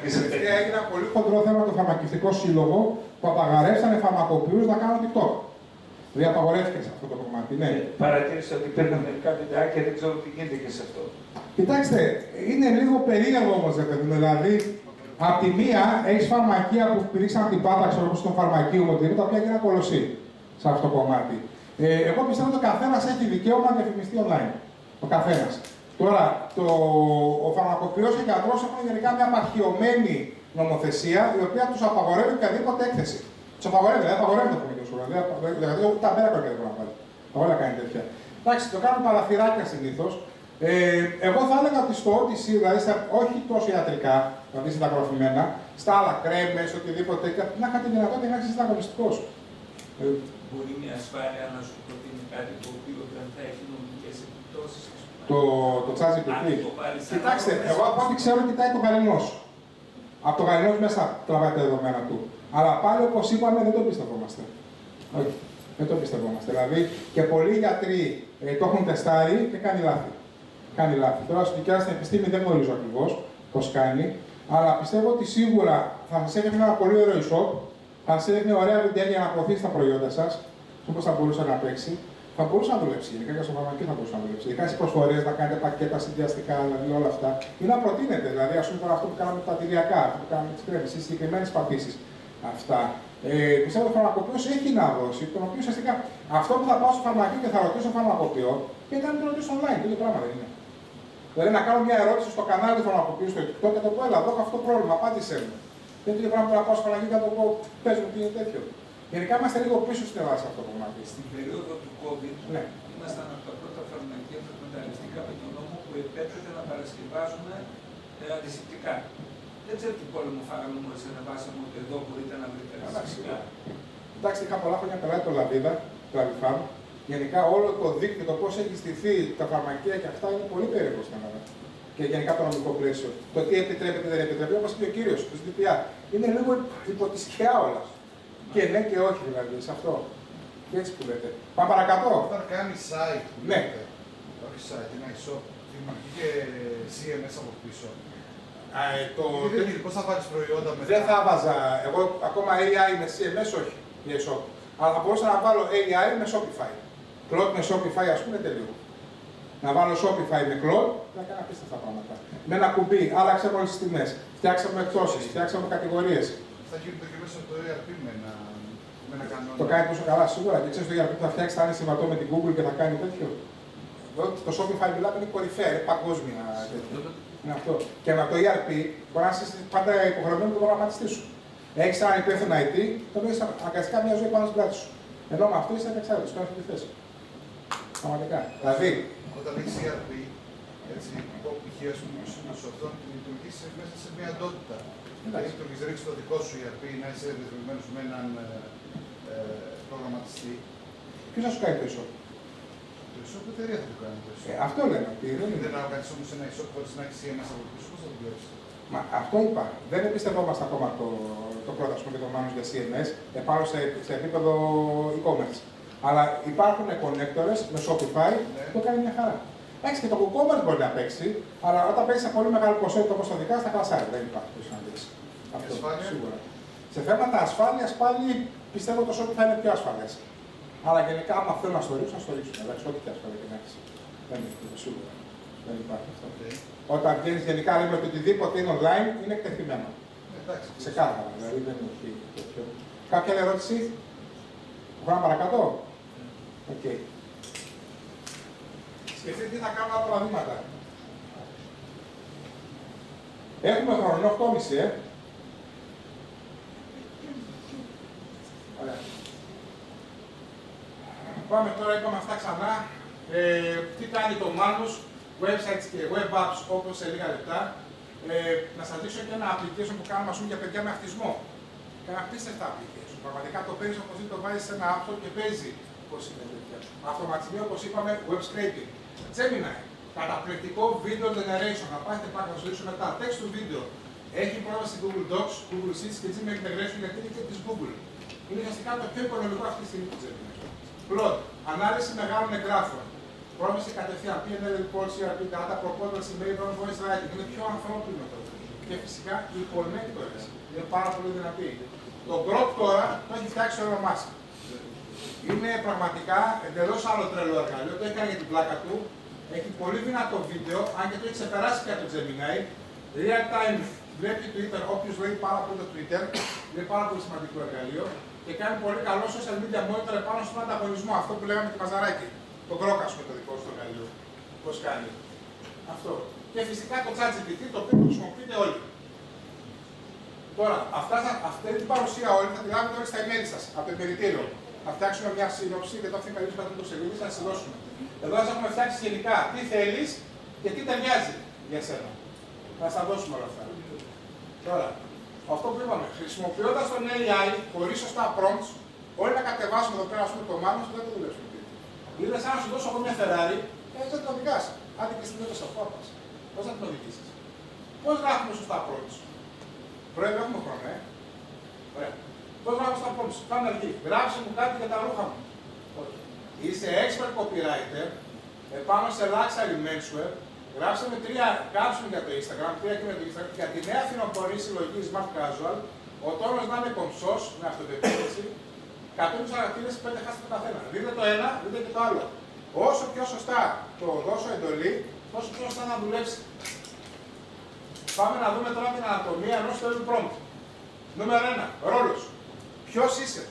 Τελευταία έγινε ένα πολύ χοντρό θέμα το φαρμακευτικό σύλλογο που απαγορεύσανε φαρμακοποιούς να κάνουν TikTok. Δηλαδή απαγορεύτηκε σε αυτό το κομμάτι, ναι. Παρατήρησα ότι υπήρχαν μερικά βιντεάκια, δεν ξέρω τι γίνεται και σε αυτό. Κοιτάξτε, είναι λίγο περίεργο όμως, ρε παιδί μου. Δηλαδή, απ' τη μία έχει φαρμακεία που πηδήξαν από την πάταξη όπως των φαρμακείων, τα οποία γίνανε κολοσσοί σε αυτό το κομμάτι. Εγώ πιστεύω ότι ο καθένας έχει δικαίωμα να διαφημιστεί online. Ο καθένας. Τώρα, ο φαρμακοποιός και ο γιατρός έχουν γενικά μια απαρχιωμένη νομοθεσία η οποία τους απαγορεύει οποιαδήποτε έκθεση. Τους απαγορεύει, δεν απαγορεύεται από την ουσία. Δηλαδή, ούτε αμπέρα δεν μπορεί να πάρει. Όλα κάνει τέτοια. Εντάξει, το κάνουν παραθυράκια συνήθως. Εγώ θα έλεγα ότι στο OTC, δηλαδή όχι τόσο ιατρικά, δηλαδή συνταγογραφημένα, στα άλλα κρέμες, οτιδήποτε, να είχα τη δυνατότητα να είσαι συνταγογραφιστικός. Μπορεί μια ασφάλεια να σου προτείνει κάτι το οποίο δεν θα έχει νομικές επιπτώσεις. Το ChatGPT. Κοιτάξτε, εγώ από ό,τι ξέρω κοιτάει το γαληνό σου. Από το γαληνό μέσα τραβάει τα δεδομένα του. Αλλά πάλι όπως είπαμε δεν το πιστευόμαστε. Όχι, δεν το πιστευόμαστε. Δηλαδή και πολλοί γιατροί το έχουν τεστάρει και κάνει λάθη. Κάνει λάθη. Τώρα στην δικιά στην επιστήμη δεν γνωρίζω ακριβώς πώς κάνει, αλλά πιστεύω ότι σίγουρα θα σας έδειχνε ένα πολύ ωραίο e-shop, θα σας έδειχνε ωραία βιντεάκια για να προωθήσει τα προϊόντα σας, όπως θα μπορούσε να παίξει. Θα μπορούσε να δουλέψει, γενικά και στο φαρμακείο θα μπορούσε να δουλέψει. Ειδικά στις προσφορές, να κάνετε πακέτα συνδυαστικά, δηλαδή όλα αυτά. Ή να προτείνετε, δηλαδή ας πούμε τώρα αυτό που κάναμε με τα τυριακά, αυτό που κάναμε με τις κρέμες, οι συγκεκριμένες πατήσεις. Αυτά. Πιστεύω ότι ο φαρμακοποιός έχει να δώσει, τον οποίο ουσιαστικά αυτό που θα πάω στο φαρμακείο και θα ρωτήσω τον φαρμακοποιό, και να το ρωτήσω online, το ίδιο πράγμα δεν είναι. Δηλαδή να κάνω μια ερώτηση στο κανάλι του φαρμακοποιού στο TikTok και να το πω, έλα, εδώ έχω αυτό το πρόβλημα, απάντησέ μου. Δεν είναι το ίδιο πράγμα που να πάω στο φαρμακείο και να το πω, πες μου τι είναι τέτοιο. Γενικά είμαστε λίγο πίσω στην Ελλάδα σε αυτό το κομμάτι. Στην περίοδο του COVID, ήμασταν από τα πρώτα φαρμακεία που εκμεταλλευτήκαμε τον νόμο που επέτρεπε να παρασκευάζουμε αντισηπτικά. Δεν ξέρω τι πόλεμο φάγαμε μόλις ανεβάσαμε ότι εδώ μπορείτε να βρείτε αντισηπτικά. Εντάξει, είχα πολλά χρόνια πελάτη το Λαβίδα, το Λαβιφάρμ. Γενικά όλο το δίκτυο, το πώς έχει στηθεί τα φαρμακεία και αυτά είναι πολύ περίεργο στην Ελλάδα. Και γενικά το νομικό πλαίσιο. Το τι επιτρέπεται, δεν επιτρέπεται, όπως είπε ο κύριος, το ΣΔΠΑ. Είναι λίγο υπό τη σκιά όλα. Και ναι και όχι δηλαδή, σε αυτό. Και έτσι που λέτε. Πάμε παρακάτω. Όταν κάνει site, ναι. Όχι site, ένα e-shop, και CMS από πίσω. Πώς θα βάλεις προϊόντα μετά. Δεν θα βάζα, εγώ ακόμα AI με CMS όχι, για e-shop. Αλλά θα μπορούσα να βάλω AI με Shopify. Cloud με Shopify ας πούμε τελείω. Να βάλω Shopify με Cloud, να κάνω απίστευτα πράγματα. Με ένα κουμπί, άλλαξαμε όλες τις τιμές, φτιάξαμε εκτόσεις, φτιάξαμε κατηγορίες. Θα γίνεται και μέσα από το ERP με ένα κανόνα. Το κάνει τόσο καλά σίγουρα και ξέρεις το ERP που θα φτιάξει θα είναι συμβατό με την Google και θα κάνει τέτοιο. Το Shopify μιλάμε είναι κορυφαία, είναι παγκόσμια τέτοιο. Είναι αυτό. Και με το ERP μπορεί να είσαι πάντα υποχρεωμένο με τον προγραμματιστή σου. Έχεις έναν υπεύθυνο IT, το οποίο είσαι αναγκαστικά μια ζωή πάνω στην πλάτη σου. Ενώ με αυτό είσαι ανεξάρτητος, κάνεις τη θέση. Πραγματικά. Δηλαδή. Όταν έχεις ERP, έτσι, π.χ. ας πούμε, σε αυτόν λειτουργήσει μέσα σε μια εντότητα. Δηλαδή, το ρίξει το δικό σου ERP, να είσαι δεσμευμένος με έναν προγραμματιστή. Ποιος θα σου κάνει το e-shop. Το e-shop εταιρεία θα το κάνει το e-shop. Αυτό λέμε. Δεν να κάνεις όμως ένα e-shop χωρίς να έχεις CMS από πίσω, πώς θα το δουλέψεις. Μα αυτό είπα. Δεν εμπιστευόμαστε ακόμα το πρότασμα και το μάνος για CMS επάνω σε επίπεδο e-commerce. Αλλά υπάρχουν connectors με Shopify που κάνει μια χαρά. Εντάξει, και το WooCommerce μπορεί να παίξει, αλλά όταν παίξει σε πολύ μεγάλο ποσότητα όπως το δικά, στα κλασάρι. Δεν υπάρχει το συναντήσει. Αυτό σίγουρα. Σε θέματα ασφάλειας πάλι πιστεύω το Shopify είναι πιο ασφαλές. Αλλά γενικά, άμα θέλω να στο ρίξω, να στο ρίξω. Εντάξει, ό,τι και ασφαλή και να έχει. Δεν είναι σίγουρα. Δεν υπάρχει αυτό. Όταν βγαίνεις γενικά λέμε ότι οτιδήποτε είναι online είναι εκτεθειμένο. Ξεκάθαρα, δηλαδή δεν έχει τέτοιο. Κάποια άλλη ερώτηση. Πάμε παρακάτω. Οκ. Σκεφτείτε τι θα κάνουμε άλλα παραδείγματα. Έχουμε χρόνο, 8.30, Ωραία. Πάμε τώρα, είπαμε αυτά ξανά. Τι κάνει το Manus, websites και web apps όπως σε λίγα λεπτά. Να σας δείξω και ένα application που κάνουμε για παιδιά με αυτισμό. Κάνα απίστευτα application. Πραγματικά το παίζει όπως το βάζεις σε ένα app store και παίζει πώς είναι τέτοια. Αυτοματισμό όπως είπαμε, web scraping. Gemini, καταπληκτικό video generation. Να πάτε πάνω να σου δείξω μετά. Text to video. Έχει πρόσβαση Google Docs, Google Sheets και Gmail integration γιατί είναι και της Google. Είναι ουσιαστικά το πιο οικονομικό αυτή τη στιγμή του Gemini. Plot, ανάλυση μεγάλων εγγράφων. Πρόβληση κατευθείαν, PNL reports, ERP data, proposals, email, voice writing. Είναι πιο ανθρώπινο το. Και φυσικά οι connectors είναι πάρα πολύ δυνατοί. Το Grok τώρα το έχει φτιάξει ο Elon Musk. Είναι πραγματικά εντελώς άλλο τρελό εργαλείο. Το έκανε για την πλάκα του. Έχει πολύ δυνατό βίντεο, αν και το έχει ξεπεράσει πια το Gemini. Real time βλέπει Twitter, όποιος λέει πάρα πολύ το Twitter, είναι πάρα πολύ σημαντικό εργαλείο και κάνει πολύ καλό social media monitor επάνω στον ανταγωνισμό. Αυτό που λέγαμε τη Μαζαράκη. Το Grok, το δικό σου εργαλείο. Πώς κάνει. Αυτό. Και φυσικά το ChatGPT, το οποίο το χρησιμοποιείτε όλοι. Τώρα, αυτή την παρουσία όλη θα τη λάβετε όλοι στα email σας, από το επιμελητήριο. Θα φτιάξουμε μια σύνοψη και το αφήνει καλή πατρίδα σελίδα να σα δώσουμε. Εδώ σας έχουμε φτιάξει γενικά τι θέλεις και τι ταιριάζει για σένα. Θα σας τα δώσουμε όλα αυτά. Τώρα, αυτό που είπαμε, χρησιμοποιώντας τον AI χωρίς σωστά prompts, όλοι να κατεβάσουμε εδώ πέρα το μάτι σου δεν το δουλέψουμε. Είναι σαν να σου δώσω εγώ μια Ferrari, έτσι θα την οδηγάς. Άντε και στην ένταση στο πάπας. Πώς θα την οδηγήσεις. Πώς γράφουμε σωστά prompts. Πρόεδρε, έχουμε χρόνο, Ωραία. Πώς γράφουμε σωστά prompts. Πάμε εκεί. Γράψε μου κάτι για τα ρούχα μου. Όχι. Είσαι expert copywriter, επάνω σε luxury menswear, γράψε με 3 κάψουν για το Instagram, 3 και με το Instagram, για τη νέα φθινοπορή συλλογή Smart Casual, ο τόνος να είναι κομψός, με αυτοπεποίθηση, 100 χαρακτήρες 5 χάσετε το καθένα. Δείτε το ένα, δείτε και το άλλο. Όσο πιο σωστά το δώσω εντολή, τόσο πιο σωστά να δουλέψει. Πάμε να δούμε τώρα την ανατομία ενός τέλου prompt. Νούμερο 1. Ρόλος. Ποιος είσαι.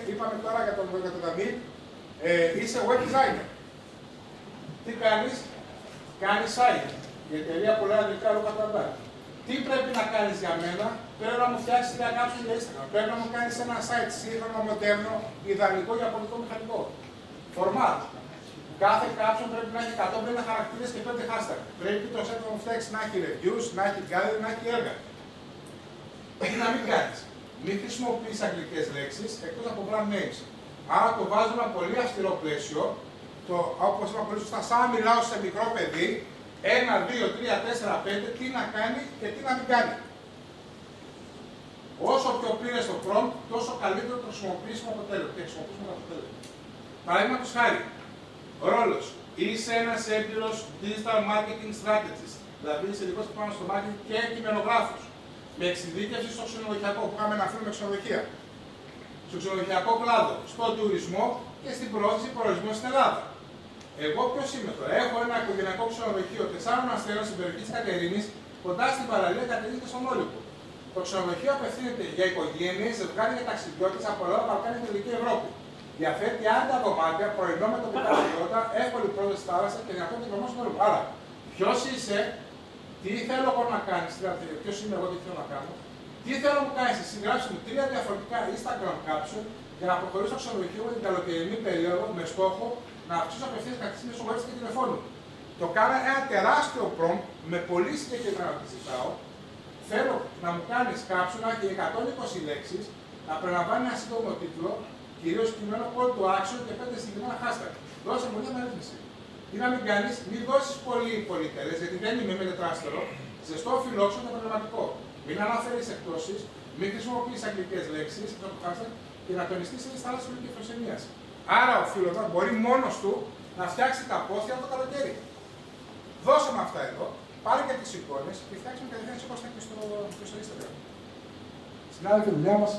Είπαμε τώρα για τον Δαμίλ, είσαι web designer. Τι κάνεις. Κάνεις site. Η εταιρεία που λέει αγγλικά ρούχα τραντά. Τι πρέπει να κάνεις για μένα. Πρέπει να μου φτιάξεις μια κάψη για Instagram. Πρέπει να μου κάνεις ένα site σύγχρονο, μοντέρνο, ιδανικό για πολιτικό μηχανικό. Format. Κάθε κάψον πρέπει να έχει 150 χαρακτήρες και 5 hashtag. Πρέπει το site να μου φτιάξει να έχει reviews, να έχει gallery, να έχει έργα. Τι να μην κάνεις. Μην χρησιμοποιείς αγγλικές λέξεις εκτός από brand names. Άρα το βάζω ένα πολύ αυστηρό πλαίσιο, όπως είπα πολύ σωστά, σαν να μιλάω σε μικρό παιδί, 1, 2, 3, 4, 5, τι να κάνει και τι να μην κάνει. Όσο πιο πλήρες το prompt, τόσο καλύτερο το χρησιμοποιήσουμε αποτέλεσμα. Παραδείγματος χάρη, ρόλος. Είσαι ένας έμπειρος digital marketing strategist, δηλαδή είσαι ειδικός που πάνω στο marketing και κειμενογράφος. Με εξειδίκευση στο ξενοδοχειακό, που είχαμε ένα φίλο με ξενοδοχεία. Στο ξενοδοχειακό κλάδο, στον τουρισμό και στην προώθηση προορισμού στην Ελλάδα. Εγώ ποιος είμαι τώρα. Έχω ένα οικογενειακό ξενοδοχείο 4 αστέρων στην περιοχή της Κατερίνης, κοντά στην παραλία Κατερίνης και στον Όλυμπο. Το ξενοδοχείο απευθύνεται για οικογένειες, ζευγάρια και ταξιδιώτες από Ελλάδα, Βαλκάνια και Δυτική Ευρώπη. Διαθέτει άντα δωμάτια, πρωινό με τοπικά προϊόντα, εύκολη πρόσβαση στη θάλασσα και δυνατόν κυκλομό στον Όλυμπο. Άρα, ποιος είσαι. Τι θέλω εγώ να κάνεις, δηλαδή, ποιος είμαι εγώ, τι θέλω να κάνω. Τι θέλω να μου κάνεις εσύ, γράψε μου 3 διαφορετικά Instagram caption για να προχωρήσω στο ξενοδοχείο με την καλοκαιρινή περίοδο με στόχο να αυξήσω απευθείας κατευθύνσεις μέσω web και τηλεφώνου. Το κάνω ένα τεράστιο prompt με πολύ συγκεκριμένα που ζητάω. Θέλω να μου κάνεις caption και 120 λέξεις, να περιλαμβάνει ένα σύντομο τίτλο, κυρίως κειμένο call to action και 5 συγκεκριμένα hashtag. Δώσε μου μια μελέτηση. Ή να μην κάνεις, μην δώσεις πολύ πολυτερές, γιατί δεν είμαι με τετράστερο, ζεστό, φιλόξενο και πνευματικό. Μην αναφέρεις εκτόσεις, μην χρησιμοποιείς αγγλικές λέξεις, και να τονιστείς σε θάλασσα και φιλοξενίας. Άρα ο φίλος μας μπορεί μόνος του να φτιάξει τα πόθια το καλοκαίρι. Δώσε με αυτά εδώ, πάρε και τις εικόνες και φτιάξουμε κατευθείαν όπως θα και στο Instagram. Συνάδελφοι, η δουλειά μας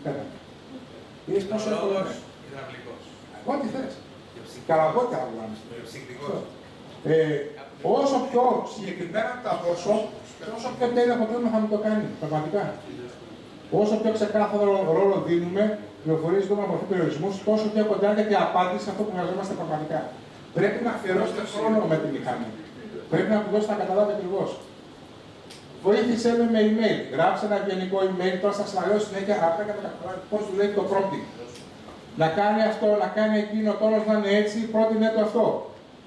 πέρα. Είδες πόσο εύκολο είναι. Ό,τι θες. Καραβότια να βγάλεις. Όσο πιο συγκεκριμένα τα δώσω, όσο πιο τέλειο αποτέλεσμα θα μου το κάνει. Πραγματικά. Όσο πιο ξεκάθαρο ρόλο δίνουμε, πληροφορίες δούμε από αυτού του περιορισμού, τόσο πιο κοντά έρχεται η απάντηση σε αυτό που χρειαζόμαστε πραγματικά. Πρέπει να αφιερώσετε χρόνο με τη μηχανή. Πρέπει να του δώσετε να καταλάβετε ακριβώς. Βοήθησέ με με email. Γράψε ένα γενικό email, τώρα σας λέω συνέχεια απλά και πώς δουλεύει το prompting. Να κάνει αυτό, να κάνει εκείνο, ο τόνος να είναι έτσι, πρότεινε το αυτό.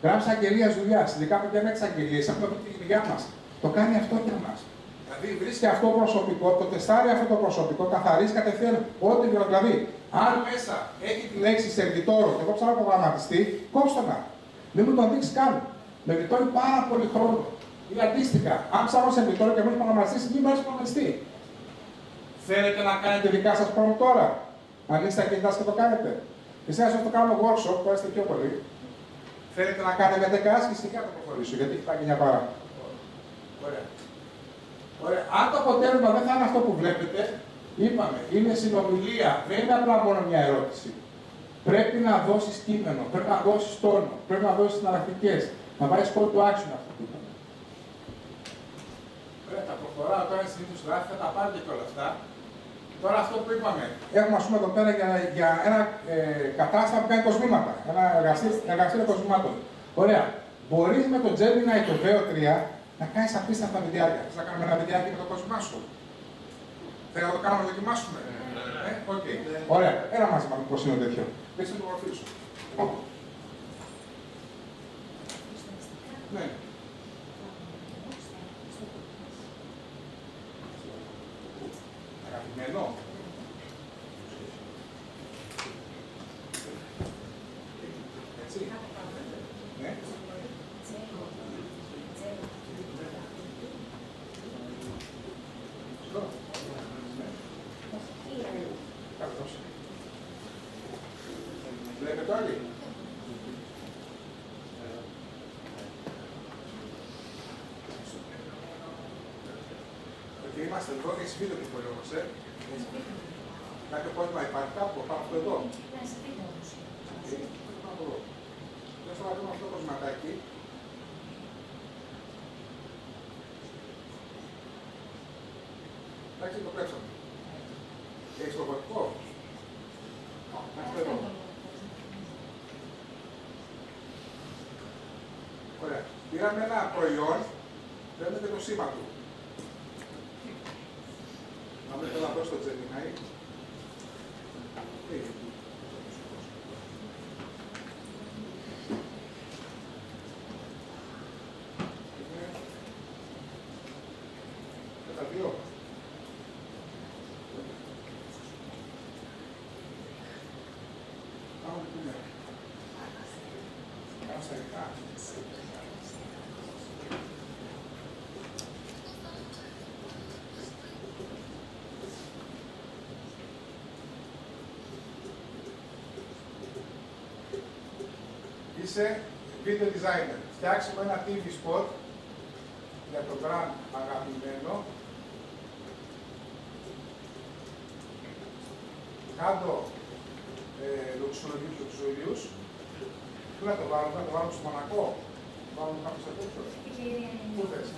Γράψε αγγελία δουλειά. Ειδικά που δεν έχει αγγελίε, έχουμε αυτή τη δουλειά μα. Το κάνει αυτό για μα. Δηλαδή βρίσκει αυτό το προσωπικό, το τεστάρει αυτό το προσωπικό, καθαρίζει κατευθείαν ό,τι δηλαδή. Αν μέσα έχει τη λέξη σερβιτόρο και εγώ ψάχνω προγραμματιστή, κόψτε να. Μην μου τον δείξει καν. Με γλιτώνει πάρα πολύ χρόνο. Ή αντίστοιχα, αν ψάχνω σερβιτόρο και μην προγραμματιστή, μην μου προγραμματιστή. Θέλετε να κάνετε δικά σα πρόμpt τώρα. Ανοίξτε τα κινητά και το κάνετε. Εσείς να το κάνω workshop, που είστε πιο πολύ. Θέλετε να κάνετε με 10 άσκηση και να το προχωρήσω, γιατί έχει πάει και μια παρά. Ωραία. Ωραία. Αν το αποτέλεσμα δεν θα είναι αυτό που βλέπετε, Είπαμε, είναι συνομιλία, δεν είναι απλά μόνο μια ερώτηση. Πρέπει να δώσεις κείμενο, πρέπει να δώσεις τόνο, πρέπει να δώσεις συναλλακτικές, να βάλεις call to action αυτό που είπαμε. Ωραία, τα προχωράω τώρα συνήθως γράφει, θα τα πάρετε και όλα αυτά. Τώρα αυτό που είπαμε, έχουμε ας πούμε εδώ πέρα για ένα κατάστημα που κάνει κοσμήματα, ένα εργαστήριο κοσμημάτων. Ωραία. Μπορείς με το Gemini το VO3 να κάνεις απίστευτα βιντεάκια. Θες να κάνουμε ένα βιντεάκι με το κοσμημά σου. Θέλω να το κάνουμε να δοκιμάσουμε. Οκ. Ωραία. Έλα μαζί μας πώς είναι τέτοιο. Δείξτε το προφίλ σου. Ναι. Αγαπημένο. Έτσι. Ναι. Καλώς. Βλέπετε όλοι. Και είμαστε εδώ, έχεις βίντεο και πολύ όμως, Κάποιο πρόβλημα υπάρχει κάπου, πάνω αυτό εδώ. Ναι, σε βίντεο όμως. Δεν θα δούμε αυτό το κοσματάκι. Εντάξει, το κλέψαμε. Έχεις το βοτικό. Εδώ. Ωραία. Πήραμε ένα προϊόν, βλέπετε το σήμα του. Να μην θέλω να δώσω το Gemini. Τα δύο. Πάμε τι είναι. Πάμε στα ειδικά. Είσαι video designer. Φτιάξε μου ένα TV spot για το brand αγαπημένο. Κάτω λουξουριούς. Πού να το βάλουμε, να το βάλουμε στο Μονακό. Βάλουμε κάπου σε τέτοιο. Πού θες.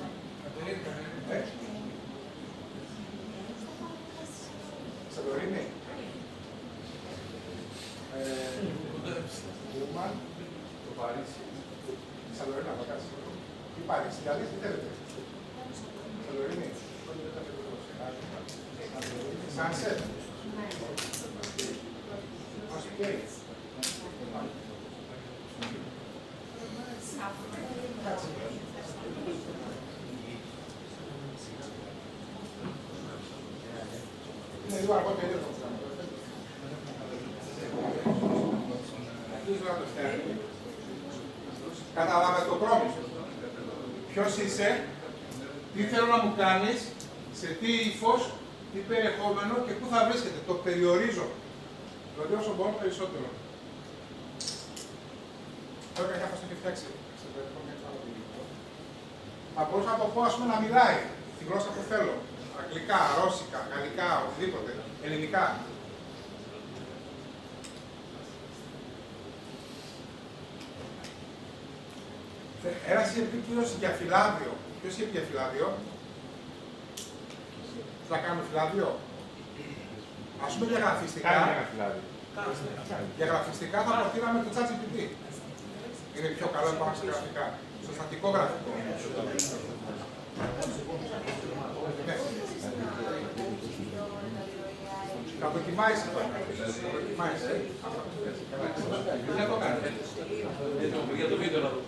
Σαντορίνη. Ουρμαν. Το Παρίσι. Σαντορίνη, να το κάνεις. Τι Παρίσι, δηλαδή τι θέλετε. Σαντορίνη. Sunset. Okay. Είναι λίγο αργό περίοδο το πράγμα. Αρχίζω να το φτιάχνει. Καταλάβες το πρόβλημα. Ποιος είσαι, τι θέλω να μου κάνεις, σε τι ύφος, τι περιεχόμενο και πού θα βρίσκεται. Το περιορίζω. Δηλαδή όσο μπορώ περισσότερο. Τώρα κανένα θα το έχει φτιάξει. Θα μπορούσα να το πω, ας πούμε, να μιλάει τη γλώσσα που θέλω. Αγγλικά, ρώσικα, γαλλικά, οτιδήποτε. Ελληνικά. Ένας είχε πει κύριος για φυλάδιο. Ποιος είχε πει για φυλάδιο. Θα κάνουμε φυλάδιο. Ας πούμε για γραφιστικά. Για γραφιστικά θα προτείναμε το ChatGPT. Είναι πιο καλό πάνω σε γραφικά. Στο στατικό γραφικό. Ναι. Θα δοκιμάεις αυτό. Δεν το κάνει. Για το βίντεο να δω.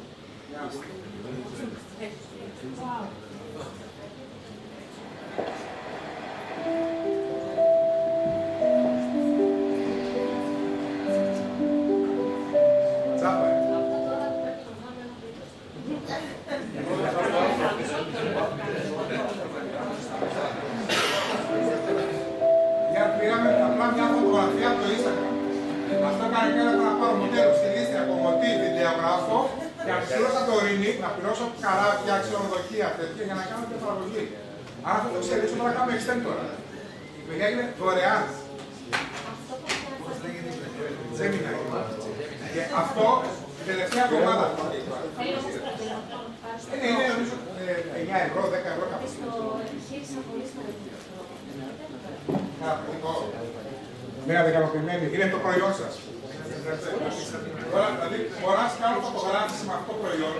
Πήραμε απλά μια φωτογραφία από το Instagram. Αυτό έκανε και έλεγα να πάρω μοντέλο στη λίστα από μοτί, βιντεογράφο και να πληρώσω το ορεινή, να πληρώσω καράβια, ξενοδοχεία τέτοια για να κάνω την παραγωγή. Αν αυτό το ξέρεις, τώρα κάνουμε extend τώρα. Η παιδιά είναι δωρεάν. Gemini. Και αυτό την τελευταία εβδομάδα. Είναι νομίζω 9 ευρώ, 10 ευρώ κάπου. Μείνατε ικανοποιημένοι. Είναι το προϊόν σας. Τώρα, δηλαδή, μπορώ να κάνω φωτογράφηση με αυτό το προϊόν.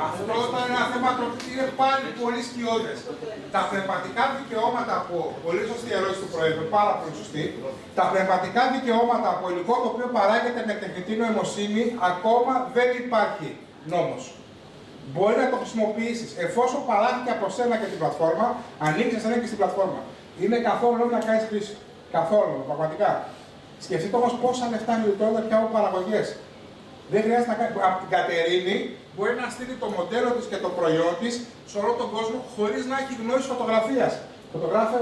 Αυτό ήταν ένα θέμα που είναι πάλι πολύ σκιώδες. Τα πνευματικά δικαιώματα από, πολύ σωστή ερώτηση του Προέδρου, πάρα πολύ σωστή, τα πνευματικά δικαιώματα από υλικό το οποίο παράγεται με τεχνητή νοημοσύνη ακόμα δεν υπάρχει νόμος. Μπορεί να το χρησιμοποιήσεις εφόσον παράγεται από σένα και την πλατφόρμα, ανοίξει εσένα και στην πλατφόρμα. Είναι καθόλου νόμιμο να κάνεις χρήση. Καθόλου, πραγματικά. Σκεφτείτε όμως πόσα λεφτά είναι λιτότητα πια από παραγωγές. Δεν χρειάζεται να κάνει. Από την Κατερίνη μπορεί να στείλει το μοντέλο της και το προϊόν της σε όλο τον κόσμο χωρίς να έχει γνώση φωτογραφίας. Φωτογράφε.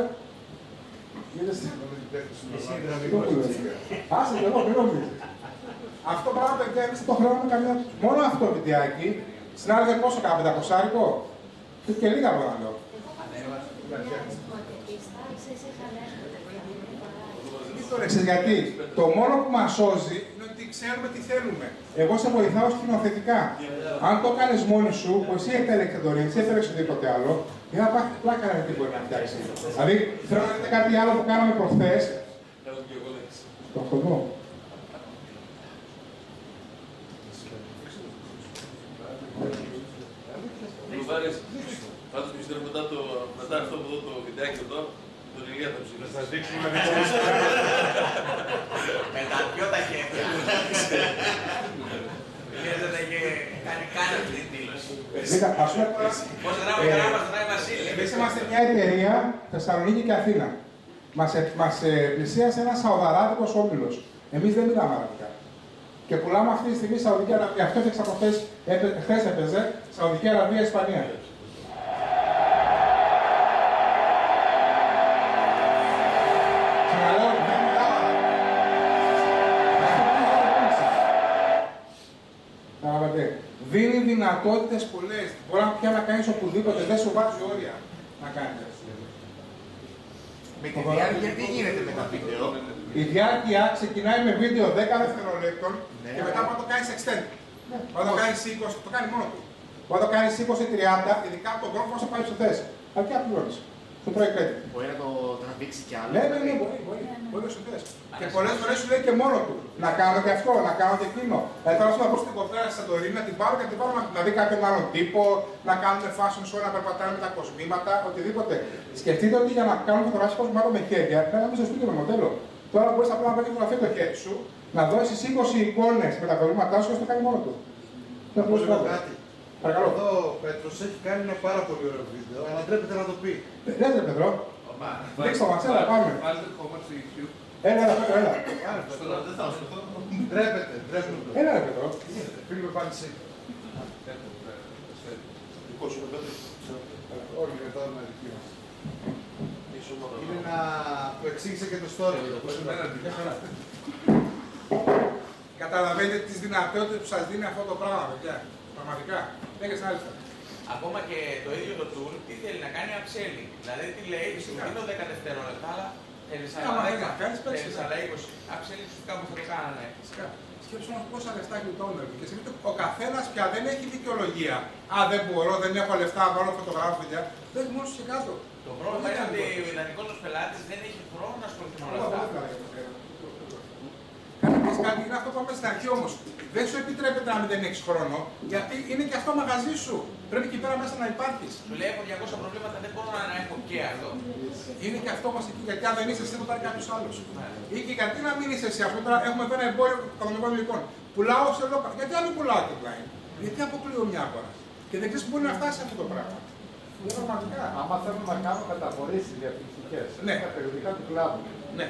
Άσε και εγώ, μην νομίζεις. Αυτό πράγμα παιδιά εμείς το χρόνο καμιά. Μόνο αυτό βιντεάκι. Συνάδελφε πόσο κάνουμε, 500άρικο. Και λίγα μπορώ να λέω. Γιατί το μόνο που μας σώζει είναι ότι ξέρουμε τι θέλουμε. Εγώ σε βοηθάω σκηνοθετικά. Αν το κάνεις μόνοι σου, που εσύ επέλεξε το ρίντ, εσύ επέλεξε οτιδήποτε άλλο, δεν θα υπάρχει πλάκα να τι μπορεί να φτιάξει. Δηλαδή, θέλω να δείτε κάτι άλλο που κάναμε προχθές. Το έχω εδώ. Πάντως πιστεύω μετά αυτό που δω το βιντεάκι εδώ, τον Ηλία θα ψηφίσει. Θα σας δείξουμε με τα πιο τα χέρια. Ηλίας δεν θα είχε κάνει καν αυτή την δήλωση. Πώς θα τράβει καλά μας, θα τράβει Βασίλη. Εμείς είμαστε μια εταιρεία, Θεσσαλονίκη και Αθήνα. Μας πλησίασε ένας Σαουδαράβικος όμιλος. Εμείς δεν μιλάμε αραβικά. Και πουλάμε αυτή τη στιγμή Σαουδική Αραβία. Αυτό έφτιαξα από χθες έπαιζε Σαουδική Αραβία, Ισπανία. Δίνει δυνατότητες πολλές. Μπορεί πια να κάνεις οπουδήποτε, δεν σου βάζει όρια να κάνεις. Με τη διάρκεια τι γίνεται με τα βίντεο? Η διάρκεια ξεκινάει με βίντεο 10 δευτερολέπτων και μετά μπορεί να το κάνεις extend. Μπορεί να το κάνεις 20, το κάνει μόνο του. Μπορεί να το κάνεις 20-30, ειδικά από τον τρόπο όσο πάει στο θες. Αρκεί να πληρώνεις. Το τρώει credit. Μπορεί να το τραβήξει κι άλλο. Ναι, μπορεί να σου θες. Και πολλές φορές σου λέει και μόνο του. Να κάνω και αυτό, να κάνω και εκείνο. Τώρα να πω στην κοπέλα στη Σαντορίνη να την πάρω και να την πάρω να δει κάποιον άλλον τύπο, να κάνουμε fashion show, να περπατάμε με τα κοσμήματα, οτιδήποτε. Σκεφτείτε ότι για να κάνουμε φωτογραφίες κοσμημάτων με χέρια, πρέπει να μπει στο σπίτι με μοντέλο. Τώρα μπορεί απλά να παίρνει φωτογραφία το χέρι σου, να δώσει 20 εικόνες με τα κοσμήματά σου και να το κάνει μόνο του. Κάτι. Παρακαλώ. Εδώ ο Πέτρος έχει κάνει ένα πάρα πολύ ωραίο βίντεο, αλλά ντρέπεται να το πει. Δεν είναι Πέτρο. Δείξτε μας, έλα, πάμε. Βάλτε το κόμμα στο YouTube. Έλα, Πέτρο, έλα. Ντρέπεται. Έλα, ρε Πέτρο. Φίλοι με πάνε εσύ. Δικό σου Πέτρο. Όχι, μετά με δική μας. Είναι να που εξήγησε και το story. Καταλαβαίνετε τις δυνατότητες που σας δίνει αυτό το πράγμα, παιδιά. Πραγματικά. Λέγες άλλη. Ακόμα και το ίδιο το tool, τι θέλει να κάνει upselling. Δηλαδή τι λέει, σου δίνω 10 δευτερόλεπτα, αλλά θέλεις άλλα 20. Upselling σου κάπου θα το κάνανε. Σκέψου όμως πόσα λεφτά γλιτώνουν. Και σκεφτείτε, ο καθένας πια δεν έχει δικαιολογία. Α, δεν μπορώ, δεν έχω λεφτά, να βάλω φωτογράφο, παιδιά. Δεν μόνο σου και κάτω. Το πρόβλημα είναι ότι ο ιδανικός μας πελάτης δεν έχει χρόνο να ασχοληθεί με όλα αυτά. Κάτι είναι αυτό που είπαμε στην αρχή όμως. Δεν σου επιτρέπεται να μην έχει χρόνο, γιατί είναι και αυτό μαγαζί σου. Πρέπει εκεί πέρα μέσα να υπάρχεις. Σου λέει έχω 200 προβλήματα, δεν μπορώ να έχω και αυτό. Είναι και αυτό μας εκεί, γιατί αν δεν είσαι εσύ, θα πάρει κάποιος άλλος. Ή και γιατί να μην είσαι εσύ, αυτό τώρα έχουμε εδώ ένα εμπόριο οικονομικών υλικών. Πουλάω σε εδώ, γιατί να μην πουλάω και πλάι. Γιατί αποκλείω μια αγορά. Και δεν ξέρεις που μπορεί να φτάσει αυτό το πράγμα. Είναι πραγματικά. Άμα θέλουμε να κάνουμε καταφορές διαφημιστικές, ναι, τα περιοδικά του κλάδου. Ναι.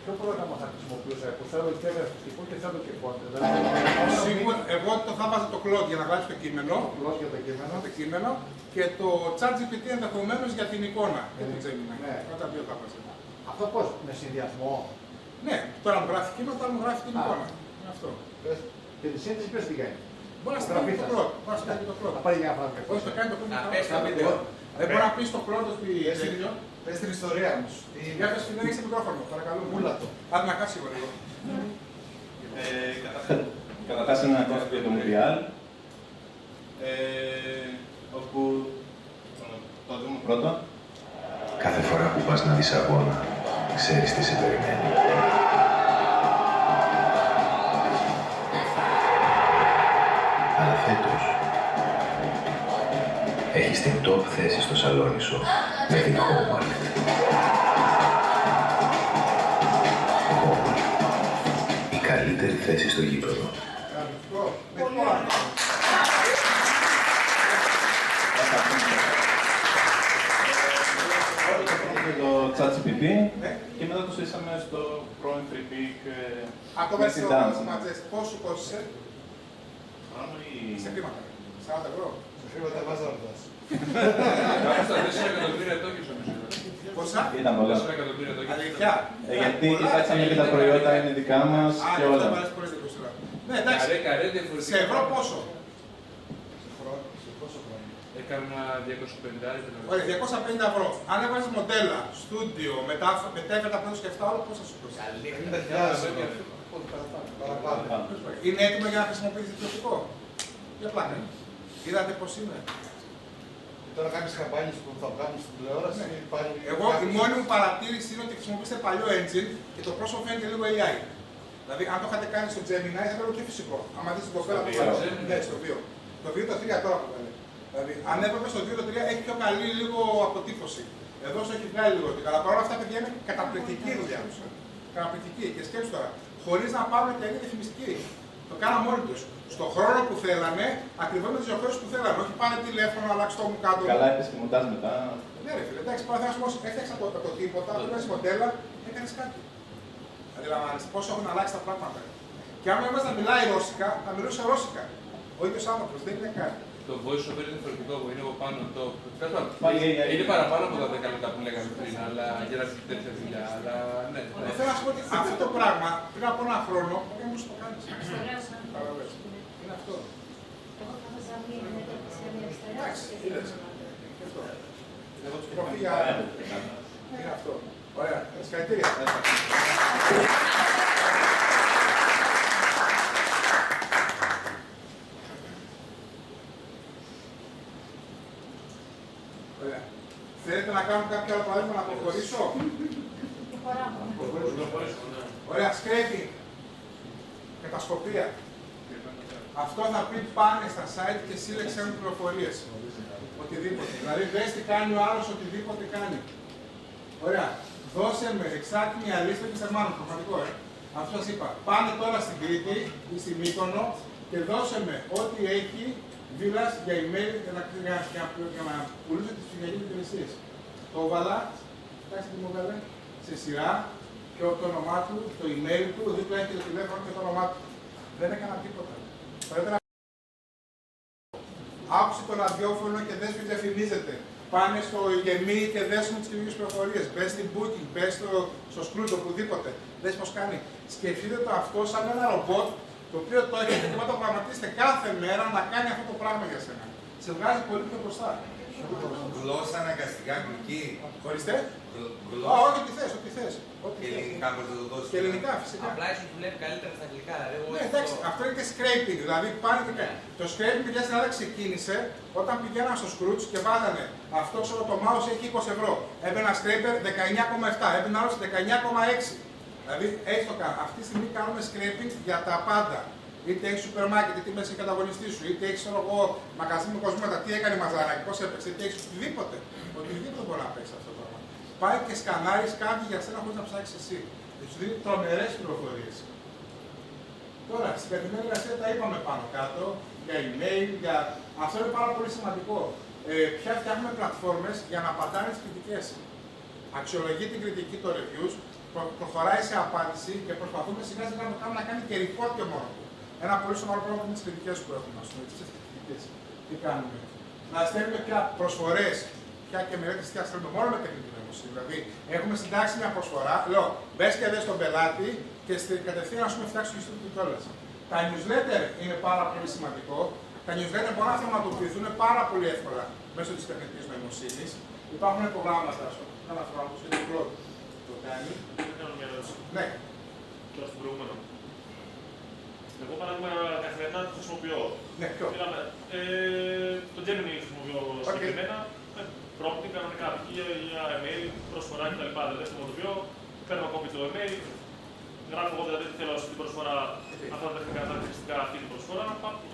Ποιο πρόγραμμα θα χρησιμοποιούσα, που θέλω και διαφημιστικό και θέλω και content. Σίγουρα, εγώ θα βάζα το Claude για να γράψει το κείμενο. Το κείμενο και το ChatGPT ενδεχομένως για την εικόνα. Για την Gemini. Ναι. Όταν δύο θα βάζα. Αυτό πώς, με συνδυασμό. Ναι, τώρα μου γράφει κείμενο, τώρα μου γράφει την εικόνα. Είναι αυτό. Και τη σύνθεση ποιος την κάνει. Μπορεί να στείλει το πρώτο. Μπορεί να στείλει το πρώτο. Θα πάρει μια φράγκα. Όχι, το κάνει το πρώτο. Να πες το βίντεο. Δεν μπορεί να πει το πρώτο πει τέτοιο. Πες την ιστορία όμως. Για πες την έχεις μικρόφωνο, παρακαλώ. Πούλα το. Άντε να κάτσει λίγο. Καταρχάς είναι ένα κόνσεπτ για το Μουντιάλ, όπου το δούμε πρώτο. Κάθε φορά που πας να δεις αγώνα, ξέρεις τι σε περιμένει. Αλλά φέτος έχεις την top θέση στο σαλόνι σου με την Hallmark. Hallmark. Η καλύτερη θέση στο γήπεδο. Το ChatGPT και μετά το στήσαμε στο πρώην Free Peak. Ακόμα σε ματζές, πόσο κόστησε? Σε χρήματα. 40 ευρώ. Σε χρήματα βάζα ρωτάς. Κάπου στα 4 εκατομμύρια τόκες νομίζω. Πόσα? Ήταν πολλά. 4 εκατομμύρια τόκες. Αλήθεια. Γιατί κοιτάξαμε και τα προϊόντα είναι δικά μας και όλα. Ναι, εντάξει. Σε ευρώ πόσο? Σε πόσο χρόνο? Έκανα 250. Ωραία, 250 ευρώ. Αν έβαζες μοντέλα, στούντιο, μετέφερε τα πρώτα και αυτά, όλα πόσα σου κόστησε? 50.000 ευρώ. Παραπάνω. Είναι έτοιμο για να χρησιμοποιήσει το τοπικό? Για πλάκα. Είδατε πώς είναι? Τώρα κάποιες καμπάνιες που θα βγάλουν στην τηλεόραση πάλι... Εγώ η μόνη μου παρατήρηση είναι ότι χρησιμοποιήσετε παλιό engine και το πρόσωπο φαίνεται λίγο AI. Δηλαδή, αν το είχατε κάνει στο Gemini, θα ήταν και φυσικό. Αν δεις την κοπέλα που ναι, στο 2. Το 2 το 3 τώρα που λέει. Δηλαδή, αν έπρεπε στο 2 το 3 έχει πιο καλή λίγο αποτύπωση. Εδώ σου έχει βγάλει λίγο. Αλλά παρόλα αυτά, παιδιά, είναι καταπληκτική η δουλειά του. Καταπληκτική. Και σκέψου τώρα, χωρίς να πάρουν και είναι διαφημιστική. Το κάναν μόνοι του. Στον χρόνο που θέλανε, ακριβώς με τις διορθώσεις που θέλανε. Όχι πάνε τηλέφωνο, αλλάξει το μου κάτω. Καλά, έπαιζε και μοντάζ μετά. Ναι, ρε φίλε, εντάξει, παραδείγματος όμως έφτιαξα το τίποτα, το πες μοντέλα, έκανες κάτι. Αντιλαμβάνεσαι πόσο έχουν αλλάξει τα πράγματα. Και άμα έμας να μιλάει ρώσικα, θα μιλούσε ρώσικα. Ο ίδιος άνθρωπος, δεν είναι κάτι. Το voice over είναι διαφορετικό, είναι από πάνω το. Είναι παραπάνω από τα 10 λεπτά που λέγαμε πριν, αλλά για να πει τέτοια δουλειά. Αλλά ναι. Θέλω να σου πω ότι αυτό το πράγμα πριν από ένα χρόνο δεν μπορούσε να το κάνεις. Είναι αυτό. Εντάξει, είδες. Προφίλια. Είναι αυτό. Ωραία. Συγχαρητήρια. Ωραία. Θέλετε να κάνουμε κάποιο άλλο παράδειγμα να προχωρήσω? Ωραία. Scraping. Κατασκοπία. Αυτό θα πει πάνε στα site και σύλλεξε πληροφορίες. Οτιδήποτε. Δηλαδή δες τι κάνει ο άλλος, οτιδήποτε κάνει. Ωραία. Δώσε με εξάρτητη μια λίστα και σε μάλλον πραγματικό, Αυτό σας είπα. Πάνε τώρα στην Κρήτη ή στη Μύκονο και δώσε με ό,τι έχει βίλας για email για να πουλούσε τις ψηφιακές υπηρεσίες. Το έβαλα, κοιτάξτε τι μου έβαλε, σε σειρά και το όνομά του, το email του, δίπλα έχει το τηλέφωνο και το όνομά του. Δεν έκανα τίποτα. Άκουσε το ραδιόφωνο και δες που διαφημίζεται. Πάνε στο γεμί και δες με τις καινούργιες πληροφορίες. Μπες στην Booking, μπες στο Scrooge, οπουδήποτε. Δες πώς κάνει. Σκεφτείτε το αυτό σαν ένα ρομπότ το οποίο το έχετε και το προγραμματίσετε κάθε μέρα να κάνει αυτό το πράγμα για σένα. Σε βγάζει πολύ πιο μπροστά. Γλώσσα αναγκαστικά αγγλική. Ορίστε. Όχι, ό,τι θες, ό,τι θες. Και ελληνικά μπορεί να το δώσει. Και ελληνικά, φυσικά. Απλά ίσως δουλεύει καλύτερα στα αγγλικά. Ναι, εντάξει, αυτό είναι και scraping. Δηλαδή πάνε και το scraping, παιδιά, στην Ελλάδα ξεκίνησε όταν πηγαίναν στο Scrooge και βάζανε αυτό όλο το mouse έχει 20 ευρώ. Έμπαινε ένα scraper 19,7, έμπαινε άλλο 19,6. Δηλαδή έτσι το κάνω. Αυτή τη στιγμή κάνουμε scraping για τα πάντα. Είτε έχει σούπερ μάρκετ, είτε μέσα έχει καταγωνιστή σου, είτε έχει μαγαζί με κοσμήματα, τι έκανε η μαζαράκι, πώ έπαιξε, είτε έχει οτιδήποτε. Οτιδήποτε μπορεί να παίξει αυτό το πράγμα. Πάει και σκανάρει κάτι για σένα χωρί να ψάξει εσύ. Σου δίνει τρομερές πληροφορίες. Τώρα, στην καθημερινή εργασία τα είπαμε πάνω κάτω, για email, για... Αυτό είναι πάρα πολύ σημαντικό. Πια φτιάχνουμε πλατφόρμες για να απαντάνε τις κριτικές. Αξιολογεί την κριτική των reviews, προχωράει σε απάντηση και προσπαθούμε σιγά σιγά να το κάνουμε να κάνει και report και μόνο του. Ένα πολύ σοβαρό πρόβλημα είναι τις κριτικές που έχουμε, ας πούμε, τις κριτικές. Τι κάνουμε. Να στέλνουμε πια προσφορές, πια και μελέτες τι στέλνουμε μόνο με τεχνητή νοημοσύνη. Δηλαδή, έχουμε συντάξει μια προσφορά, λέω, μπες και δες τον πελάτη και κατευθείαν ας πούμε φτιάξει το Ινστιτούτο κιόλας. Τα newsletter είναι πάρα πολύ σημαντικό. Τα newsletter μπορούν να θεματοποιηθούν πάρα πολύ εύκολα μέσω της τεχνητής νοημοσύνης. Υπάρχουν προγράμματα, ένα πρόγραμμα που είναι το το κάνει. Δεν κάνω μια ερώτηση. Ναι. Τώρα στον προηγούμενο. Εγώ παράδειγμα καθημερινά το χρησιμοποιώ. Ναι, ποιο. Το Gemini χρησιμοποιώ συγκεκριμένα. Prompting κανονικά για email, προσφορά κτλ. Δηλαδή χρησιμοποιώ, παίρνω κόπη το email, γράφω εγώ δηλαδή θέλω στην προσφορά αυτά τα τεχνικά χαρακτηριστικά αυτή την προσφορά.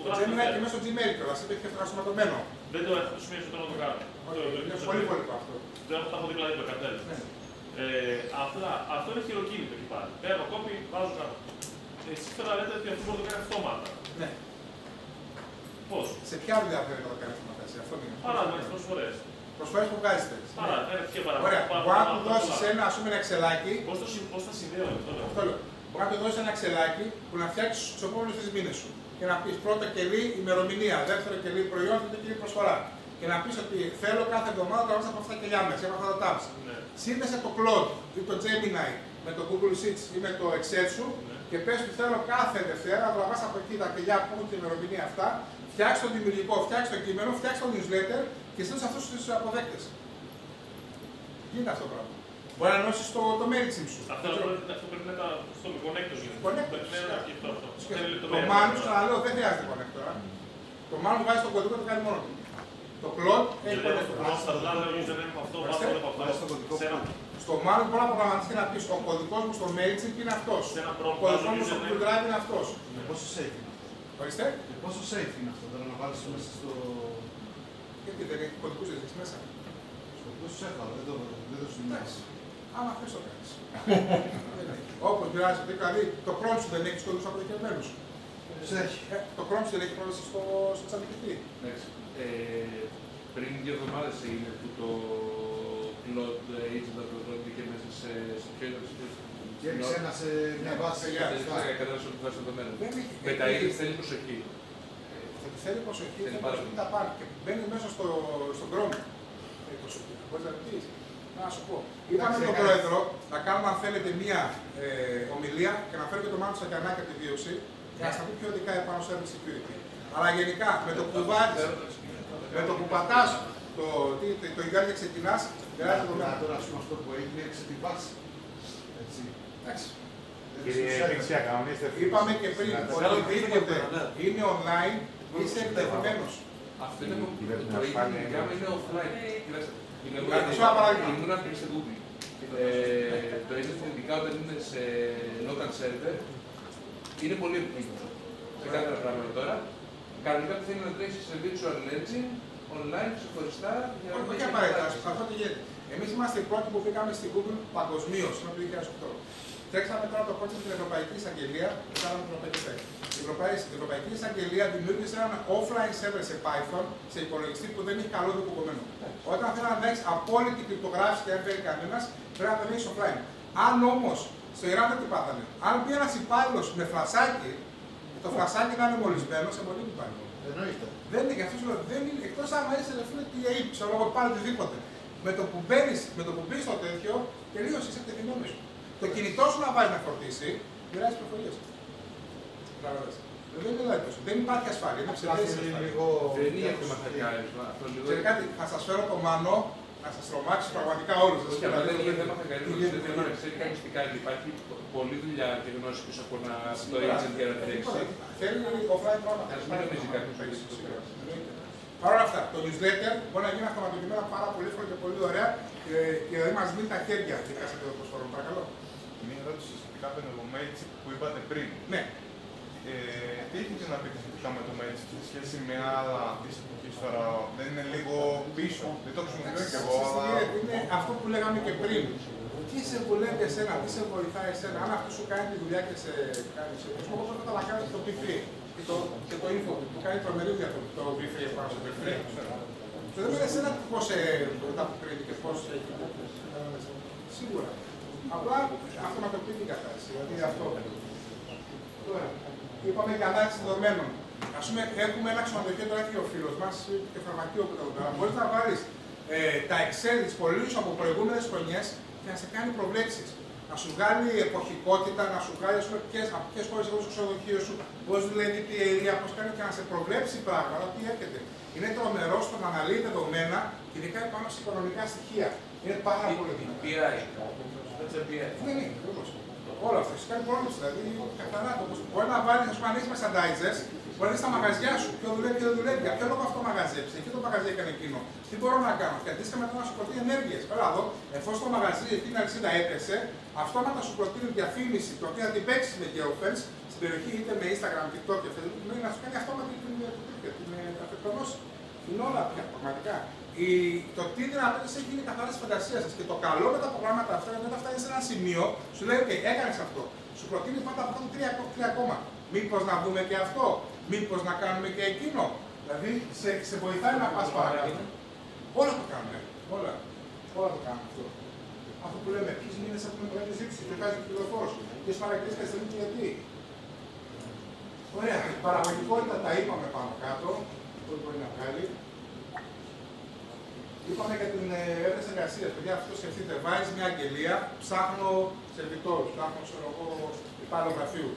Το Gemini και μέσω Gmail κιόλας, είπε και αυτοματωμένο. Δεν το έχω σημείο στο τέλο το κάνω. Είναι πολύ πολύ αυτό. Δεν έχω τα έχω δίπλα καρτέλ. Απλά αυτό είναι χειροκίνητο εκεί πάλι. Παίρνω κόπη, βάζω κάτω. Εσείς τώρα λέτε ότι αυτό μπορεί να το κάνει αυτόματα. Ναι. Πώς? Σε ποια δουλειά θέλει να το κάνει αυτόματα, αυτό είναι. Παράδειγμα, τις προσφορές. Προσφορές που βγάζετε. Παράδειγμα. Ωραία. Μπορεί να του δώσει ένα, ας πούμε, ένα εξελάκι. Πώς θα συνδέω αυτό. Αυτό λέω. Μπορεί να του δώσει ένα εξελάκι που να φτιάξει του επόμενου 3 μήνες σου. Και να πει πρώτο κελί ημερομηνία, δεύτερο κελί προϊόν, τρίτο κελί προσφορά. Και να πει ότι θέλω κάθε εβδομάδα να βάζω από αυτά τα κελιά μέσα, από αυτά τα tabs. Ναι. Σύνδεσε το Claude ή το Gemini με το Google Sheets ή με το Excel σου και πες ότι θέλω κάθε Δευτέρα να τραβάς από εκεί τα κελιά που έχουν την ημερομηνία αυτά, φτιάξει το δημιουργικό, φτιάξει το κείμενο, φτιάξει το newsletter και στείλει αυτούς τους αποδέκτες. Γίνεται αυτό το πράγμα. Μπορεί να ενώσεις το MailChimp σου. Αυτό πρέπει να είναι στο connector γίνεται. Το Manus, ξαναλέω, δεν χρειάζεται connector. Το Manus βάζει το κωδικό και το κάνει μόνο του. Το Claude έχει connector. Στο Manus μπορεί να προγραμματίσει και να πει ο κωδικός μου στο MailChimp είναι αυτός. Ο κωδικός μου στο Google Drive είναι αυτός. Πόσο safe είναι? Ορίστε. Πόσο safe είναι αυτό τώρα να βάλεις μέσα στο... Γιατί δεν έχει κωδικούς δεν έχεις μέσα. Κωδικούς τους έβαλα, δεν το συνδέσεις. Άμα θες το κάνεις. Όπως πειράζει, δηλαδή το Chrome σου δεν έχει τους κωδικούς αποδικευμένους. Το Chrome σου δεν έχει πρόσβαση στο ChatGPT. Πριν 2 εβδομάδες έγινε που το Claude Agent το μπήκε μέσα σε πιο και έριξε ένα σε μια βάση για κατάσταση του βάση δεδομένων. Με τα ίδια θέλει προσοχή. Θέλει προσοχή, θέλει τα πάντα. Και μπαίνει μέσα στο Chrome. Μπορείς να πεις. Να σου πω. Είπαμε τον πρόεδρο να κάνουμε αν θέλετε μία ομιλία και να φέρει και το Μάνο Σακιανάκη από τη δίωξη και να στα πει πιο ειδικά επάνω σε cyber security. Αλλά γενικά με το που βάζεις, με το που πατάς το ιδέα και ξεκινάς, γράφει το μένα. Τώρα αυτό που έγινε έριξε τη βάση. Έτσι. Εντάξει. Είπαμε και πριν, οτιδήποτε είναι online, είσαι εκτεθειμένος. Αυτό είναι που το ίδιο είναι offline. Ήμουν πριν σε Google. Το ίδιο ειδικά όταν είναι σε local server είναι πολύ επικίνδυνο. Σε κάθε πράγμα τώρα. Κανονικά που θέλει να τρέξει σε virtual engine online ξεχωριστά. Όχι απαραίτητα, αυτό τι γίνεται. Εμείς είμαστε οι πρώτοι που πήγαμε στην Google παγκοσμίως το 2008. Τρέξαμε τώρα το κόνσεπτ στην Ευρωπαϊκή Εισαγγελία και κάναμε την Ευρωπαϊκή Εισαγγελία. Η Ευρωπαϊκή Εισαγγελία δημιούργησε ένα offline server σε Python, σε υπολογιστή που δεν έχει καλό δικοποιημένο. Όταν θέλει να έχει απόλυτη κρυπτογράφηση και αν δεν κανένα, πρέπει να το έχει offline. Αν όμως στο Ιράν δεν τι πάθανε, αν μπει ένα υπάλληλο με φλασάκι, το φλασάκι να είναι μολυσμένο, σε πολύ υπάλληλο. Εννοείται. Δεν είναι, γι' αυτό σου λέω, δεν είναι, εκτός άμα είσαι ελευθερό TA, ξέρω εγώ, πάλι οτιδήποτε. Με το που μπει στο τέτοιο, τελείωσε, είσαι εκτεθειμένος. Το κινητό σου να βάζει να φορτίσει, μοιράζει πληροφορίες. Δεν μιλάει τόσο. Δεν υπάρχει ασφάλεια. Είναι ψευδές ασφάλεια. Δεν είναι θέμα χακάρισμα. Ξέρετε κάτι, θα σας φέρω το Μάνο να σας τρομάξει πραγματικά όλους. Και αυτό δεν είναι θέμα χακάρισμα. Δεν θέλει να ξέρει κανείς τι κάνει. Υπάρχει πολλή δουλειά και γνώση πίσω από το agent για να τρέξει. Θέλει offline πράγματα. Ας μην νομίζει κάποιος. Παρ' όλα αυτά, το newsletter μπορεί να γίνει αυτοματοποιημένα πάρα πολύ εύκολα και πολύ ωραία και δηλαδή μας μείνει τα χέρια δικά σε αυτό το προσφορό. Παρακαλώ. Μία ερώτηση σχετικά με το MailChimp που είπατε πριν. Ναι. Τι έχετε να πείτε σχετικά με το MailChimp σε σχέση με άλλα τη εποχή τώρα, δεν είναι λίγο πίσω, δεν το χρησιμοποιώ κι εγώ, αλλά... Είναι αυτό που λέγαμε και πριν. Τι σε βολεύει εσένα, τι σε βοηθάει εσένα, αν αυτό σου κάνει τη δουλειά και σε κάνει. Εγώ πρώτα να κάνω το B3 και το info που κάνει τρομερή δουλειά το B3 πάνω στο B3. Και δεν είναι εσένα πώς ανταποκρίνει και πώς έχει. Σίγουρα. Απλά αυτοματοποιεί την κατάσταση. Δηλαδή αυτό. Τώρα, είπαμε για ανάλυση δεδομένων. Ας πούμε, έχουμε ένα ξενοδοχείο, τώρα έφυγε ο φίλος μας και φαρμακείο που εδώ πέρα. Μπορείς να βάλεις τα Excel της πωλήσεων από προηγούμενες χρονιές και να σε κάνει προβλέψεις. Να σου βγάλει εποχικότητα, να σου βγάλει από ποιες χώρες έχει το ξενοδοχείο σου, πώς δουλεύει η εταιρεία, πώς κάνει και να σε προβλέψει πράγματα, τι έρχεται. Είναι τρομερό στο να αναλύει δεδομένα, ειδικά πάνω σε οικονομικά στοιχεία. Είναι πάρα πολύ δυνατό. Ναι, ακριβώς. Όλα αυτά. Έχει κάνει πρόληψη. Δηλαδή, καθαρά το πώς μπορεί να βάλει, α πούμε, αν έχει merchandisers, μπορεί να δει στα μαγαζιά σου. Ποιο δουλεύει, ποιο δεν δουλεύει. Για ποιο λόγο αυτό μαγαζέψει. Εκεί το μαγαζί έκανε εκείνο. Τι μπορώ να κάνω. Και αντίστοιχα μετά να σου προτείνει ενέργειες. Πέρα εδώ, εφόσον το μαγαζί εκείνη την αλυσίδα έπεσε, αυτόματα σου προτείνει διαφήμιση, το οποίο θα την παίξει με geofence στην περιοχή είτε με Instagram, TikTok και Facebook, να σου κάνει αυτόματη την αφικτονώση. Είναι όλα πια πραγματικά. Το τι δυνατότητες έχει γίνει καθαρά στη φαντασία σας. Και το καλό με τα προγράμματα αυτά είναι όταν φτάνει σε ένα σημείο, σου λέει: OK, έκανες αυτό. Σου προτείνει πάντα από αυτό τρία ακόμα. Μήπως να δούμε και αυτό, μήπως να κάνουμε και εκείνο. Δηλαδή σε βοηθάει να πας παρακάτω. Όλα το κάνουμε. Όλα το κάνουμε αυτό. Αυτό που λέμε: ποιους μήνες έχουμε πρώτη ζήτηση, ποιο κάνει το πληροφόρο, ποιες παραγγελίες θα και γιατί. Ωραία. Η παραγωγικότητα τα είπαμε πάνω κάτω. Αυτό μπορεί να βγάλει. Είπαμε για την ένταση εργασία. Παιδιά, αυτό σκεφτείτε. Βάζει μια αγγελία, ψάχνω σερβιτόρους, ψάχνω υπάλληλο γραφείου.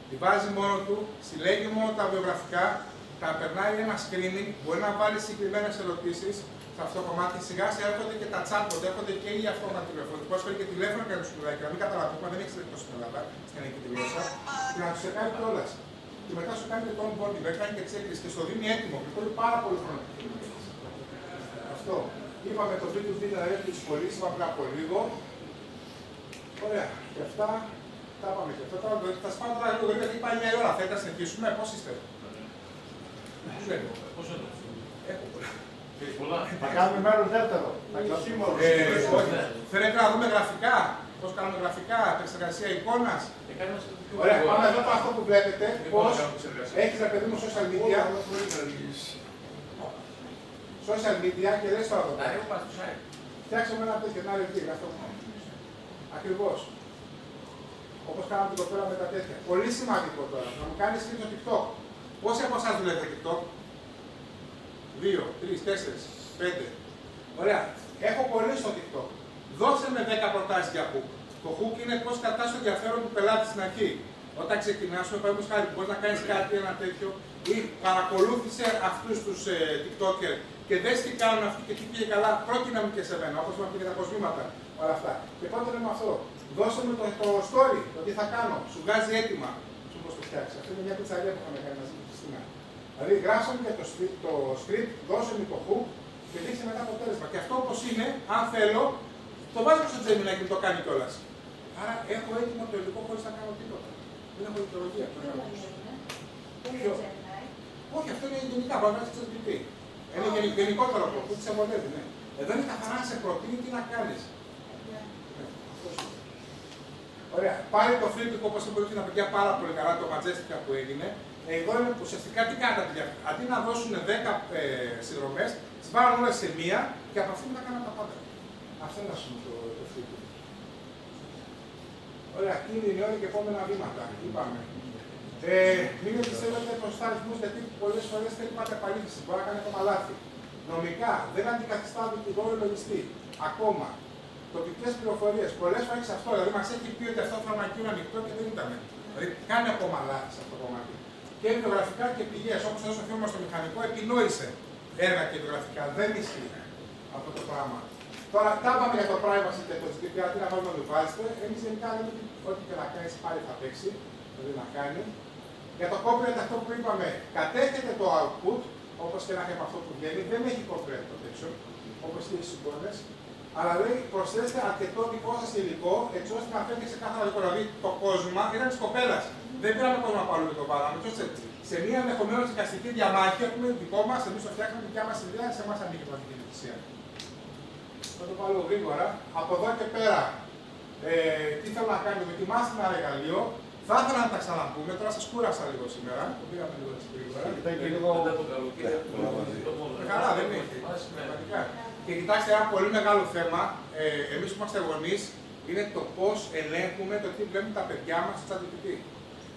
Τη βάζει μόνο του, συλλέγει μόνο τα βιογραφικά, τα περνάει ένα screening, μπορεί να βάλει συγκεκριμένες ερωτήσεις σε αυτό το κομμάτι. Σιγά σιγά έρχονται και τα chatbot, έρχονται και οι αυτόματοι τηλεφώνοι. Πώ φέρει και τηλέφωνο και να του μιλάει, και να μην καταλαβαίνουμε, δεν έχει τελειώσει στην Ελλάδα, στην ελληνική τη γλώσσα, και να του κάνει κιόλα. Και μετά σου κάνει και το onboarding, κάνει και checklist και στο δίνει έτοιμο. Και θέλει πάρα πολύ χρόνο. Αυτό. Είπαμε το B2B, δηλαδή τις πωλήσεις, είπαμε πριν από λίγο. Ωραία. Και αυτά τα είπαμε και αυτά. Θα σπάμε τώρα λίγο γιατί πάει μια ώρα. Θέλετε να συνεχίσουμε, πώς είστε. Πώς λέμε. Πόσο είναι. Έχω πολλά. Θα κάνουμε μέρος δεύτερο. Θέλετε να δούμε γραφικά. Πώς κάνουμε γραφικά, επεξεργασία εικόνας. Ωραία, πάμε εδώ το αυτό που βλέπετε. Πώς έχεις να παιδί μου social media. Social media και λες τώρα το πράγμα. Φτιάξαμε ένα τέτοιο, ένα ρευτή, αυτό. Ακριβώς. Όπως κάναμε την κοπέλα με τα τέτοια. Πολύ σημαντικό τώρα, να μου κάνεις και το TikTok. Πόσοι από εσάς δουλεύετε TikTok? 2, 3, 4, 5. Ωραία. Έχω πολύ στο TikTok. Δώσε με 10 προτάσεις για hook. Το hook είναι πώς κρατάς το ενδιαφέρον του πελάτη στην αρχή. Όταν ξεκινάς, παραδείγματος χάρη, μπορείς να κάνεις κάτι, ένα τέτοιο, ή παρακολούθησε αυτούς τους TikToker και δες τι κάνουν αυτοί και τι πήγε καλά, πρόκεινα μου και σε μένα, όπως είπαμε και τα κοσμήματα, όλα αυτά. Και πάντα λέμε αυτό. Δώσε μου το story, το τι θα κάνω, σου βγάζει έτοιμα, σου πώς το φτιάξει. Αυτή είναι μια πιτσαρία που είχαμε κάνει μαζί με τη Χριστίνα. Δηλαδή, γράψαμε και το script, δώσε μου το hook και δείξε μετά αποτέλεσμα. Και αυτό όπως είναι, αν θέλω, το βάζω στο Gemini και μου το κάνει κιόλας. Άρα έχω έτοιμο το υλικό χωρίς να κάνω τίποτα. Δεν έχω λειτουργία. Όχι, αυτό είναι γενικά, μπορεί να είσαι GPT. Είναι γενικότερο από αυτό, τι σε βολεύει, ναι. Εδώ είναι καθαρά να σε προτείνει τι να κάνεις. Ωραία. Πάλι το φλίπικο, όπως το μπορεί να πει πάρα πολύ καλά, το Majestica που έγινε. Εδώ είναι ουσιαστικά τι κάνετε παιδιά. Αντί να δώσουν 10 συνδρομές, τις βάλουν όλες σε μία και από αυτήν να κάνουν τα πάντα. Αυτό είναι το φλίπικο. Ωραία, είναι όλοι και επόμενα βήματα. Είπαμε. Μην εμπιστεύετε μπροστά αριθμούς, γιατί πολλές φορές δεν υπάρχει επαλήθευση. Μπορεί να κάνει ακόμα λάθη. Νομικά δεν αντικαθιστά δικηγόρο λογιστή. Ακόμα. Τοπικές πληροφορίες. Πολλές φορές αυτό. Δηλαδή μας έχει πει ότι αυτό το φαρμακείο είναι ανοιχτό και δεν ήταν. Δηλαδή κάνει ακόμα λάθη σε αυτό το κομμάτι. Και βιβλιογραφικά και πηγές. Όπως εδώ στο φίλο μας στο μηχανικό, επινόησε έργα και βιβλιογραφικά. Δεν ισχύει αυτό το πράγμα. Τώρα, τα είπαμε για το privacy και το GDPR, τι να βάλουμε να το βάζετε. Εμείς γενικά λέμε ότι ό,τι και να κάνεις πάλι θα παίξει. Δηλαδή να κάνει. Για το copyright αυτό που είπαμε, κατέχετε το output, όπως και να έχει αυτό που βγαίνει, δεν έχει copyright protection, όπως και οι συμπόνες, αλλά λέει προσθέστε αρκετό δικό σας υλικό, έτσι ώστε να φέρει ξεκάθαρα δικό. Δηλαδή το κόσμημα ήταν της κοπέλας. Δεν πήραμε κόσμο από αλλού και το βάλαμε. Σε μια ενδεχομένως δικαστική διαμάχη, έχουμε δικό μας, εμείς το φτιάχνουμε δικιά μας ιδέα, σε εμάς ανήκει η πραγματική διαιτησία. Θα το βάλω γρήγορα. Από εδώ και πέρα, τι θέλω να κάνω, δοκιμάστε ένα εργαλείο. Θα ήθελα να τα ξαναπούμε, τώρα σας κούρασα λίγο σήμερα. Το πήγαμε λίγο έτσι γρήγορα. Καλά, δεν είναι. Και κοιτάξτε, ένα πολύ μεγάλο θέμα, εμείς που είμαστε γονείς, είναι το πώς ελέγχουμε το τι βλέπουν τα παιδιά μας στο ChatGPT.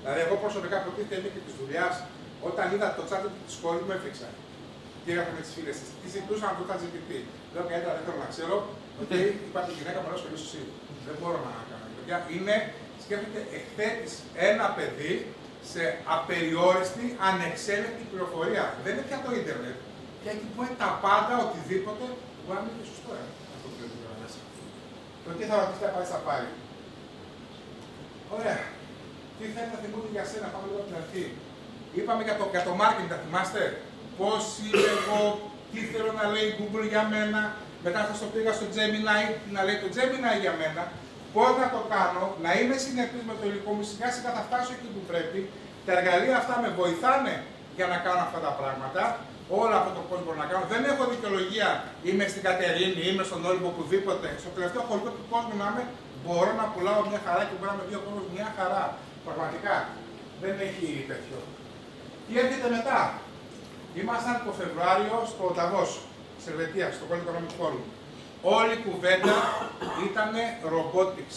Δηλαδή, εγώ προσωπικά προτίθεται και τη δουλειά, όταν είδα το ChatGPT της σχολής μου, έφυξα. Και έγραφα με τις φίλες της. Τι ζητούσαν από το ChatGPT. Λέω καλύτερα δεν θέλω να ξέρω ότι υπάρχει γυναίκα μου και εσύ. Δεν μπορώ να κάνω. παιδιά, είναι σκέφτεται εκθέτεις ένα παιδί σε απεριόριστη, ανεξέλεγκτη πληροφορία. Δεν είναι πια το ίντερνετ. Και εκεί που είναι τα πάντα, οτιδήποτε, μπορεί να είναι και σωστό. Αυτό που λέει μέσα. Το τι θα ρωτήσετε, πάει στα πάρει. Ωραία. Τι θέλετε να θυμούνται για σένα, πάμε λίγο από την αρχή. Είπαμε για το marketing, τα θυμάστε. Πώς είμαι εγώ, τι θέλω να λέει η Google για μένα. Μετά θα στο πήγα στο Gemini, να λέει το Gemini για μένα. Πώς να το κάνω, να είμαι συνεπής με το υλικό μου, σιγά σιγά θα φτάσω εκεί που πρέπει. Τα εργαλεία αυτά με βοηθάνε για να κάνω αυτά τα πράγματα. Όλο αυτό το πώς μπορώ να κάνω. Δεν έχω δικαιολογία. Είμαι στην Κατερίνη, είμαι στον Όλυμπο, οπουδήποτε. Στο τελευταίο χωριό του κόσμου να είμαι, μπορώ να πουλάω μια χαρά και μπορώ να με δει ο κόσμος μια χαρά. Πραγματικά. Δεν έχει τέτοιο. Τι έρχεται μετά. Ήμασταν το Φεβρουάριο στο Νταβός, στη Ελβετία, στο World Economic Forum. Όλη η κουβέντα ήταν robotics.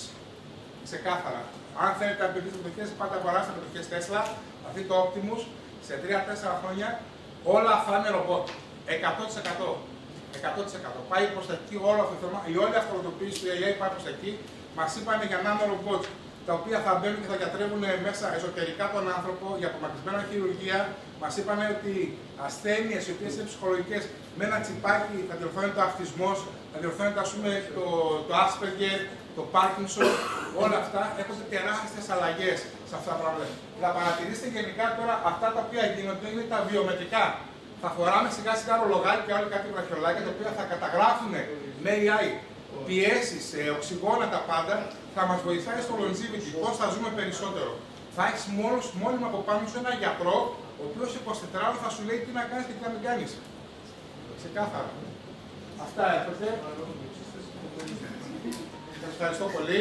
Ξεκάθαρα. Αν θέλετε να επενδύσετε μετοχές, πάτε αγοράστε μετοχές Tesla, θα δείτε το Optimus, σε 3-4 χρόνια όλα θα είναι ρομπότ. 100%. 100%. Πάει προς τα εκεί όλο αυτό το θέμα. Η όλη αυτοματοποίηση του AI πάει προς τα εκεί. Μας είπαν για νάνο ρομπότ, τα οποία θα μπαίνουν και θα γιατρεύουν μέσα εσωτερικά τον άνθρωπο για απομακρυσμένα χειρουργία. Μας είπαν ότι ασθένειες οι οποίες είναι ψυχολογικές, με ένα τσιπάκι θα διορθώνεται ο αυτισμός, θα διορθώνεται ας πούμε το Asperger, το Parkinson, όλα αυτά έχουν τεράστιες αλλαγές σε αυτά τα πράγματα. Θα παρατηρήσετε γενικά τώρα αυτά τα οποία γίνονται είναι τα βιομετρικά. Θα φοράμε σιγά σιγά ρολογάκια και άλλοι κάτι βραχιολάκια τα οποία θα καταγράφουν με AI πιέσεις, οξυγόνα τα πάντα, θα μας βοηθάει στο longevity, πώς θα ζούμε περισσότερο. Θα έχεις μόνιμα από πάνω σου ένα γιατρό, ο οποίος 24 ώρες θα σου λέει τι να κάνεις και τι να μην κάνεις. Ξεκάθαρα. Αυτά έρχονται. Σας ευχαριστώ πολύ.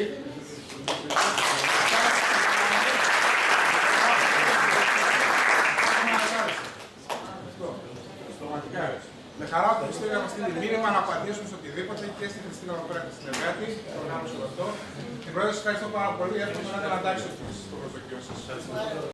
Με χαρά που πιστεύω να μας στείλει μήνυμα να απαντήσουμε σε οτιδήποτε και στη Χριστίνα Ροπρέτη στην Εργάτη, το οργάνωση αυτό. Την πρόεδρε, σας ευχαριστώ πάρα πολύ. Εύχομαι να καταλαντάξετε στο προσδοκιό σας.